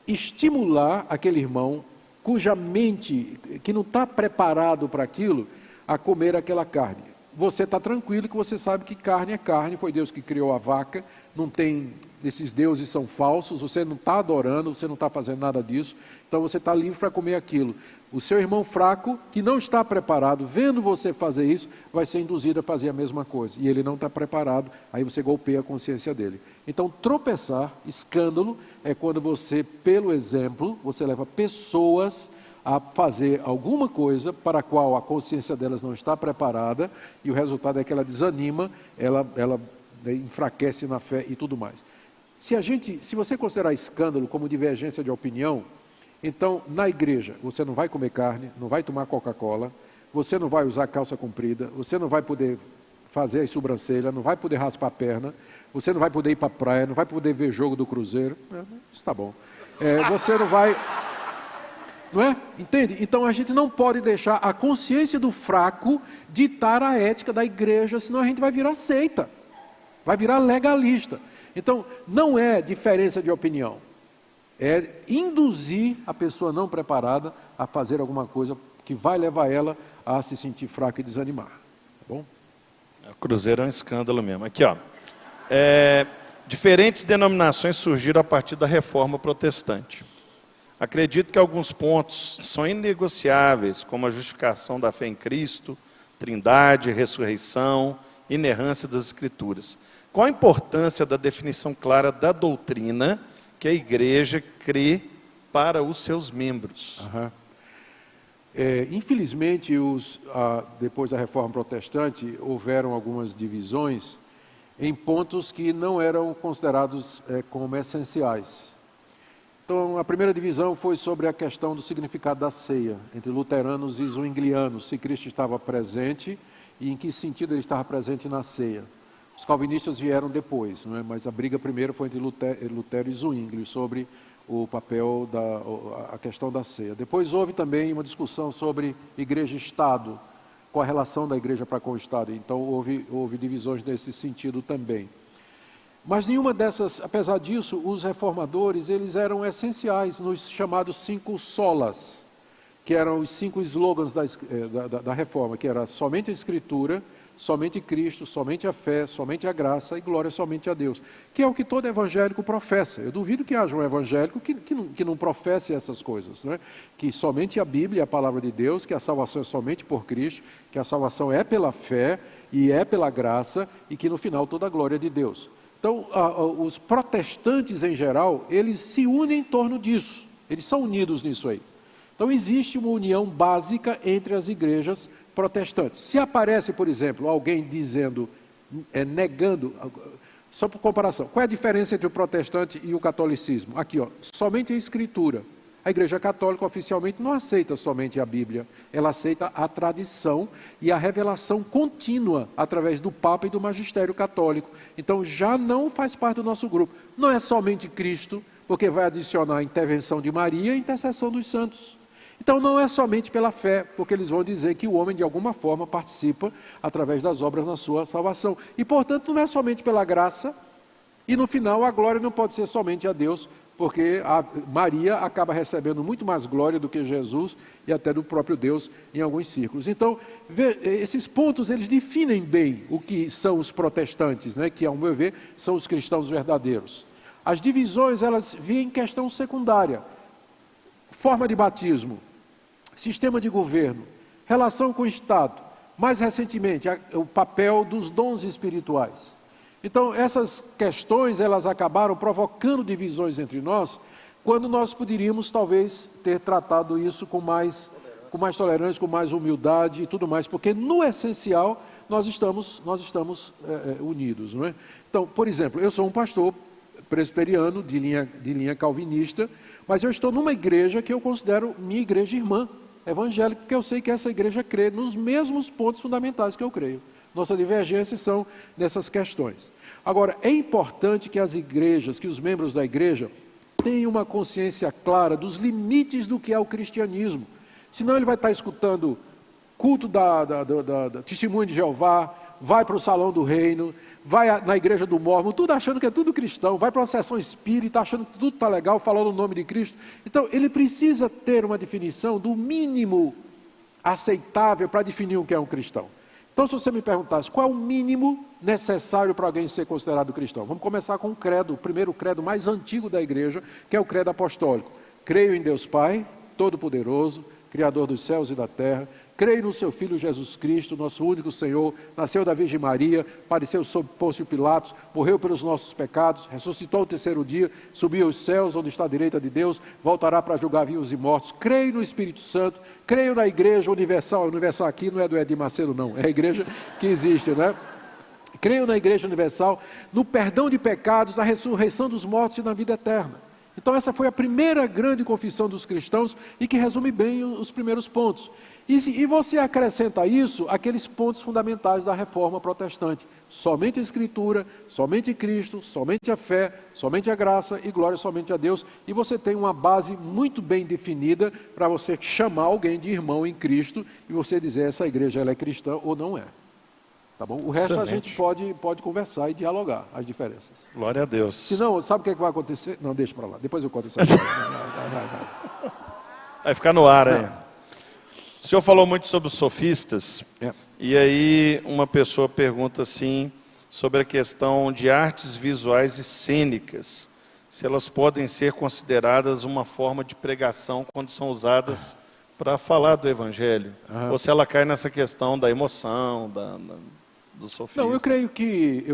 estimular aquele irmão cuja mente, que não está preparado para aquilo, a comer aquela carne. Você está tranquilo que você sabe que carne é carne, foi Deus que criou a vaca, não tem, esses deuses são falsos, você não está adorando, você não está fazendo nada disso, então você está livre para comer aquilo. O seu irmão fraco, que não está preparado, vendo você fazer isso, vai ser induzido a fazer a mesma coisa. E ele não está preparado, aí você golpeia a consciência dele. Então, tropeçar, escândalo, é quando você, pelo exemplo, você leva pessoas a fazer alguma coisa para a qual a consciência delas não está preparada, e o resultado é que ela desanima, ela enfraquece na fé e tudo mais. Se você considerar escândalo como divergência de opinião, então, na igreja, você não vai comer carne, não vai tomar Coca-Cola, você não vai usar calça comprida, você não vai poder fazer as sobrancelhas, não vai poder raspar a perna, você não vai poder ir para a praia, não vai poder ver jogo do Cruzeiro. Isso está bom. Você não vai... Não é? Entende? Então, a gente não pode deixar a consciência do fraco ditar a ética da igreja, senão a gente vai virar seita, vai virar legalista. Então, não é diferença de opinião. É induzir a pessoa não preparada a fazer alguma coisa que vai levar ela a se sentir fraca e desanimar. Tá bom? O Cruzeiro é um escândalo mesmo. Aqui, ó. Diferentes denominações surgiram a partir da Reforma Protestante. Acredito que alguns pontos são inegociáveis, como a justificação da fé em Cristo, Trindade, ressurreição, inerrância das Escrituras. Qual a importância da definição clara da doutrina que a igreja crê para os seus membros? Infelizmente, depois da Reforma Protestante, houveram algumas divisões em pontos que não eram considerados como essenciais. Então, a primeira divisão foi sobre a questão do significado da ceia, entre luteranos e zwinglianos, se Cristo estava presente e em que sentido ele estava presente na ceia. Os calvinistas vieram depois, não é? Mas a briga primeiro foi entre Lutero e Zwingli sobre o papel, a questão da ceia. Depois houve também uma discussão sobre igreja e Estado, qual a relação da igreja para com o Estado. Então houve divisões nesse sentido também. Mas nenhuma dessas, apesar disso, os reformadores, eles eram essenciais nos chamados 5 solas, que eram os 5 slogans da reforma, que era somente a Escritura, somente Cristo, somente a fé, somente a graça e glória somente a Deus, que é o que todo evangélico professa. Eu duvido que haja um evangélico que não professe essas coisas, né? Que somente a Bíblia é a palavra de Deus, que a salvação é somente por Cristo, que a salvação é pela fé e é pela graça e que no final toda a glória é de Deus. Então, os protestantes em geral, eles se unem em torno disso, eles são unidos nisso aí. Então, existe uma união básica entre as igrejas protestantes. Se aparece, por exemplo, alguém dizendo, negando, só por comparação, qual é a diferença entre o protestante e o catolicismo? Aqui, ó, somente a Escritura. A Igreja Católica oficialmente não aceita somente a Bíblia, ela aceita a tradição e a revelação contínua através do Papa e do Magistério Católico. Então já não faz parte do nosso grupo. Não é somente Cristo, porque vai adicionar a intervenção de Maria e a intercessão dos santos. Então não é somente pela fé, porque eles vão dizer que o homem de alguma forma participa através das obras na sua salvação. E portanto não é somente pela graça, e no final a glória não pode ser somente a Deus, porque Maria acaba recebendo muito mais glória do que Jesus e até do próprio Deus em alguns círculos. Então, esses pontos, eles definem bem o que são os protestantes, né, que, ao meu ver, são os cristãos verdadeiros. As divisões, elas vêm em questão secundária. Forma de batismo, sistema de governo, relação com o Estado, mais recentemente, o papel dos dons espirituais. Então, essas questões, elas acabaram provocando divisões entre nós, quando nós poderíamos, talvez, ter tratado isso com mais tolerância, com mais humildade e tudo mais, porque, no essencial, nós estamos unidos, não é? Então, por exemplo, eu sou um pastor presbiteriano, de linha calvinista, mas eu estou numa igreja que eu considero minha igreja irmã, evangélica, porque eu sei que essa igreja crê nos mesmos pontos fundamentais que eu creio. Nossas divergências são nessas questões. Agora, é importante que as igrejas, que os membros da igreja, tenham uma consciência clara dos limites do que é o cristianismo. Senão ele vai estar escutando culto da Testemunha de Jeová, vai para o Salão do Reino, vai na igreja do Mórmon, tudo achando que é tudo cristão, vai para uma sessão espírita, achando que tudo está legal, falando o nome de Cristo. Então, ele precisa ter uma definição do mínimo aceitável para definir o que é um cristão. Então, se você me perguntasse qual é o mínimo necessário para alguém ser considerado cristão, vamos começar com o credo, o primeiro credo mais antigo da igreja, que é o credo apostólico. Creio em Deus Pai, Todo-Poderoso, Criador dos céus e da terra. Creio no seu Filho Jesus Cristo, nosso único Senhor, nasceu da Virgem Maria, padeceu sob Pôncio Pilatos, morreu pelos nossos pecados, ressuscitou ao terceiro dia, subiu aos céus, onde está à direita de Deus, voltará para julgar vivos e mortos. Creio no Espírito Santo, creio na Igreja Universal. A Universal aqui não é do Edir Macedo, não, é a igreja que existe, né? Creio na Igreja Universal, no perdão de pecados, na ressurreição dos mortos e na vida eterna. Então essa foi a primeira grande confissão dos cristãos e que resume bem os primeiros pontos. E você acrescenta a isso aqueles pontos fundamentais da reforma protestante. Somente a Escritura, somente Cristo, somente a fé, somente a graça e glória somente a Deus. E você tem uma base muito bem definida para você chamar alguém de irmão em Cristo e você dizer essa igreja ela é cristã ou não é. Tá bom? O resto Excelente. a gente pode conversar e dialogar as diferenças. Glória a Deus. Se não, sabe o que, é que vai acontecer? Não, deixa para lá. Depois eu conto essa história. Vai. Vai ficar no ar aí. O senhor falou muito sobre os sofistas, e aí uma pessoa pergunta assim, sobre a questão de artes visuais e cênicas, se elas podem ser consideradas uma forma de pregação quando são usadas para falar do Evangelho, ou se ela cai nessa questão da emoção, do sofismo. Não, eu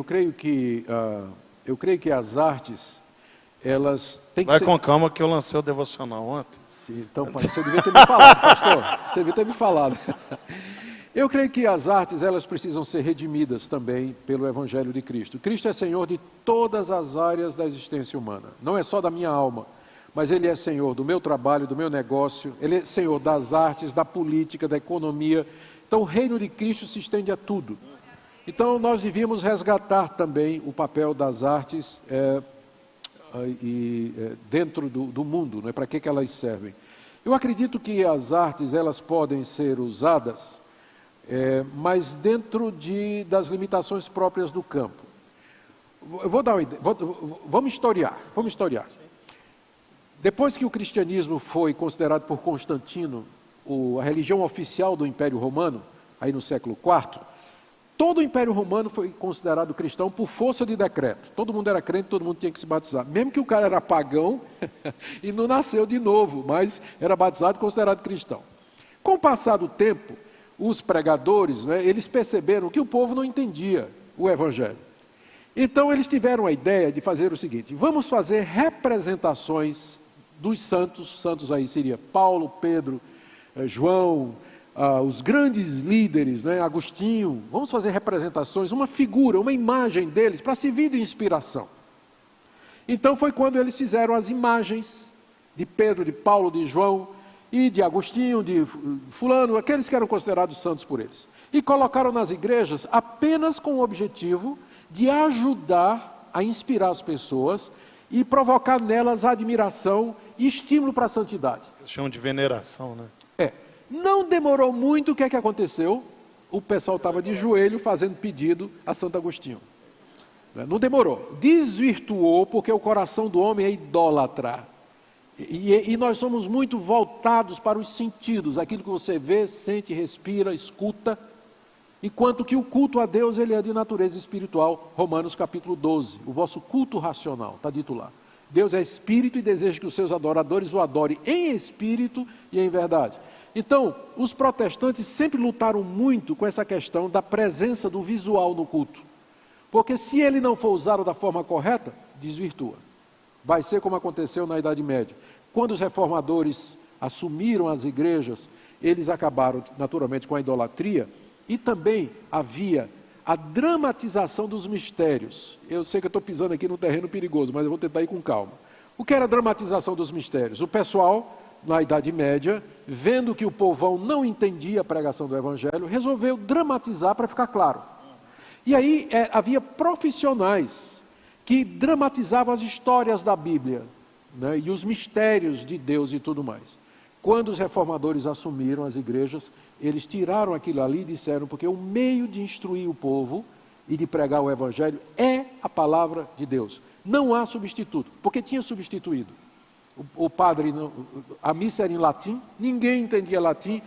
creio que as artes, elas têm que Vai ser... com calma que eu lancei o devocional ontem. Sim, então, você devia ter me falado, pastor. Você devia ter me falado. Eu creio que as artes, elas precisam ser redimidas também pelo Evangelho de Cristo. Cristo é Senhor de todas as áreas da existência humana. Não é só da minha alma, mas Ele é Senhor do meu trabalho, do meu negócio. Ele é Senhor das artes, da política, da economia. Então, o reino de Cristo se estende a tudo. Então, nós devíamos resgatar também o papel das artes dentro do mundo, não é? Para que elas servem? Eu acredito que as artes elas podem ser usadas, mas dentro das limitações próprias do campo. Eu vou dar uma ideia. Vamos historiar. Depois que o cristianismo foi considerado por Constantino a religião oficial do Império Romano, aí no século IV, todo o Império Romano foi considerado cristão por força de decreto. Todo mundo era crente, todo mundo tinha que se batizar. Mesmo que o cara era pagão e não nasceu de novo, mas era batizado e considerado cristão. Com o passar do tempo, os pregadores, né, eles perceberam que o povo não entendia o Evangelho. Então eles tiveram a ideia de fazer o seguinte: vamos fazer representações dos santos aí seria Paulo, Pedro, João, os grandes líderes, né, Agostinho. Vamos fazer representações, uma figura, uma imagem deles para servir de inspiração. Então foi quando eles fizeram as imagens de Pedro, de Paulo, de João e de Agostinho, de fulano, aqueles que eram considerados santos por eles. E colocaram nas igrejas apenas com o objetivo de ajudar a inspirar as pessoas e provocar nelas admiração e estímulo para a santidade. Eles chamam de veneração, né? Não demorou muito, o que é que aconteceu? O pessoal estava de joelho fazendo pedido a Santo Agostinho. Não demorou. Desvirtuou, porque o coração do homem é idólatra. E nós somos muito voltados para os sentidos, aquilo que você vê, sente, respira, escuta, enquanto que o culto a Deus ele é de natureza espiritual. Romanos capítulo 12, o vosso culto racional, está dito lá. Deus é espírito e deseja que os seus adoradores o adorem em espírito e em verdade. Então, os protestantes sempre lutaram muito com essa questão da presença do visual no culto. Porque se ele não for usado da forma correta, desvirtua. Vai ser como aconteceu na Idade Média. Quando os reformadores assumiram as igrejas, eles acabaram naturalmente com a idolatria e também havia a dramatização dos mistérios. Eu sei que eu estou pisando aqui num terreno perigoso, mas eu vou tentar ir com calma. O que era a dramatização dos mistérios? O pessoal, na Idade Média, vendo que o povão não entendia a pregação do Evangelho, resolveu dramatizar para ficar claro. E aí havia profissionais que dramatizavam as histórias da Bíblia, né, e os mistérios de Deus e tudo mais. Quando os reformadores assumiram as igrejas, eles tiraram aquilo ali e disseram, porque o meio de instruir o povo e de pregar o Evangelho é a palavra de Deus. Não há substituto, porque tinha substituído. O padre, a missa era em latim, ninguém entendia latim,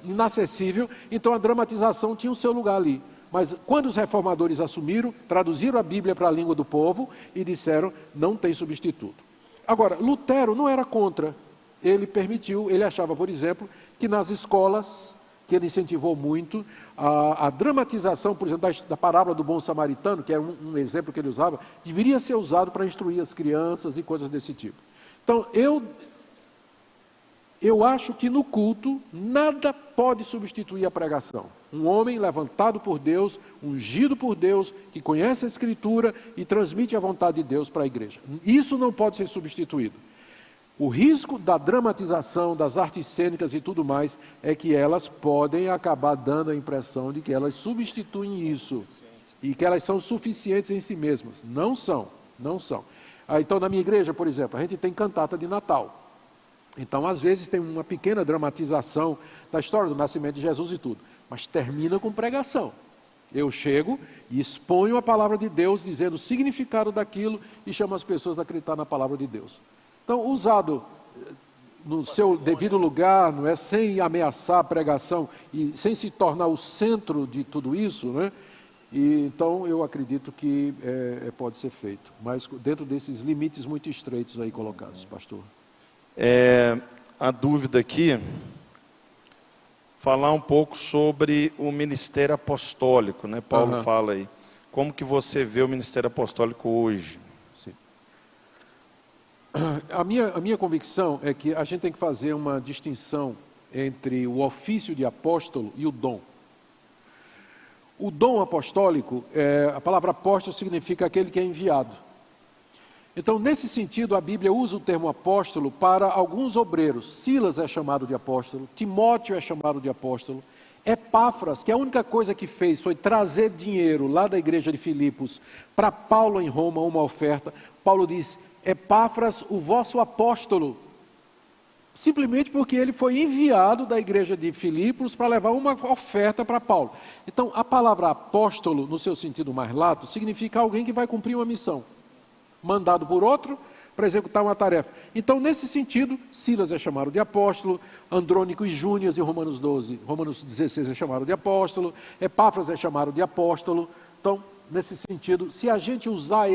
inacessível, então a dramatização tinha o seu lugar ali. Mas quando os reformadores assumiram, traduziram a Bíblia para a língua do povo e disseram, não tem substituto. Agora, Lutero não era contra, ele permitiu, ele achava, por exemplo, que nas escolas, que ele incentivou muito, a dramatização, por exemplo, da parábola do bom samaritano, que é um exemplo que ele usava, deveria ser usado para instruir as crianças e coisas desse tipo. Então, eu acho que no culto, nada pode substituir a pregação. Um homem levantado por Deus, ungido por Deus, que conhece a Escritura e transmite a vontade de Deus para a igreja. Isso não pode ser substituído. O risco da dramatização, das artes cênicas e tudo mais, é que elas podem acabar dando a impressão de que elas substituem isso. E que elas são suficientes em si mesmas. Não são, não são. Então, na minha igreja, por exemplo, a gente tem cantata de Natal. Então, às vezes, tem uma pequena dramatização da história do nascimento de Jesus e tudo. Mas termina com pregação. Eu chego e exponho a palavra de Deus, dizendo o significado daquilo e chamo as pessoas a acreditar na palavra de Deus. Então, usado no seu devido lugar, não é, sem ameaçar a pregação e sem se tornar o centro de tudo isso, né? E, então, eu acredito que pode ser feito, mas dentro desses limites muito estreitos aí colocados, pastor. A dúvida aqui, falar um pouco sobre o ministério apostólico, né? Paulo fala aí. Como que você vê o ministério apostólico hoje? Sim. A minha convicção é que a gente tem que fazer uma distinção entre o ofício de apóstolo e o dom. O dom apostólico, a palavra apóstolo significa aquele que é enviado. Então, nesse sentido, a Bíblia usa o termo apóstolo para alguns obreiros. Silas é chamado de apóstolo, Timóteo é chamado de apóstolo, Epáfras, que a única coisa que fez foi trazer dinheiro lá da igreja de Filipos para Paulo em Roma, uma oferta. Paulo diz, Epáfras, o vosso apóstolo, simplesmente porque ele foi enviado da igreja de Filipos para levar uma oferta para Paulo. Então, a palavra apóstolo, no seu sentido mais lato, significa alguém que vai cumprir uma missão, mandado por outro para executar uma tarefa. Então, nesse sentido, Silas é chamado de apóstolo, Andrônico e Júnias, em Romanos 16 é chamado de apóstolo, Epáfras é chamado de apóstolo. Então, nesse sentido, se a gente usar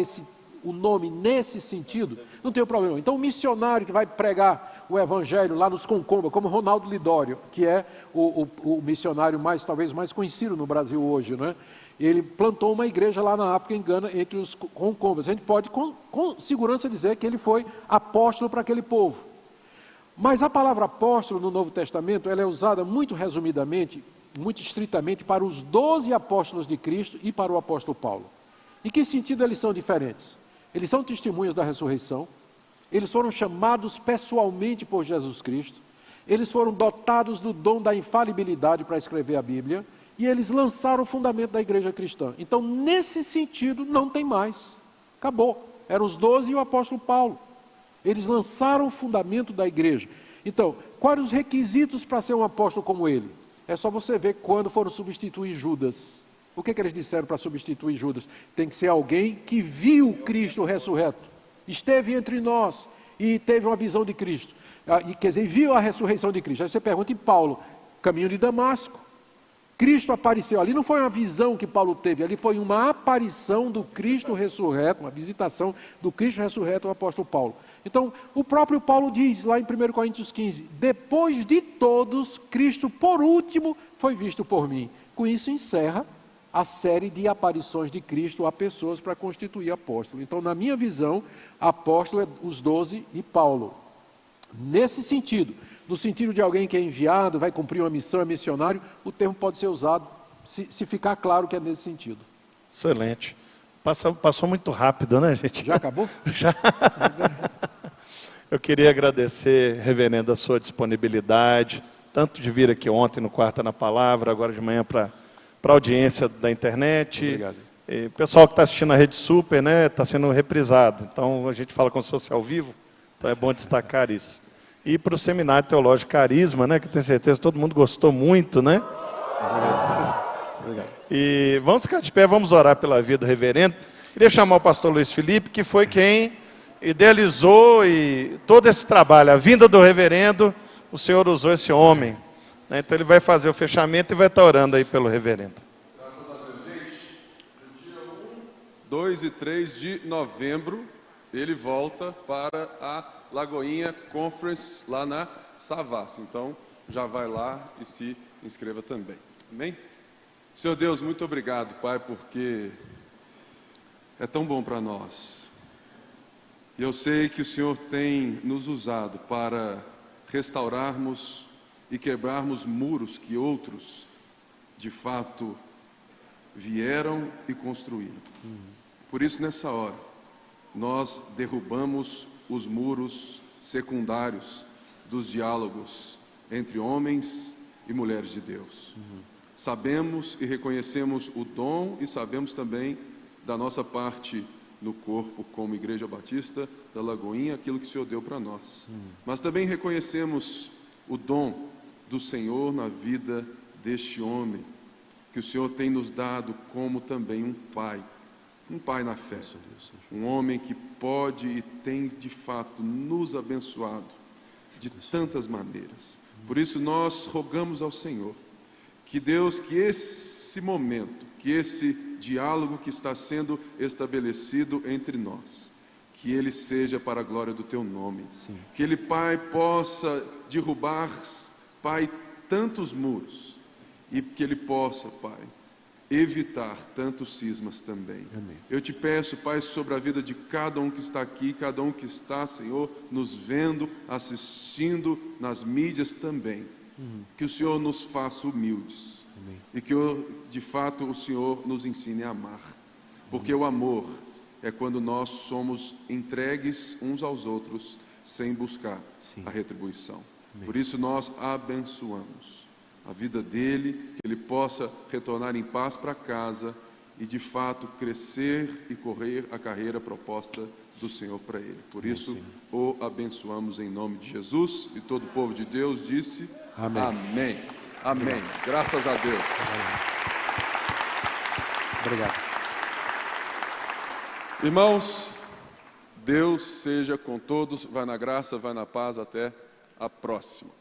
o nome nesse sentido, não tem problema. Então, o missionário que vai pregar o evangelho lá nos Concomba, como Ronaldo Lidório, que é o missionário talvez mais conhecido no Brasil hoje, né? Ele plantou uma igreja lá na África, em Gana, entre os Concombas. A gente pode com segurança dizer que ele foi apóstolo para aquele povo. Mas a palavra apóstolo no Novo Testamento, ela é usada muito resumidamente, muito estritamente, para os 12 apóstolos de Cristo e para o apóstolo Paulo. Em que sentido eles são diferentes? Eles são testemunhas da ressurreição, eles foram chamados pessoalmente por Jesus Cristo, eles foram dotados do dom da infalibilidade para escrever a Bíblia, e eles lançaram o fundamento da igreja cristã. Então, nesse sentido, não tem mais. Acabou. Eram os 12 e o apóstolo Paulo. Eles lançaram o fundamento da igreja. Então, quais os requisitos para ser um apóstolo como ele? É só você ver quando foram substituir Judas. O que eles disseram para substituir Judas? Tem que ser alguém que viu Cristo ressurreto, esteve entre nós e teve uma visão de Cristo. Quer dizer, viu a ressurreição de Cristo. Aí você pergunta em Paulo, caminho de Damasco. Cristo apareceu ali, não foi uma visão que Paulo teve, ali foi uma aparição do Cristo ressurreto, uma visitação do Cristo ressurreto ao apóstolo Paulo. Então, o próprio Paulo diz lá em 1 Coríntios 15, depois de todos, Cristo por último foi visto por mim. Com isso encerra a série de aparições de Cristo a pessoas para constituir apóstolo. Então, na minha visão, apóstolo é os 12 e Paulo. Nesse sentido, no sentido de alguém que é enviado, vai cumprir uma missão, é missionário, o termo pode ser usado, se ficar claro que é nesse sentido. Excelente. Passou muito rápido, né, gente? Já acabou? Já. Eu queria agradecer, reverendo, a sua disponibilidade, tanto de vir aqui ontem no Quarta na Palavra, agora de manhã para a audiência da internet. Obrigado. E pessoal que está assistindo a Rede Super, né, está sendo reprisado. Então, a gente fala como se fosse ao vivo, então é bom destacar isso. E para o Seminário Teológico Carisma, né, que eu tenho certeza que todo mundo gostou muito, né? Obrigado. E vamos ficar de pé, vamos orar pela vida do reverendo. Queria chamar o pastor Luiz Felipe, que foi quem idealizou e todo esse trabalho, a vinda do reverendo, o Senhor usou esse homem. Né? Então ele vai fazer o fechamento e vai estar orando aí pelo reverendo. Graças a Deus, gente. No dia 1, 2 e 3 de novembro, ele volta para a Lagoinha Conference lá na Savassi. Então, já vai lá e se inscreva também. Amém? Senhor Deus, muito obrigado, Pai, porque é tão bom para nós. E eu sei que o Senhor tem nos usado para restaurarmos e quebrarmos muros que outros, de fato, vieram e construíram. Por isso, nessa hora, nós derrubamos os muros secundários dos diálogos entre homens e mulheres de Deus. Sabemos e reconhecemos o dom e sabemos também da nossa parte no corpo como Igreja Batista da Lagoinha, aquilo que o Senhor deu para nós. Mas também reconhecemos o dom do Senhor na vida deste homem, que o Senhor tem nos dado como também um pai na fé, um homem que pode e tem de fato nos abençoado de tantas maneiras. Por isso nós rogamos ao Senhor que Deus, que esse momento, que esse diálogo que está sendo estabelecido entre nós, que ele seja para a glória do teu nome. Sim. Que ele, Pai, possa derrubar, Pai, tantos muros, e que ele possa, Pai, evitar tantos cismas também. Amém. Eu te peço, Pai, sobre a vida de cada um que está aqui, cada um que está, Senhor, nos vendo, assistindo nas mídias também, que o Senhor nos faça humildes. Amém. E que, de fato, o Senhor nos ensine a amar. Porque o amor é quando nós somos entregues uns aos outros, sem buscar a retribuição. Amém. Por isso nós abençoamos a vida dele, que ele possa retornar em paz para casa e, de fato, crescer e correr a carreira proposta do Senhor para ele. Por isso, o abençoamos em nome de Jesus, e todo o povo de Deus disse amém. Amém. Amém. Graças a Deus. Obrigado. Irmãos, Deus seja com todos, vai na graça, vai na paz, até a próxima.